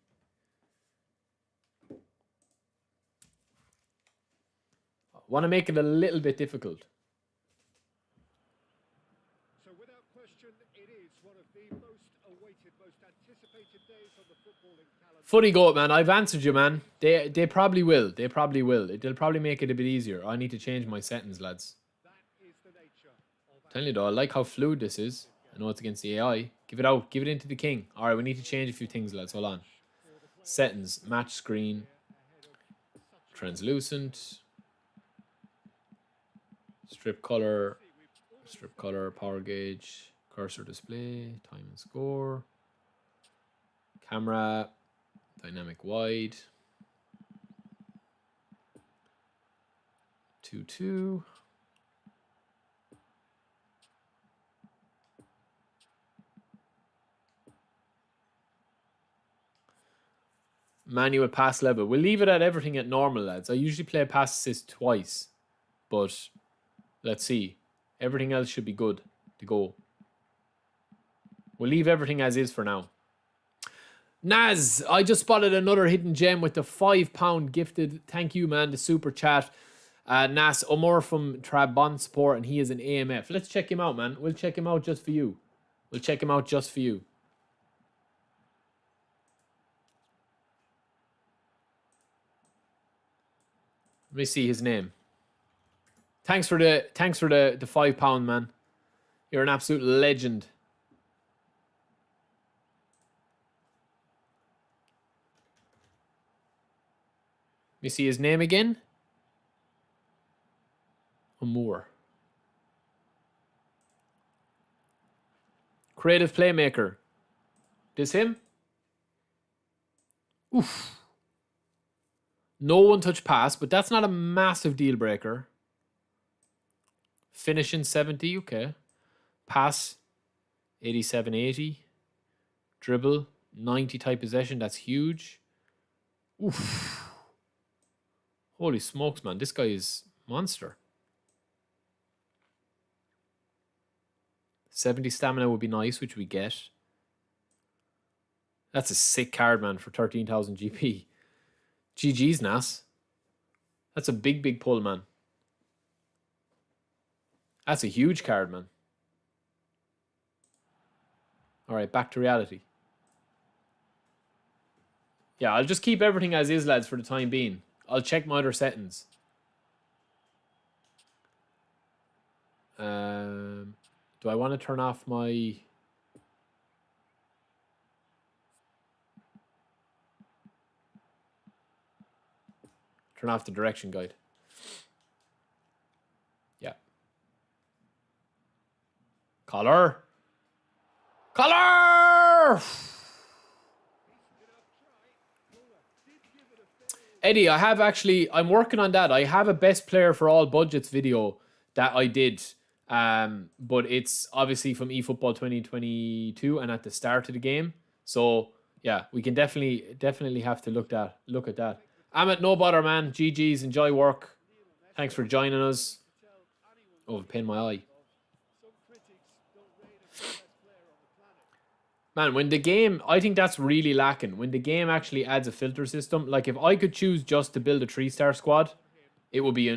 I want to make it a little bit difficult. So without question, it is one of the most awaited, most anticipated days on the footballing calendar. Footy Goat, man. I've answered you, man. They probably will. They'll probably make it a bit easier. I need to change my settings, lads. That is Telling you though, I like how fluid this is. I know it's against the AI. Give it out. Give it into the king. All right, we need to change a few things, lads. Hold on. Settings, match screen, translucent, strip color, power gauge, cursor display, time and score, camera, dynamic wide, 2:2. Manual pass level. We'll leave it at everything at normal, lads. I usually play pass assist twice, but let's see. Everything else should be good to go. We'll leave everything as is for now. Naz, I just spotted another hidden gem with the £5 gifted. Thank you, man. The super chat. Nas Omar from Trabant Sport, and he is an AMF. Let's check him out, man. We'll check him out just for you. We'll check him out just for you. Let me see his name. Thanks for the £5, man. You're an absolute legend. Let me see his name again. Amor. Creative playmaker. This him? Oof. No one-touch pass, but that's not a massive deal breaker. Finishing 70, okay. Pass, 87, 80. Dribble, 90 type possession, that's huge. Oof. Holy smokes, man. This guy is monster. 70 stamina would be nice, which we get. That's a sick card, man, for 13,000 GP. GG's, Nas. That's a big pull, man. That's a huge card, man. All right, back to reality. Yeah, I'll just keep everything as is, lads, for the time being. I'll check my other settings. Do I want to turn off my... Turn off the direction guide. Yeah. Color. Eddie, I'm working on that. I have a best player for all budgets video that I did. But it's obviously from eFootball 2022 and at the start of the game. So yeah, we can definitely have to look at that. Amit, no bother, man. GG's, enjoy work. Thanks for joining us. Oh, I've pain my eye. Man, when the game, I think that's really lacking. When the game actually adds a filter system, like if I could choose just to build a 3-star squad, it would be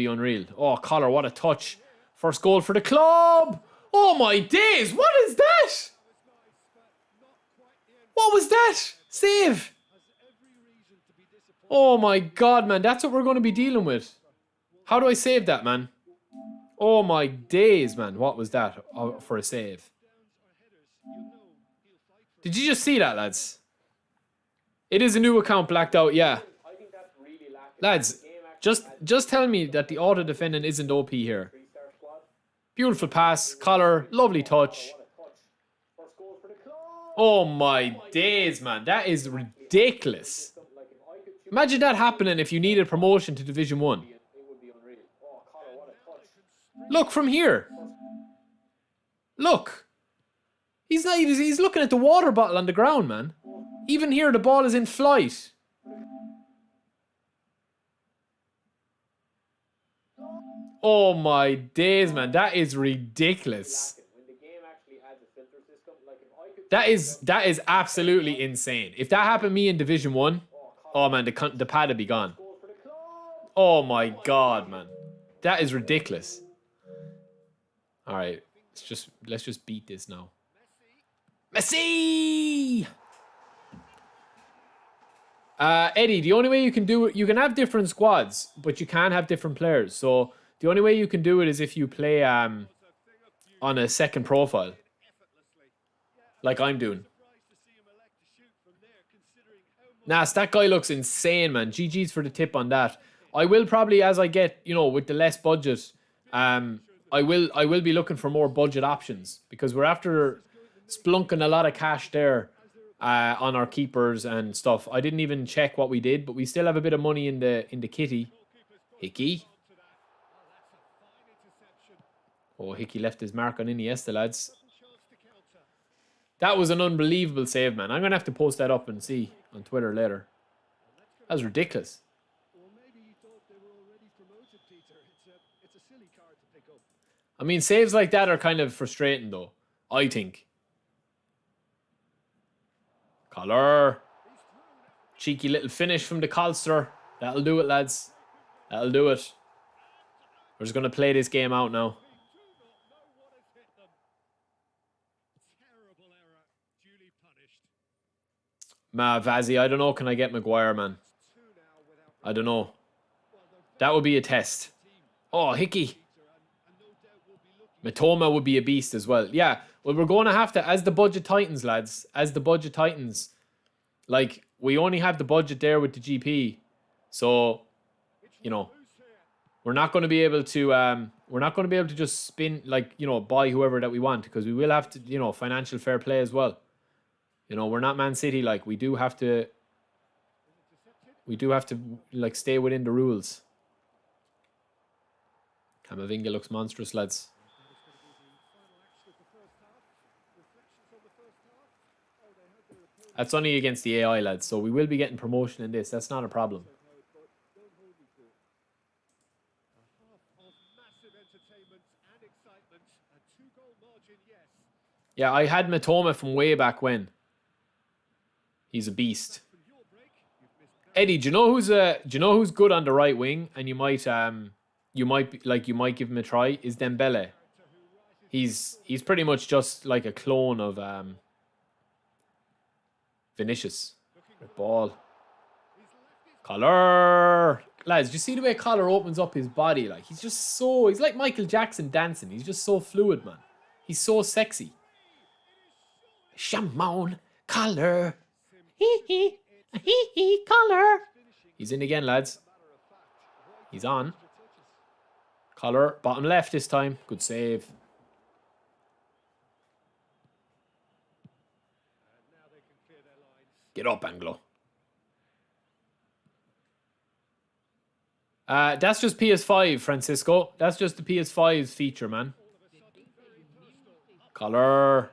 unreal. Oh, Collar, what a touch. First goal for the club. Oh my days, what is that? What was that? Save. Oh my god, man, that's what we're going to be dealing with. How do I save that, man? Oh my days, man, what was that for a save? Did you just see that, lads? It is a new account blacked out, yeah. Lads, just tell me that the auto defending isn't OP here. Beautiful pass, collar, lovely touch. Oh my days, man, that is ridiculous. Imagine that happening if you needed promotion to Division 1. Look from here. Look. He's looking at the water bottle on the ground, man. Even here, the ball is in flight. Oh my days, man. That is ridiculous. That is absolutely insane. If that happened to me in Division 1, oh man, the pad would be gone. Oh my god, man. That is ridiculous. Alright. Let's just beat this now. Messi! Eddie, the only way you can do it, you can have different squads, but you can't have different players. So the only way you can do it is if you play on a second profile, effortlessly. like I'm doing. Surprised to see him elect to shoot from there, considering how much Nas, that guy looks insane, man. GG's for the tip on that. I will probably, as I get, with the less budget, I will be looking for more budget options because we're after splunking a lot of cash there on our keepers and stuff. I didn't even check what we did, but we still have a bit of money in the kitty. Hickey. onto that. Oh, that's a fine interception. Oh, Hickey left his mark on Iniesta, lads. Chance to counter. That was an unbelievable save, man. I'm going to have to post that up and see on Twitter later. That was ridiculous. Or maybe he thought they were already promoted, Peter. It's a silly card to pick up. I mean, saves like that are kind of frustrating, though. I think. Collar. Cheeky little finish from the Colster. That'll do it, lads. That'll do it. We're just going to play this game out now. They do not know what has hit them. Terrible error. Duly punished. Vazzy, I don't know. Can I get Maguire, man? Two now without I don't know. That would be a test. Oh, Hickey. Peter, and no doubt will be looking Matoma would be a beast as well. Yeah, well, we're going to have to, as the budget tightens, lads, as the budget tightens, like, we only have the budget there with the GP. So, we're not going to be able to, just spin, like, buy whoever that we want because we will have to, financial fair play as well. We're not Man City, like, we do have to, like, stay within the rules. Camavinga looks monstrous, lads. That's only against the AI, lads, so we will be getting promotion in this. That's not a problem. of massive entertainment and excitement. A two-goal margin, yes. Yeah, I had Matoma from way back when. He's a beast. From your break, you've missed Eddie, do you know who's good on the right wing, and you might give him a try? Is Dembele. He's pretty much just like a clone of Vinicius. Good ball. Collar. Lads, do you see the way Collar opens up his body? Like, he's like Michael Jackson dancing. He's just so fluid, man. He's so sexy. Shamon. Collar. Hee hee. Collar. He's in again, lads. He's on. Collar. Bottom left this time. Good save. now they can clear their lines. Get up, Anglo. That's just PS5, Francisco. That's just the PS5's feature, man. Collar.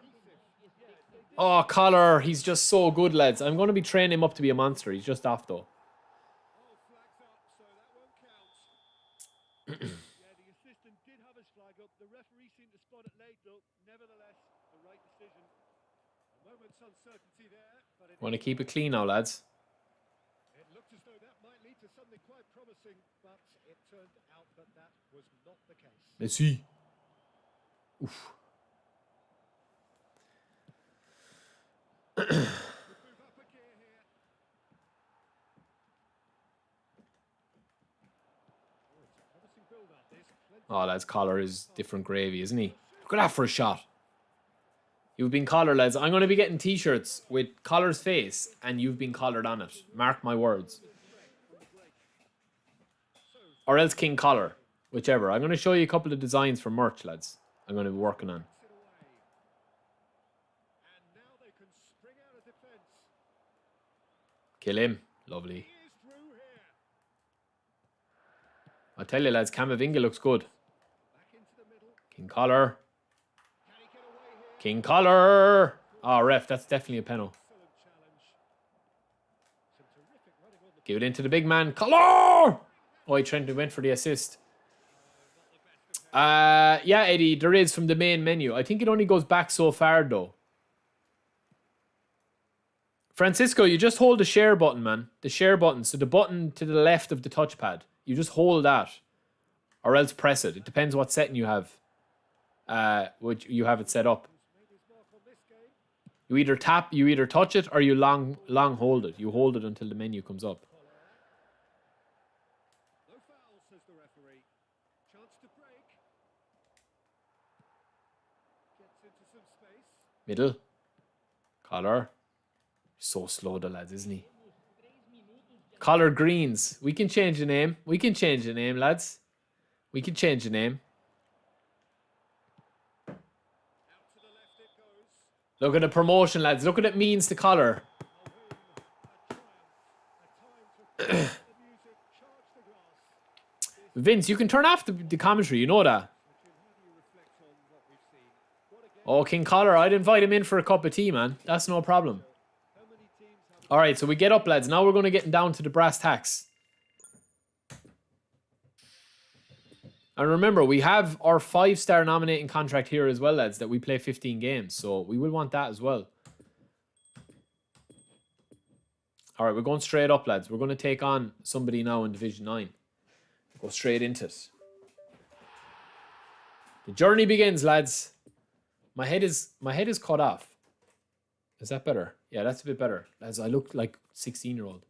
Oh, Collar. He's just so good, lads. I'm going to be training him up to be a monster. He's just off, though. Oh, flags up, so that won't count. Yeah, the assistant did have his flag up. The referee seemed to spot it late, though. Nevertheless, the right decision. A moment's uncertainty there, but Want to keep it clean now, lads. it looked as though that might lead to something quite promising, but it turned out that that was not the case. Messi. Oof. Move up a gear here. Oh, it's a promising build-up. There's plenty. Oh, lads, Collar is different gravy, isn't he? Look at that for a shot. You've been Collar, lads. I'm going to be getting t-shirts with Collar's face, and you've been collared on it. Mark my words. Or else King Collar. Whichever. I'm going to show you a couple of designs for merch, lads. I'm going to be working on. It away. And now they can spring out of defence. Kill him. Lovely. He is through here. I tell you, lads, Camavinga looks good. Back into the middle. King Collar. Can he get away here? King Collar. Oh, ref, that's definitely a penalty. Excellent challenge. Some terrific running on the Give it into the big man. Collar! Oh, he Trent went for the assist. Yeah, Eddie, there is from the main menu. I think it only goes back so far, though. Francisco, you just hold the share button, man. The share button. So the button to the left of the touchpad. You just hold that. Or else press it. It depends what setting you have. Which you have it set up. made his mark on this game. You either touch it or you long hold it. You hold it until the menu comes up. No foul, says the referee. Chance to break. into some space. Middle. Collar. So slow, the lads, isn't he? Collar Greens. We can change the name. We can change the name, lads. We can change the name. Out to the left it goes. Look at the promotion, lads. Look what it means to Collar. A triumph. A time to feel the music, charge the glass. Vince, you can turn off the commentary. You know that. Jim, how do you reflect on what we've seen? What a game. Oh, King Collar, I'd invite him in for a cup of tea, man. That's no problem. How many teams have All right, so we get up, lads. Now we're going to get down to the brass tacks. And remember, we have our 5-star nominating contract here as well, lads, that we play 15 games. So we will want that as well. All right, we're going straight up, lads. We're going to take on somebody now in Division 9. Go straight into it. The journey begins, lads. My head is cut off. Is that better? Yeah, that's a bit better. Lads, I look like 16-year-old.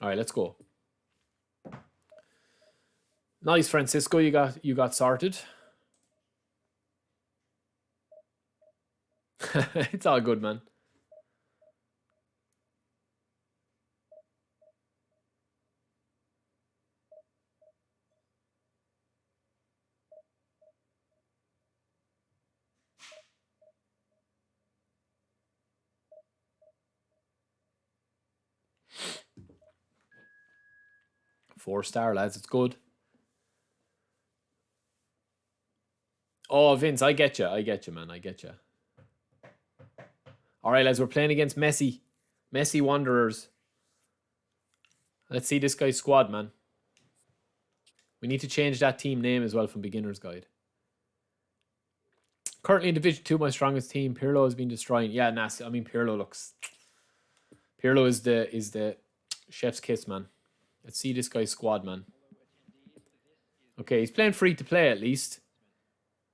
All right, let's go. Nice, Francisco. You got sorted. It's all good, man. Four-star, lads. It's good. Oh, Vince, I get you. I get you, man. I get you. All right, lads. We're playing against Messi. Messi Wanderers. Let's see this guy's squad, man. We need to change that team name as well from Beginner's Guide. Currently in Division 2, my strongest team. Pirlo has been destroying. Yeah, nasty. I mean, Pirlo looks... Pirlo is the chef's kiss, man. Let's see this guy's squad, man. Okay, he's playing free to play at least.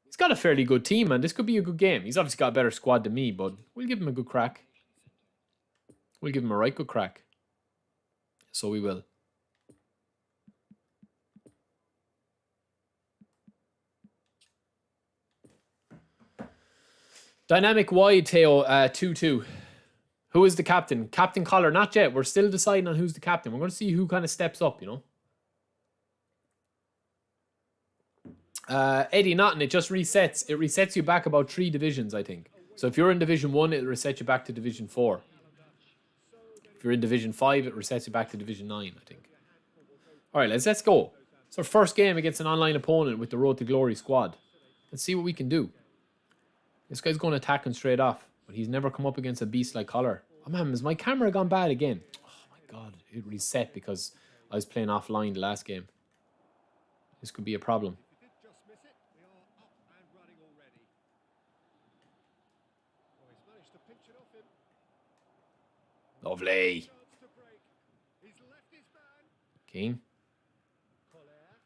He's got a fairly good team, man. This could be a good game. He's obviously got a better squad than me, but we'll give him a good crack. We'll give him a right good crack. So we will. Dynamic wide, Teo, 2-2. Who is the captain? Captain Collar, not yet. We're still deciding on who's the captain. We're going to see who kind of steps up, you know. Eddie Naughton, it just resets. It resets you back about 3 divisions, I think. So if you're in Division 1, it'll reset you back to Division 4. If you're in Division 5, it resets you back to Division 9, I think. All right, let's go. It's our first game against an online opponent with the Road to Glory squad. Let's see what we can do. This guy's going to attack him straight off, but he's never come up against a beast like Collar. Oh man, has my camera gone bad again? Oh my god, it reset because I was playing offline the last game. This could be a problem. If he did just miss it, we are up and running already. Oh, he's managed to pinch it off him. Lovely. Chance to break. He's left his man. King. Collier.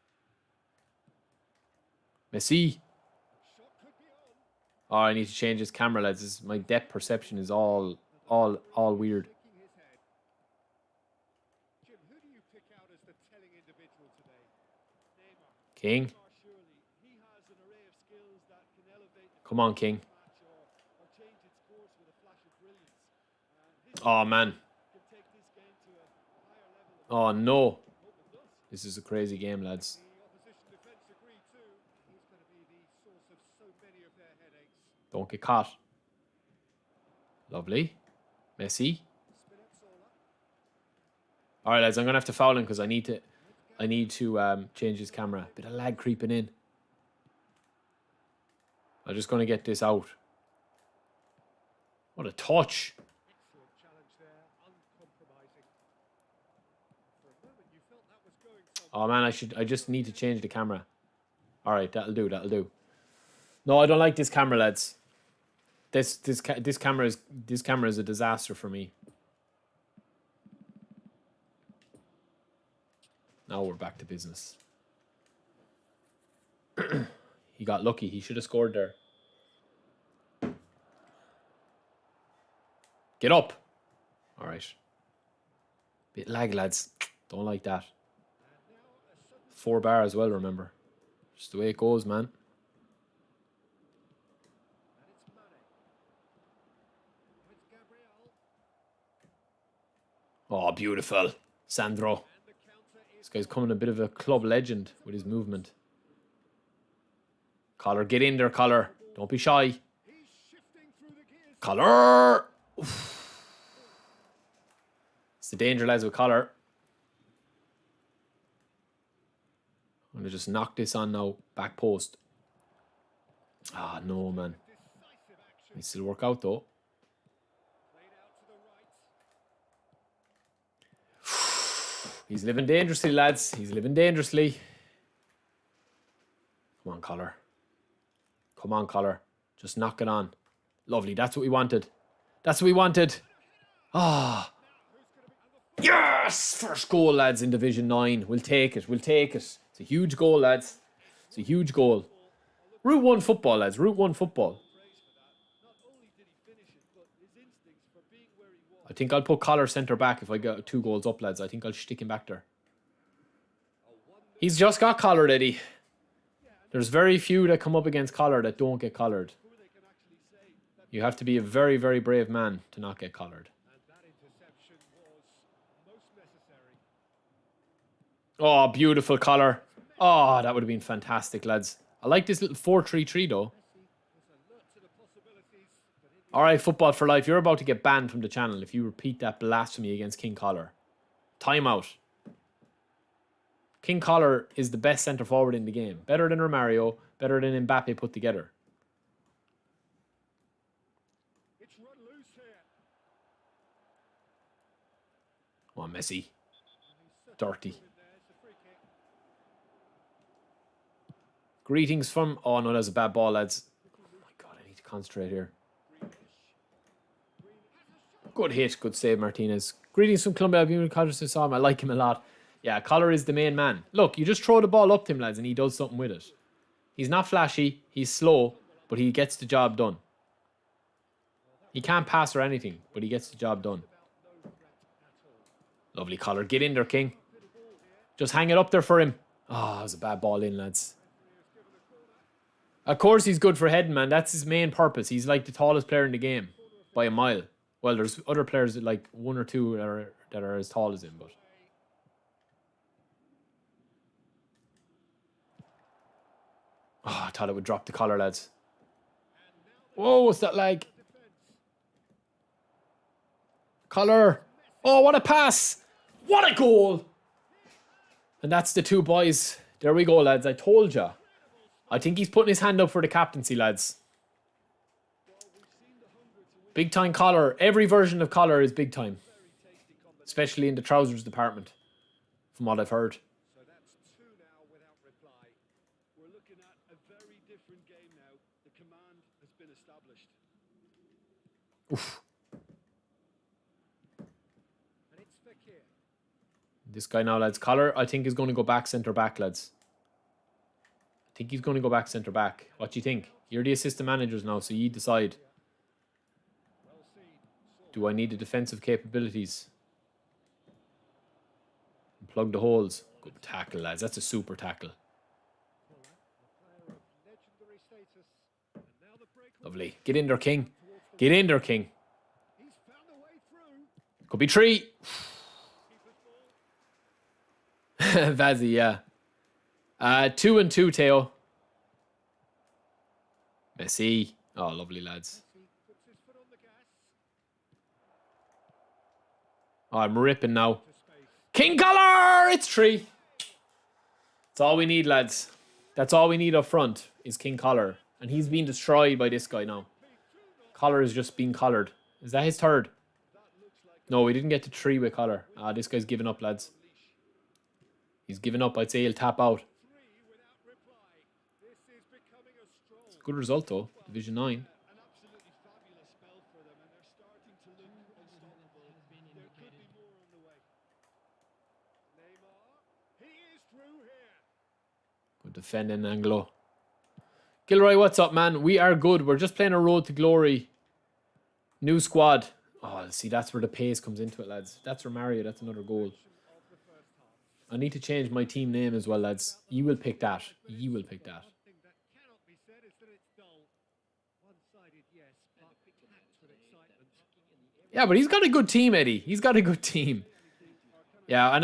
Messi. Shot could be on. Oh, I need to change this camera, lads. My depth perception is all weird. Shaking his head. Jim, who do you pick out as the telling individual today? Neymar. King. Neymar, surely. He has an array of skills that can elevate the Come on, King. match or change its course with a flash of brilliance. And his Oh, man. can take this game to a higher level. Oh, no. Hope it does. This is a crazy game, lads. The opposition defence agree too. He's going to be the source of so many of their headaches. Don't get caught. Lovely. Messi. Spinazzola. All right, lads. I'm going to have to foul him because I need to change his camera. Bit of lag creeping in. I'm just going to get this out. What a touch. Excellent challenge there, uncompromising. For a moment you felt that was going somewhere. Oh, man, I just need to change the camera. All right, that'll do. No, I don't like this camera, lads. This camera is a disaster for me. Now we're back to business. He got lucky. He should have scored there. Get up. All right. Bit lag, lads. Don't like that. 4 bar as well, remember. Just the way it goes, man. Oh, beautiful. Sandro. This guy's coming a bit of a club legend with his movement. Collar, get in there, Collar. Don't be shy. Collar! Oof. It's the danger, lads, with Collar. I'm going to just knock this on now. Back post. Ah, no, man. It still work out, though. He's living dangerously, lads. He's living dangerously. Come on, Collar. Come on, Collar. Just knock it on. Lovely. That's what we wanted. That's what we wanted. Ah. Yes! First goal, lads, in Division 9. We'll take it. We'll take it. It's a huge goal, lads. It's a huge goal. Route 1 football, lads. Route 1 football. I think I'll put Collar centre back if I get 2 goals up, lads. I think I'll stick him back there. He's just got collared, Eddie. There's very few that come up against Collar that don't get collared. You have to be a very, very brave man to not get collared. Oh, beautiful Collar. Oh, that would have been fantastic, lads. I like this little 4-3-3, though. All right, Football for Life. You're about to get banned from the channel if you repeat that blasphemy against King Collar. Timeout. King Collar is the best centre-forward in the game. Better than Romario. Better than Mbappe put together. Come on, Messi. Dirty. Greetings from... Oh, no, that was a bad ball, lads. Oh, my God, I need to concentrate here. Good hit. Good save, Martinez. Greetings from Columbia. I like him a lot. Yeah, Collar is the main man. Look, you just throw the ball up to him, lads, and he does something with it. He's not flashy. He's slow, but he gets the job done. He can't pass or anything, but he gets the job done. Lovely Collar. Get in there, King. Just hang it up there for him. Oh, that was a bad ball in, lads. Of course he's good for heading, man. That's his main purpose. He's like the tallest player in the game by a mile. Well, there's other players that like 1 or 2 that are as tall as him, but... Oh, I thought it would drop the collar, lads. Whoa, what's that lag? Collar. Oh, what a pass. What a goal. And that's the 2 boys. There we go, lads. I told ya. I think he's putting his hand up for the captaincy, lads. Big time Collar. Every version of Collar is big time. Especially in the trousers department. From what I've heard. So that's 2 now without reply. We're looking at a very different game now. The command has been established. Oof. And it's Fekir. This guy now, lads. Collar, I think, is going to go back centre-back, lads. I think he's going to go back centre-back. What do you think? You're the assistant managers now, so you decide. Do I need the defensive capabilities? And plug the holes. Good tackle, lads. That's a super tackle. Lovely. Get in there, King. Get in there, King. Could be 3. Vazzy, yeah. 2 and 2, Teo. Messi. Oh, lovely, lads. Oh, I'm ripping now. King Collar! It's 3. That's all we need, lads. That's all we need up front is King Collar. And he's being destroyed by this guy now. Collar is just being collared. Is that his 3rd? No, we didn't get to 3 with Collar. Ah, this guy's giving up, lads. He's giving up. I'd say he'll tap out. It's a good result, though. Division 9. Good defending, Anglo. Gilroy, what's up, man? We are good. We're just playing a road to glory. New squad. Oh, see, that's where the pace comes into it, lads. That's Romario. That's another goal. I need to change my team name as well, lads. You will pick that. You will pick that. Yeah, but he's got a good team, Eddie. He's got a good team. Yeah, and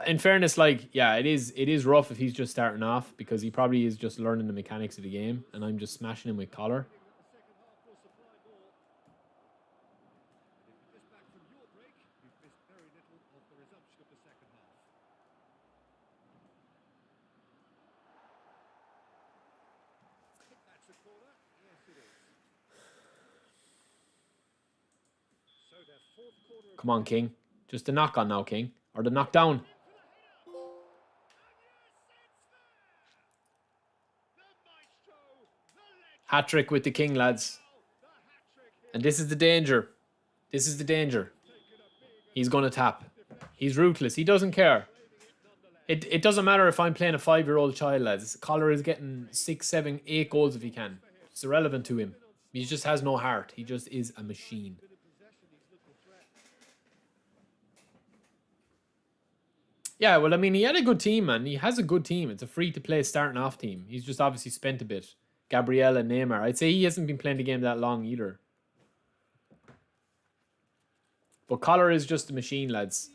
in fairness, like, yeah, it is rough if he's just starting off because he probably is just learning the mechanics of the game, and I'm just smashing him with collar. The second half will supply more. If you're just back from your break, you've missed very little of the resumption of the second half. I think that's a corner. Yes, it is. So their fourth corner of Come on, King. Just the knock on now, King, or the knockdown. Hat trick with the King, lads. And this is the danger. This is the danger. He's going to tap. He's ruthless. He doesn't care. It doesn't matter if I'm playing a 5-year-old child, lads. Collar is getting 6, 7, 8 goals if he can. It's irrelevant to him. He just has no heart. He just is a machine. Yeah, well, I mean, he had a good team, man. He has a good team. It's a free-to-play starting off team. He's just obviously spent a bit. Gabriel and Neymar. I'd say he hasn't been playing the game that long either. But Collar is just a machine, lads.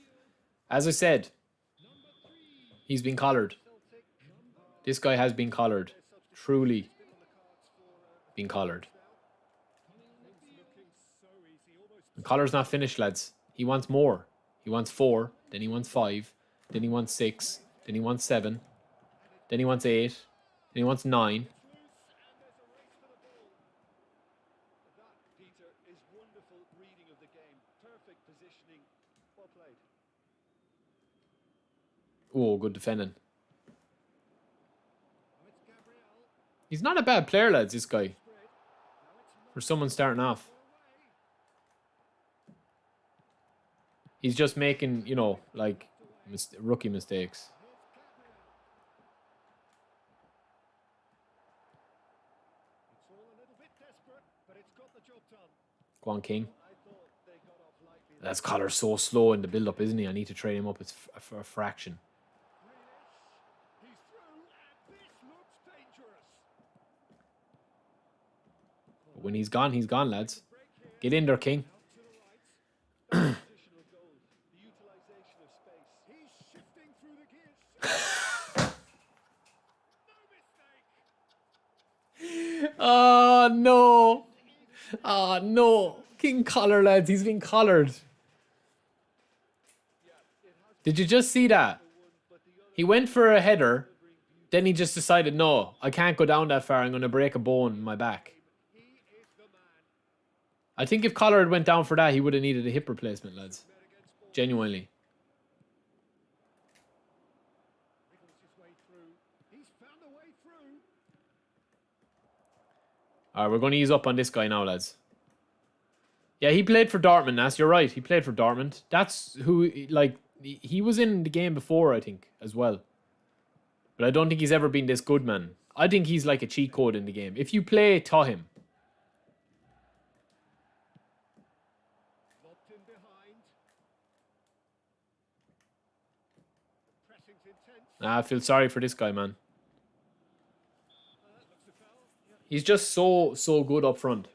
As I said, he's been collared. This guy has been collared. Truly been collared. And Collar's not finished, lads. He wants more. He wants 4, then he wants 5, then he wants 6, then he wants 7, then he wants 8, then he wants 9. Oh, good defending. He's not a bad player, lads, this guy. For someone starting off. He's just making, you know, like, rookie mistakes. Go on, King. That's Collar so slow in the build-up, isn't he? I need to train him up for a fraction. But when he's gone, lads. Get in there, King. Oh, no. Oh, no. King Collar, lads. He's been collared. Did you just see that? He went for a header. Then he just decided, no, I can't go down that far. I'm going to break a bone in my back. I think if Collar went down for that, he would have needed a hip replacement, lads. Genuinely. Alright, we're going to ease up on this guy now, lads. Yeah, he played for Dortmund, Nas. You're right. He played for Dortmund. That's who, like, he was in the game before, I think, as well. But I don't think he's ever been this good, man. I think he's like a cheat code in the game. If you play, taught him. I feel sorry for this guy, man. He's just so good up front.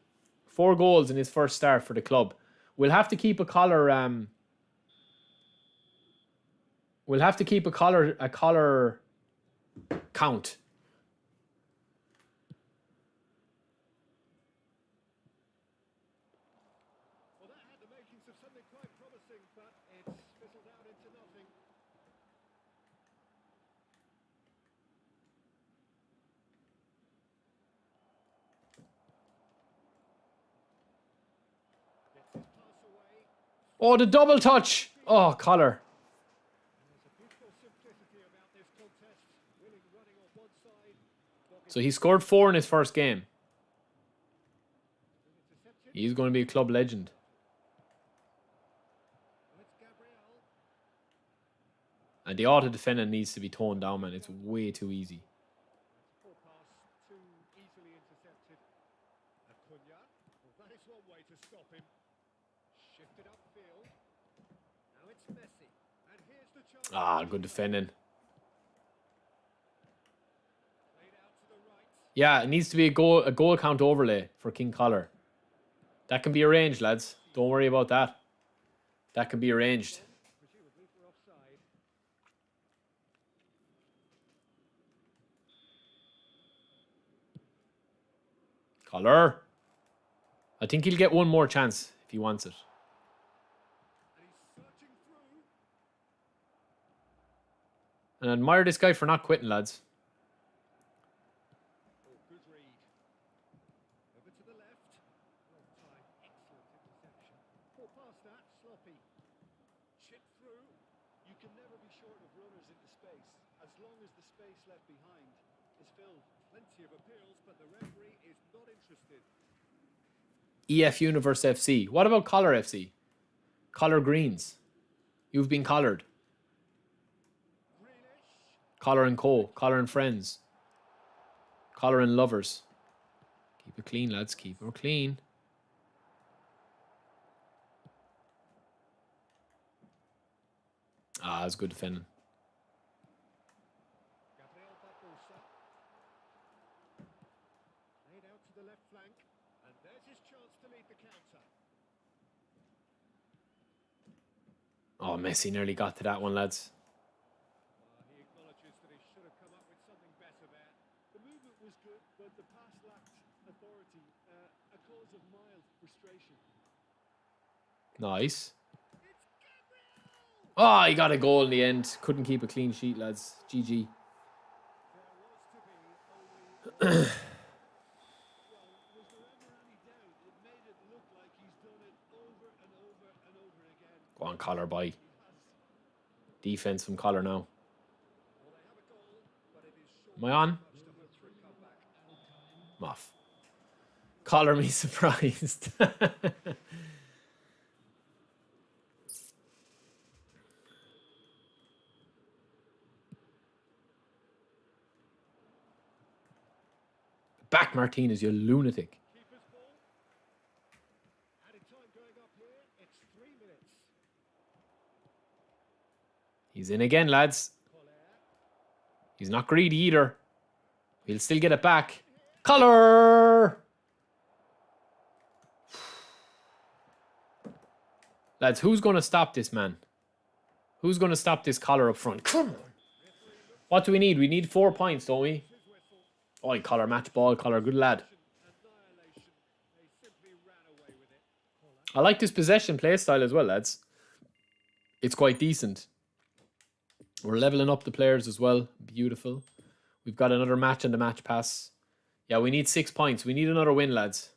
4 goals in his first start for the club. We'll have to keep a collar. We'll have to keep a collar count. Well, that had the makings of something quite promising, but it's fizzled out into nothing. Gets his pass away. Oh, the double touch. Oh, collar. There's a beautiful simplicity about this contest. Willing running on one side. So he scored 4 in his first game. Intercepted. He's going to be a club legend. It's Gabriel. And the auto defending needs to be toned down, man. It's way too easy. Poor pass, too easily intercepted. Acuna. Well, that is one way to stop him. Shifted upfield. Now it's Messi. And here's the chance. Ah, good defending. Played out to the right. Yeah, it needs to be a goal count overlay for King Collar. That can be arranged, lads. Don't worry about that. That can be arranged. Presumably for offside. Collar. I think he'll get one more chance if he wants it. And he's searching through. And I admire this guy for not quitting, lads. Oh, good read. Over to the left. Well timed, excellent interception. Poor past that, sloppy. Chip through. You can never be short of runners into space, as long as the space left behind is filled. Plenty of appeals, but the referee is not interested. EF Universe FC. What about Collar FC? Collar Greens. You've been collared. Grealish. Collar and Co. Collar and Friends. Collar and Lovers. Keep it clean, lads. Keep it clean. Ah, that's good defending. Gabriel Barbosa. Laid out to the left flank. And there's his chance to lead the counter. Oh, Messi nearly got to that one, lads. He acknowledges that he should have come up with something better there. The movement was good, but the pass lacked authority, a cause of mild frustration. Nice. Oh, he got a goal in the end. Couldn't keep a clean sheet, lads. GG. There was to be only one. Well, was there ever any doubt? It made it look like he's done it over and over and over again. Go on, Collar, boy. He has. Defense from Collar now. Well, they have a goal, but it is short. Am I on? Much to hope for a comeback. I'm off. Collar me surprised. Back, Martinez, you lunatic. Keeper's ball. Added time going up here. It's 3 minutes. He's in again, lads. Collier. He's not greedy either. He'll still get it back. Collar! Lads, who's going to stop this, man? Who's going to stop this Collar up front? Come on. What do we need? We need 4 points, don't we? His whistle. Oi, Collar, match ball. Collar, good lad. Annihilation. They simply ran away with it. I like this possession play style as well, lads. It's quite decent. We're leveling up the players as well. Beautiful. We've got another match in the match pass. Yeah, we need 6 points. We need another win, lads.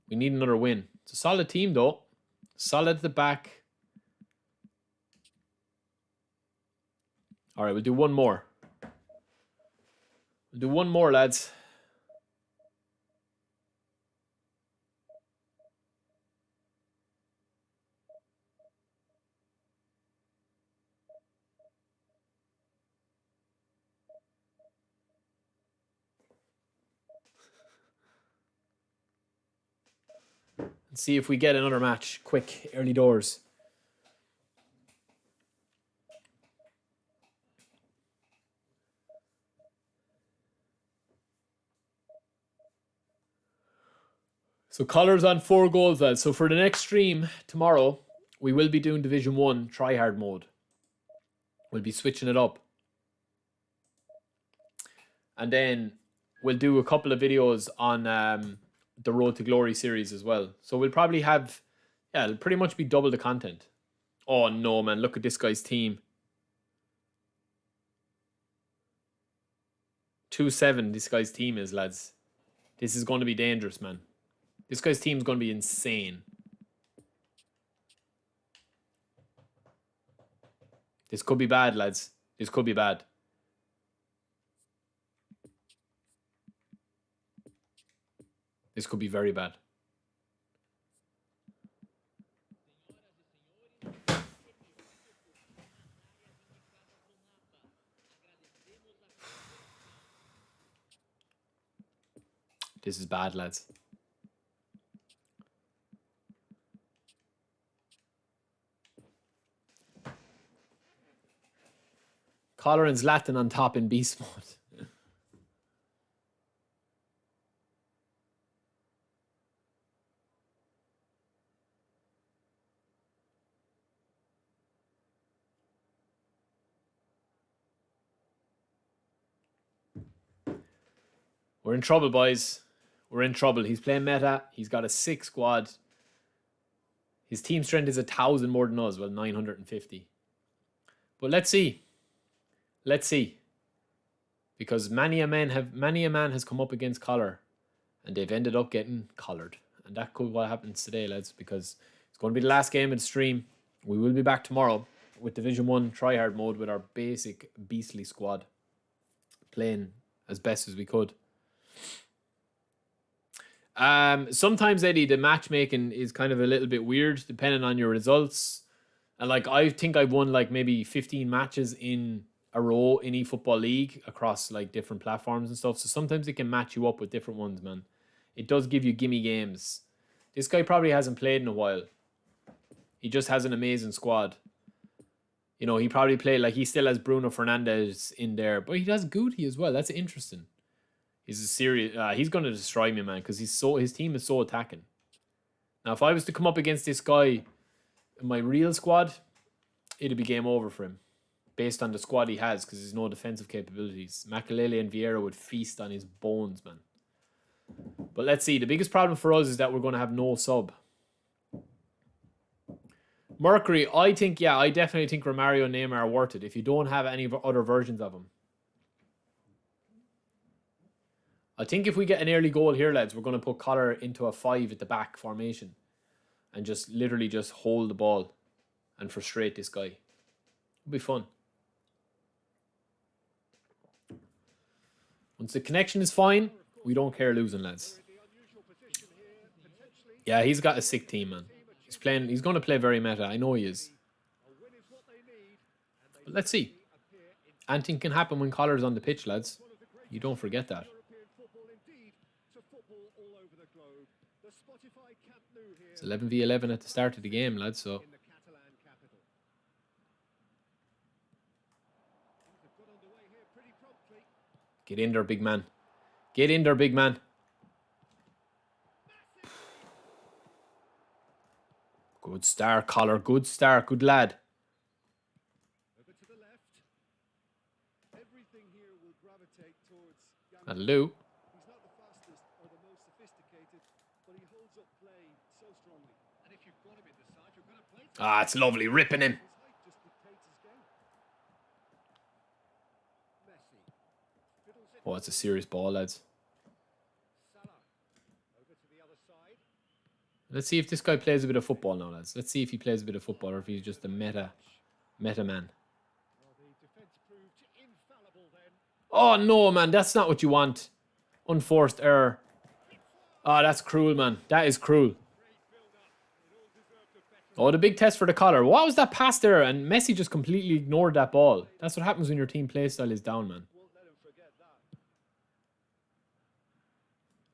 We need another win. It's a solid team, though. Solid at the back. All right, we'll do one more. We'll do one more, lads. And see if we get another match. Quick, early doors. So Collar's on 4 goals, lads. So for the next stream tomorrow, we will be doing Division 1 tryhard mode. We'll be switching it up. And then we'll do a couple of videos on the Road to Glory series as well. So we'll probably have, yeah, it'll pretty much be double the content. Oh no, man, look at this guy's team. 2-7 this guy's team is, lads. This is going to be dangerous, man. This guy's team's going to be insane. This could be bad, lads. This could be bad. This could be very bad. This is bad, lads. Collar and Zlatan on top in beast mode. We're in trouble, boys. We're in trouble. He's playing meta. He's got a 6 squad. His team strength is 1,000 more than us. Well, 950. But let's see. Let's see. Because many a man has come up against Collar, and they've ended up getting collared. And that could be what happens today, lads, because it's going to be the last game of the stream. We will be back tomorrow with Division 1 tryhard mode with our basic beastly squad, playing as best as we could. Sometimes, Eddie, the matchmaking is kind of a little bit weird depending on your results. And like, I think I've won like maybe 15 matches in a row in eFootball League across like different platforms and stuff. So sometimes it can match you up with different ones, man. It does give you gimme games. This guy probably hasn't played in a while. He just has an amazing squad. You know, he probably played, like, he still has Bruno Fernandes in there, but he has Guti as well. That's interesting. He's a serious. He's going to destroy me, man, because his team is so attacking. Now, if I was to come up against this guy in my real squad, it'd be game over for him, based on the squad he has, because there's no defensive capabilities. Makelele and Vieira would feast on his bones, man. But let's see. The biggest problem for us is that we're going to have no sub. Mercury, I definitely think Romario and Neymar are worth it if you don't have any other versions of them. I think if we get an early goal here, lads, we're going to put Collar into a 5 at the back formation and just literally just hold the ball and frustrate this guy. It'll be fun. Once the connection is fine, we don't care losing, lads. Yeah, he's got a sick team, man. He's going to play very meta. I know he is. But let's see. Anything can happen when Collar's on the pitch, lads. You don't forget that. It's 11v11 at the start of the game, lads, so... Get in there, big man. Get in there, big man. Good start, Collar. Good start. Good lad. That'll do. He's not the fastest or the most sophisticated, but he holds up play so strongly. And if you've got him in the side, you're going to play. Ah, it's lovely. Ripping him. His height just dictates his game. Messi. Oh, it's a serious ball, lads. Salah. Over to the other side. Let's see if this guy plays a bit of football now, lads. Let's see if he plays a bit of football or if he's just a meta man. Well, the defense proved infallible then. Oh, no, man. That's not what you want. Unforced error. Oh, that's cruel, man. That is cruel. Oh, the big test for the Collar. What was that pass there? And Messi just completely ignored that ball. That's what happens when your team play style is down, man. Won't let him forget that.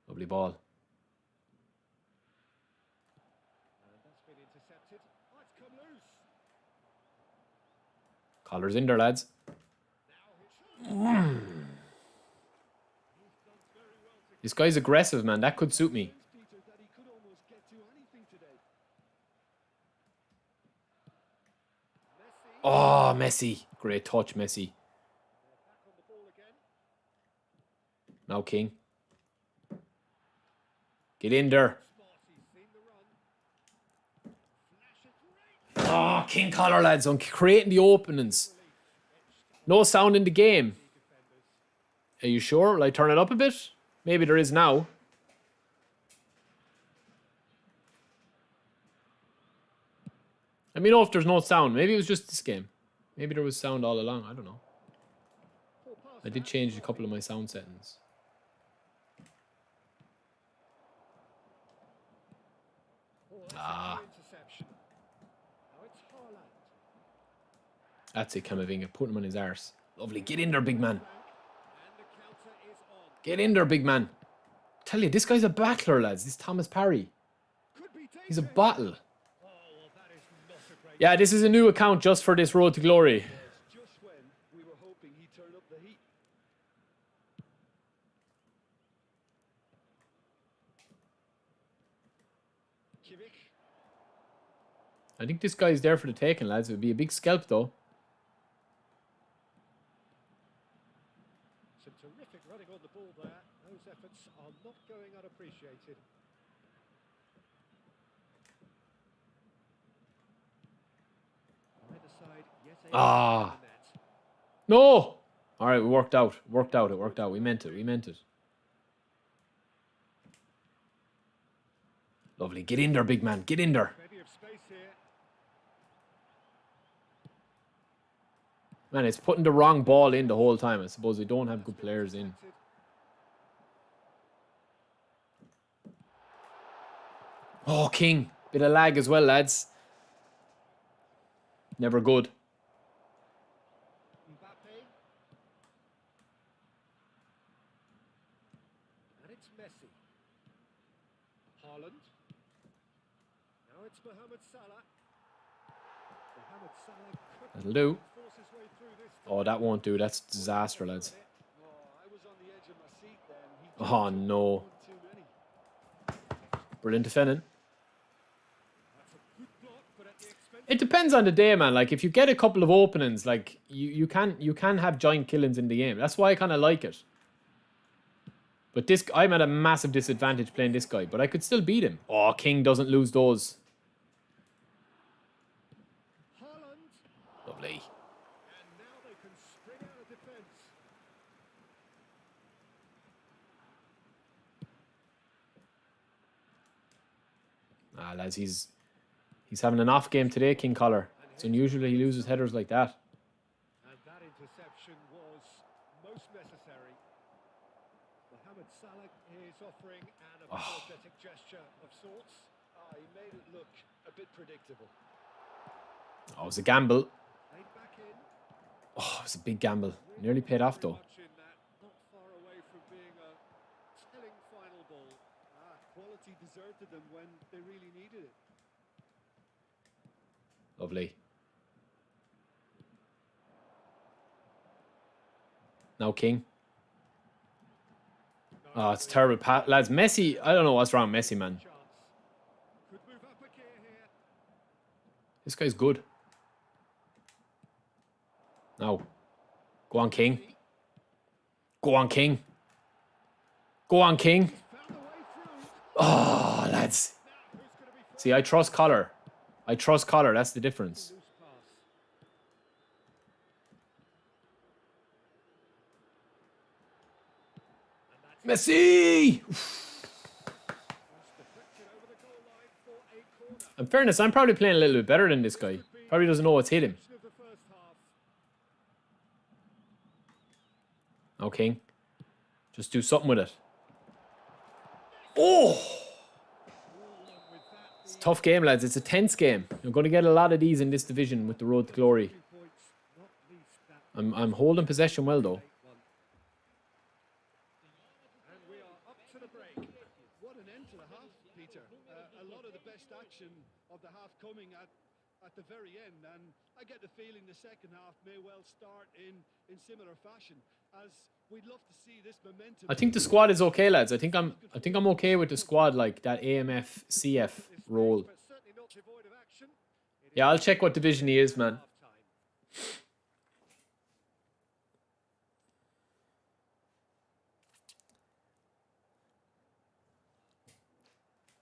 Lovely ball. And that's been intercepted. Oh, it's come loose. Collar's in there, lads. This guy's aggressive, man. That could suit me. Peter, that he could almost get to anything today. Messi. Oh, Messi. Great touch, Messi. Back on the ball again. Now King. Get in there. Smarty's seen the run. Flash it great. Oh, King Collar, lads. On creating the openings. No sound in the game. Are you sure? Will I turn it up a bit? Maybe there is now. Let me know if there's no sound. Maybe it was just this game. Maybe there was sound all along. I don't know. I did change a couple of my sound settings. Ah. Interception. Now it's Haaland. That's it, Camavinga. Put him on his arse. Lovely. Get in there, big man. And the counter is on. Get in there, big man. Tell you, this guy's a battler, lads. This Thomas Parry. Could be taken. He's a battle. Oh, well, that is not a great. Yeah, this is a new account just for this Road to Glory. Just when we were hoping he'd turn up the heat. Kimmich. I think this guy's there for the taking, lads. It would be a big scalp, though. Some terrific Terrific running on the ball there. Those efforts are not going unappreciated. Either side, yet able to Ah. find the net. No! Alright, we worked out. Worked out. It worked out. We meant it. We meant it. Lovely. Get in there, big man. Get in there. Plenty of space here. Man, it's putting the wrong ball in the whole time. I suppose we don't have good players in. Deflected. Oh, King. Bit of lag as well, lads. Never good. Mbappe. And it's Messi. Haaland. Now it's Mohamed Salah. Mohamed Salah That'll do. force his way through this. Oh, that won't do. That's disaster, lads. Oh, I was on the edge of my seat then. Oh, no. Too many. Brilliant defending. That's a good block, but at the expense It depends on the day, man. Like, if you get a couple of openings, like, you can have giant killings in the game. That's why I kind of like it. But this, I'm at a massive disadvantage playing this guy, but I could still beat him. Oh, King doesn't lose those. Haaland. Lovely. And now they can spring out of defence. Ah, lads, he's having an off game today, King Collar. It's unusual that he loses headers like that. And that interception was most necessary. Mohamed Salah is offering an apologetic gesture of sorts. He made it look a bit predictable. Oh, it was a gamble. Laid back in. Oh, it was a big gamble. Nearly paid off, Very though. much in that, not far away from being a telling final ball. Quality deserted them when they really needed it. Lovely. Now King. Oh, it's terrible. Lads, Messi, I don't know what's wrong with Messi, man. Chance. Could move up a gear here. This guy's good. Now. Go on, King. Go on, King. Go on, King. Found the way through. Oh, lads. Who's going to be See, I trust Collar. I trust Collar. That's the difference. loose pass? Messi! Deflected over the goal line for a corner. In fairness, I'm probably playing a little bit better than this guy. Probably doesn't know what's hit him. Of the first half. Now, King. Just do something with it. Oh! And with that, It's a tough game, lads. It's a tense game. You're going to get a lot of these in this division with the road to glory. 2 points, not least that I'm holding possession well, though. late one. And we are up to the break. What an end to the half, Peter. A lot of the best action of the half coming at the very end, and I get the feeling the second half may well start in similar fashion, as we'd love to see this momentum. I think the squad is okay, lads. I think I'm okay with the squad, like that AMF CF role. But certainly not devoid of action. It Yeah, is I'll check what division he is, man. half-time.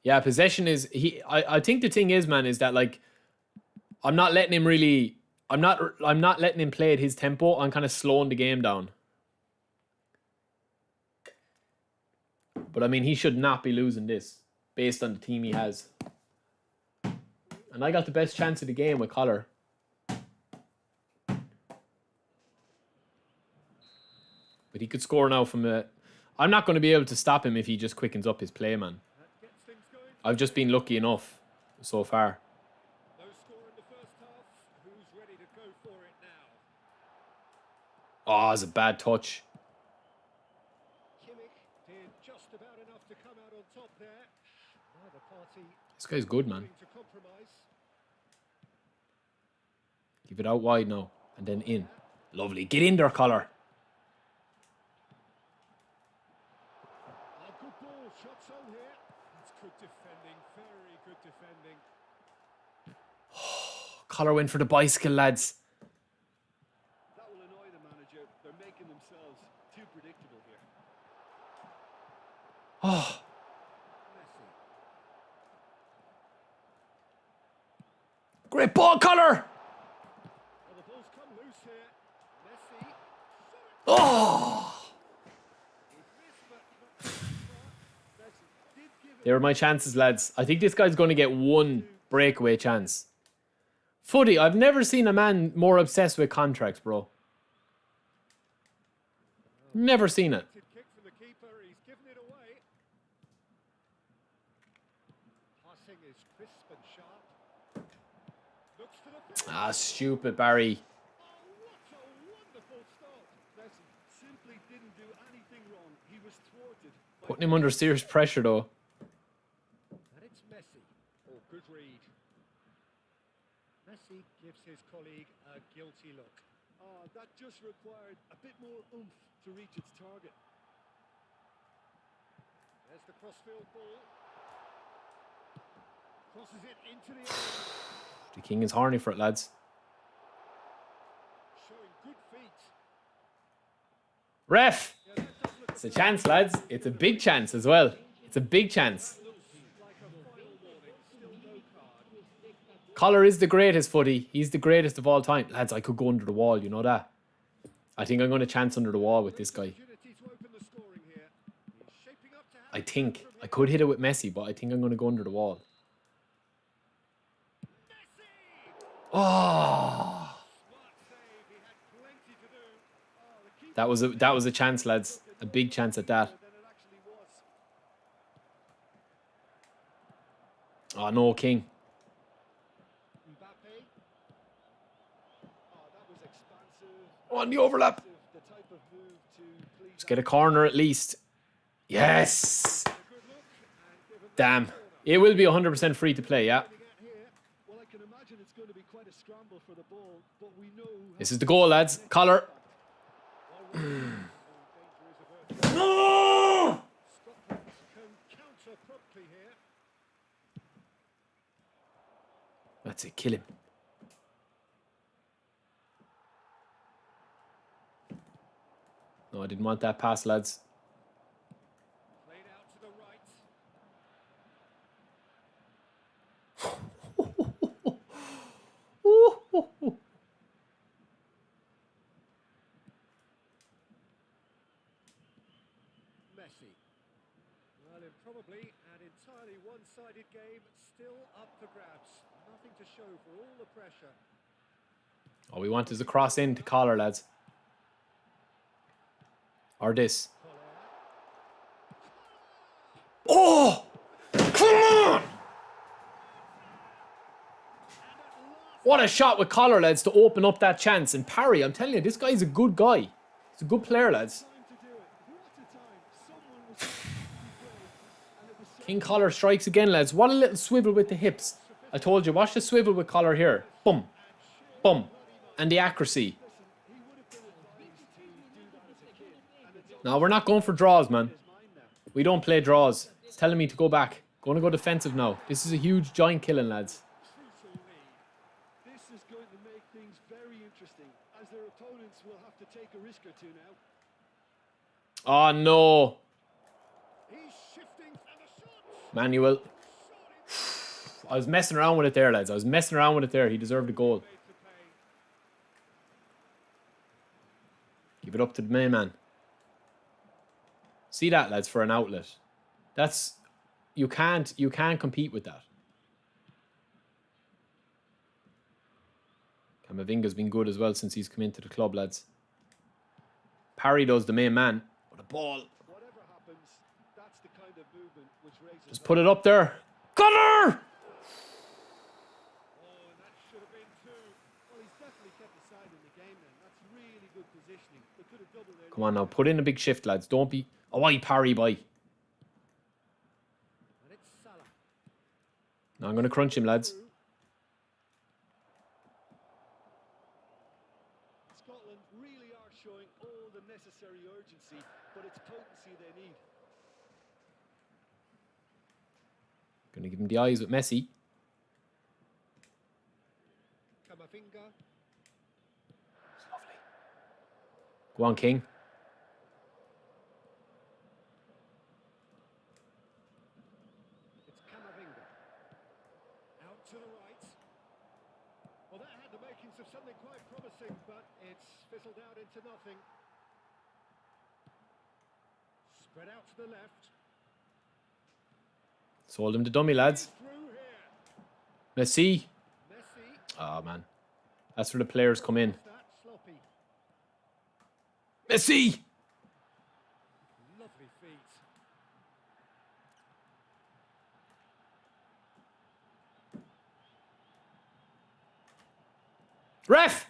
Yeah, possession is I think the thing is, man, is that like I'm not letting him really I'm not letting him play at his tempo. I'm kind of slowing the game down. But I mean, he should not be losing this based on the team he has. And I got the best chance of the game with Collar. But he could score now from a... I'm not going to be able to stop him if he just quickens up his play, man. That gets things going. I've just been lucky enough so far. No score in the first half. Who's ready to go for it now? Oh, it's a bad touch. Kimmich did just about enough to come out on top there. Neither party This guy's good, man. willing to compromise. Give it out wide now. And then in. Lovely. Get in there, Collar. Good ball, shots on here. That's good defending, very good defending. Collar went for the bicycle, lads. That will annoy the manager. They're making themselves too predictable here. Oh, Messi. great ball, Connor. Well, the ball's come loose here. Messi. Oh, He's missed, but not too far. Messi did give it. they were my chances, lads. I think this guy's going to get one breakaway chance. Footy, I've never seen a man more obsessed with contracts, bro. Never seen it. Kick from the keeper. He's given it away. Passing is crisp and sharp. Looks to the finish. Ah, stupid, Barry. Oh, what a wonderful stop. Messi simply didn't do anything wrong. He was thwarted. Putting him under serious pressure, though. And it's Messi. Oh, good read. Messi gives his colleague a guilty look. Oh, that just required a bit more oomph to reach its target. There's the crossfield ball. Crosses it into the area. The king is horny for it, lads. Showing good feet. Ref! Yeah, that does look It's a chance, lads. It's a big chance as well. It's a big chance. like a final warning. Still no card. Collar is the greatest, Footy. He's the greatest of all time. Lads, I could go under the wall, you know that? I think I'm going to chance under the wall with this guy. Opportunity to open the scoring here. He's shaping up to have I think. I could hit it with Messi, but I think I'm going to go under the wall. Oh! smart save. He had plenty to do. Oh, the keeper That was a chance, lads. A big chance at that. than it actually was. Oh, no, King. Mbappe. Oh, that was expansive. On the overlap. The type of move to please Let's get a corner at least. Yes! a good look and give him Damn. It will be 100% free to play, yeah. to get here. Well, I can imagine it's going to be quite a scramble for the ball, but we know who This is the goal, lads. Collar. No! Scotland can counter promptly here. That's it. Kill him. No, I didn't want that pass, lads. Played out to the right. Messi. Well, in probably an entirely one-sided game, still up for grabs. Nothing to show for all the pressure. All we want is a cross in to Collar, lads. Or this. Oh! Come on! What a shot with Collar, lads, to open up that chance. And Parry, I'm telling you, this guy's a good guy. He's a good player, lads. Time to do it. What a time. Someone was brave, and it was so King Collar strikes again, lads. What a little swivel with the hips. I told you, watch the swivel with Collar here. Boom. Boom. And the accuracy. No, we're not going for draws, man. We don't play draws. It's telling me to go back. Going to go defensive now. This is a huge giant killing, lads. crucial lead. This is going to make things very interesting, as their opponents will have to take a risk or two now. Oh, no. He's shifting and the shot. Manuel. I was messing around with it there, lads. I was messing around with it there. He deserved a goal. Made to pay. Give it up to the main man. See that, lads, for an outlet. That's... You can't compete with that. Camavinga's been good as well since he's come into the club, lads. Parry does the main man. What a ball. Whatever happens, that's the kind of movement which raises. Just put it up there. Gunner! Oh, and that should have been two. Well, he's definitely kept the side in the game then. That's really good positioning. They could have doubled their. Come on now, put in a big shift, lads. Don't be... Oh, why Parry, boy? And it's Salah. Now I'm going to crunch him, lads. Scotland really are showing all the necessary urgency, but it's potency they need. Going to give him the eyes with Messi. Camavinga. Go on, King. To the right. Well, that had the makings of something quite promising, but it's fizzled out into nothing. Spread out to the left. Sold him to dummy, lads. Through here. Messi. Messi. Oh, man. That's where the players come in. That sloppy. Messi! Lovely feet. Ref!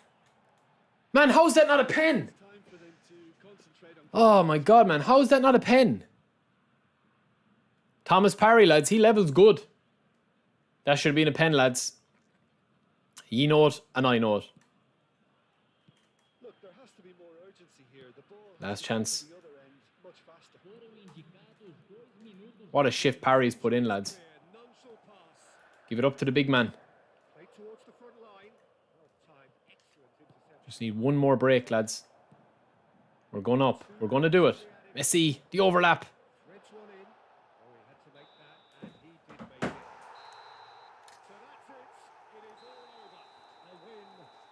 Man, how's that not a pen? Time for them to concentrate on. Oh, my God, man. How is that not a pen? Thomas Parry, lads. He levels good. That should have been a pen, lads. You know it, and I know it. Look, there has to be more urgency here. The ball Last chance. to the other end much faster. What a shift Parry's put in, lads. No short pass. Give it up to the big man. Play towards the front line. Well timed. Excellent interception. Just need one more break, lads. We're going up. We're going to do it. Messi, the overlap. Threads one in. Oh, he had to make that, and he did make it. So that's it. It is all over. A win,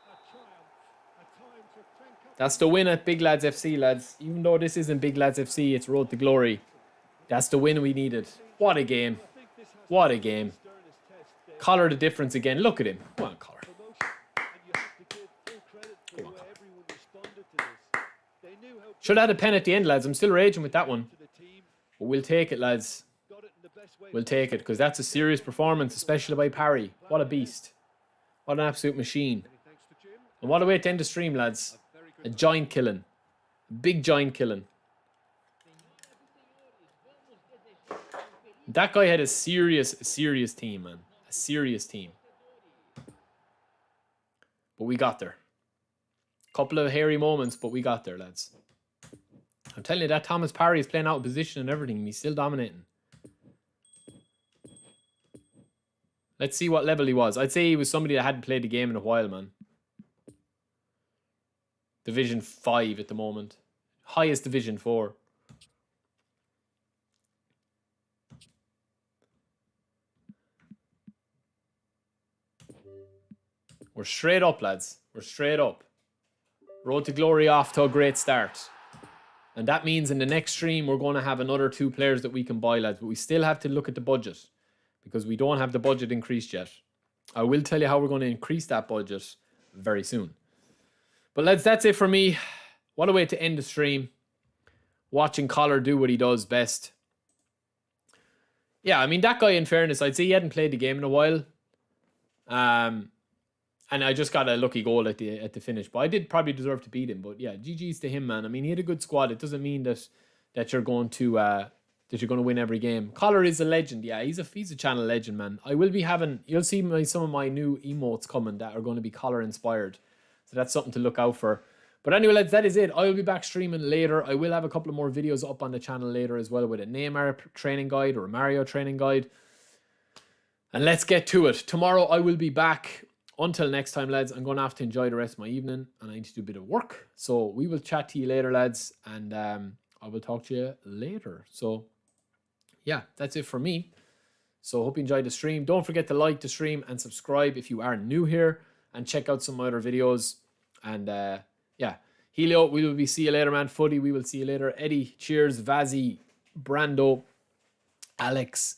a triumph, a time to crank up. That's the win at Big Lads FC, lads. Even though this isn't Big Lads FC, it's Road to Glory. That's the win we needed. What a game. I think this has What a been game. the sternest test there. Collar the difference again. Look at him. Come on, Collar. Promotion, and you have to give full credit for the way everyone responded to this. They knew how Should have had a pen at the end, lads. I'm still raging with that one. to the team, But we'll take it, lads. got it in the best way. We'll take it, because that's a serious performance, especially by Parry. What a beast. What an absolute machine. Thanks to Jim. And what a way to end the stream, lads. Very A good. giant killing. A big giant killing. That guy had a serious team, man. A serious team. But we got there. Couple of hairy moments, but we got there, lads. I'm telling you, that Thomas Parry is playing out of position and everything, and he's still dominating. Let's see what level he was. I'd say he was somebody that hadn't played the game in a while, man. Division 5 at the moment. Highest Division 4. We're straight up, lads. We're straight up. Road to Glory off to a great start. And that means in the next stream, we're going to have another 2 players that we can buy, lads. But we still have to look at the budget, because we don't have the budget increased yet. I will tell you how we're going to increase that budget very soon. But lads, that's it for me. What a way to end the stream. Watching Collar do what he does best. Yeah, I mean, that guy, in fairness, I'd say he hadn't played the game in a while. And I just got a lucky goal at the finish. But I did probably deserve to beat him. But yeah, GG's to him, man. I mean, he had a good squad. It doesn't mean that you're going to win every game. Collar is a legend. Yeah, he's a channel legend, man. I will be having, you'll see some of my new emotes coming that are going to be Collar inspired. So that's something to look out for. But anyway, lads, that is it. I will be back streaming later. I will have a couple of more videos up on the channel later as well, with a Neymar training guide or a Romario training guide. And let's get to it. Tomorrow I will be back. Until next time, lads, I'm going to have to enjoy the rest of my evening, and I need to do a bit of work. So we will chat to you later, lads, and I will talk to you later. So yeah, that's it for me. So hope you enjoyed the stream. Don't forget to like the stream and subscribe if you are new here, and check out some of my other videos. And yeah, Helio, we will see you later, man. Footy, we will see you later. Eddie, cheers. Vazzy, Brando, Alex,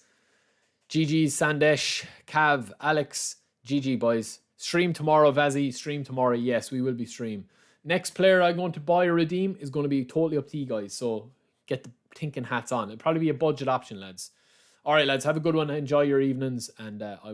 GG, Sandesh, Cav, Alex, GG, boys. Stream tomorrow, Vazzy. Stream tomorrow. Yes, we will be stream. Next player I'm going to buy or redeem is going to be totally up to you guys. So get the thinking hats on. It'll probably be a budget option, lads. All right, lads. Have a good one. Enjoy your evenings. And I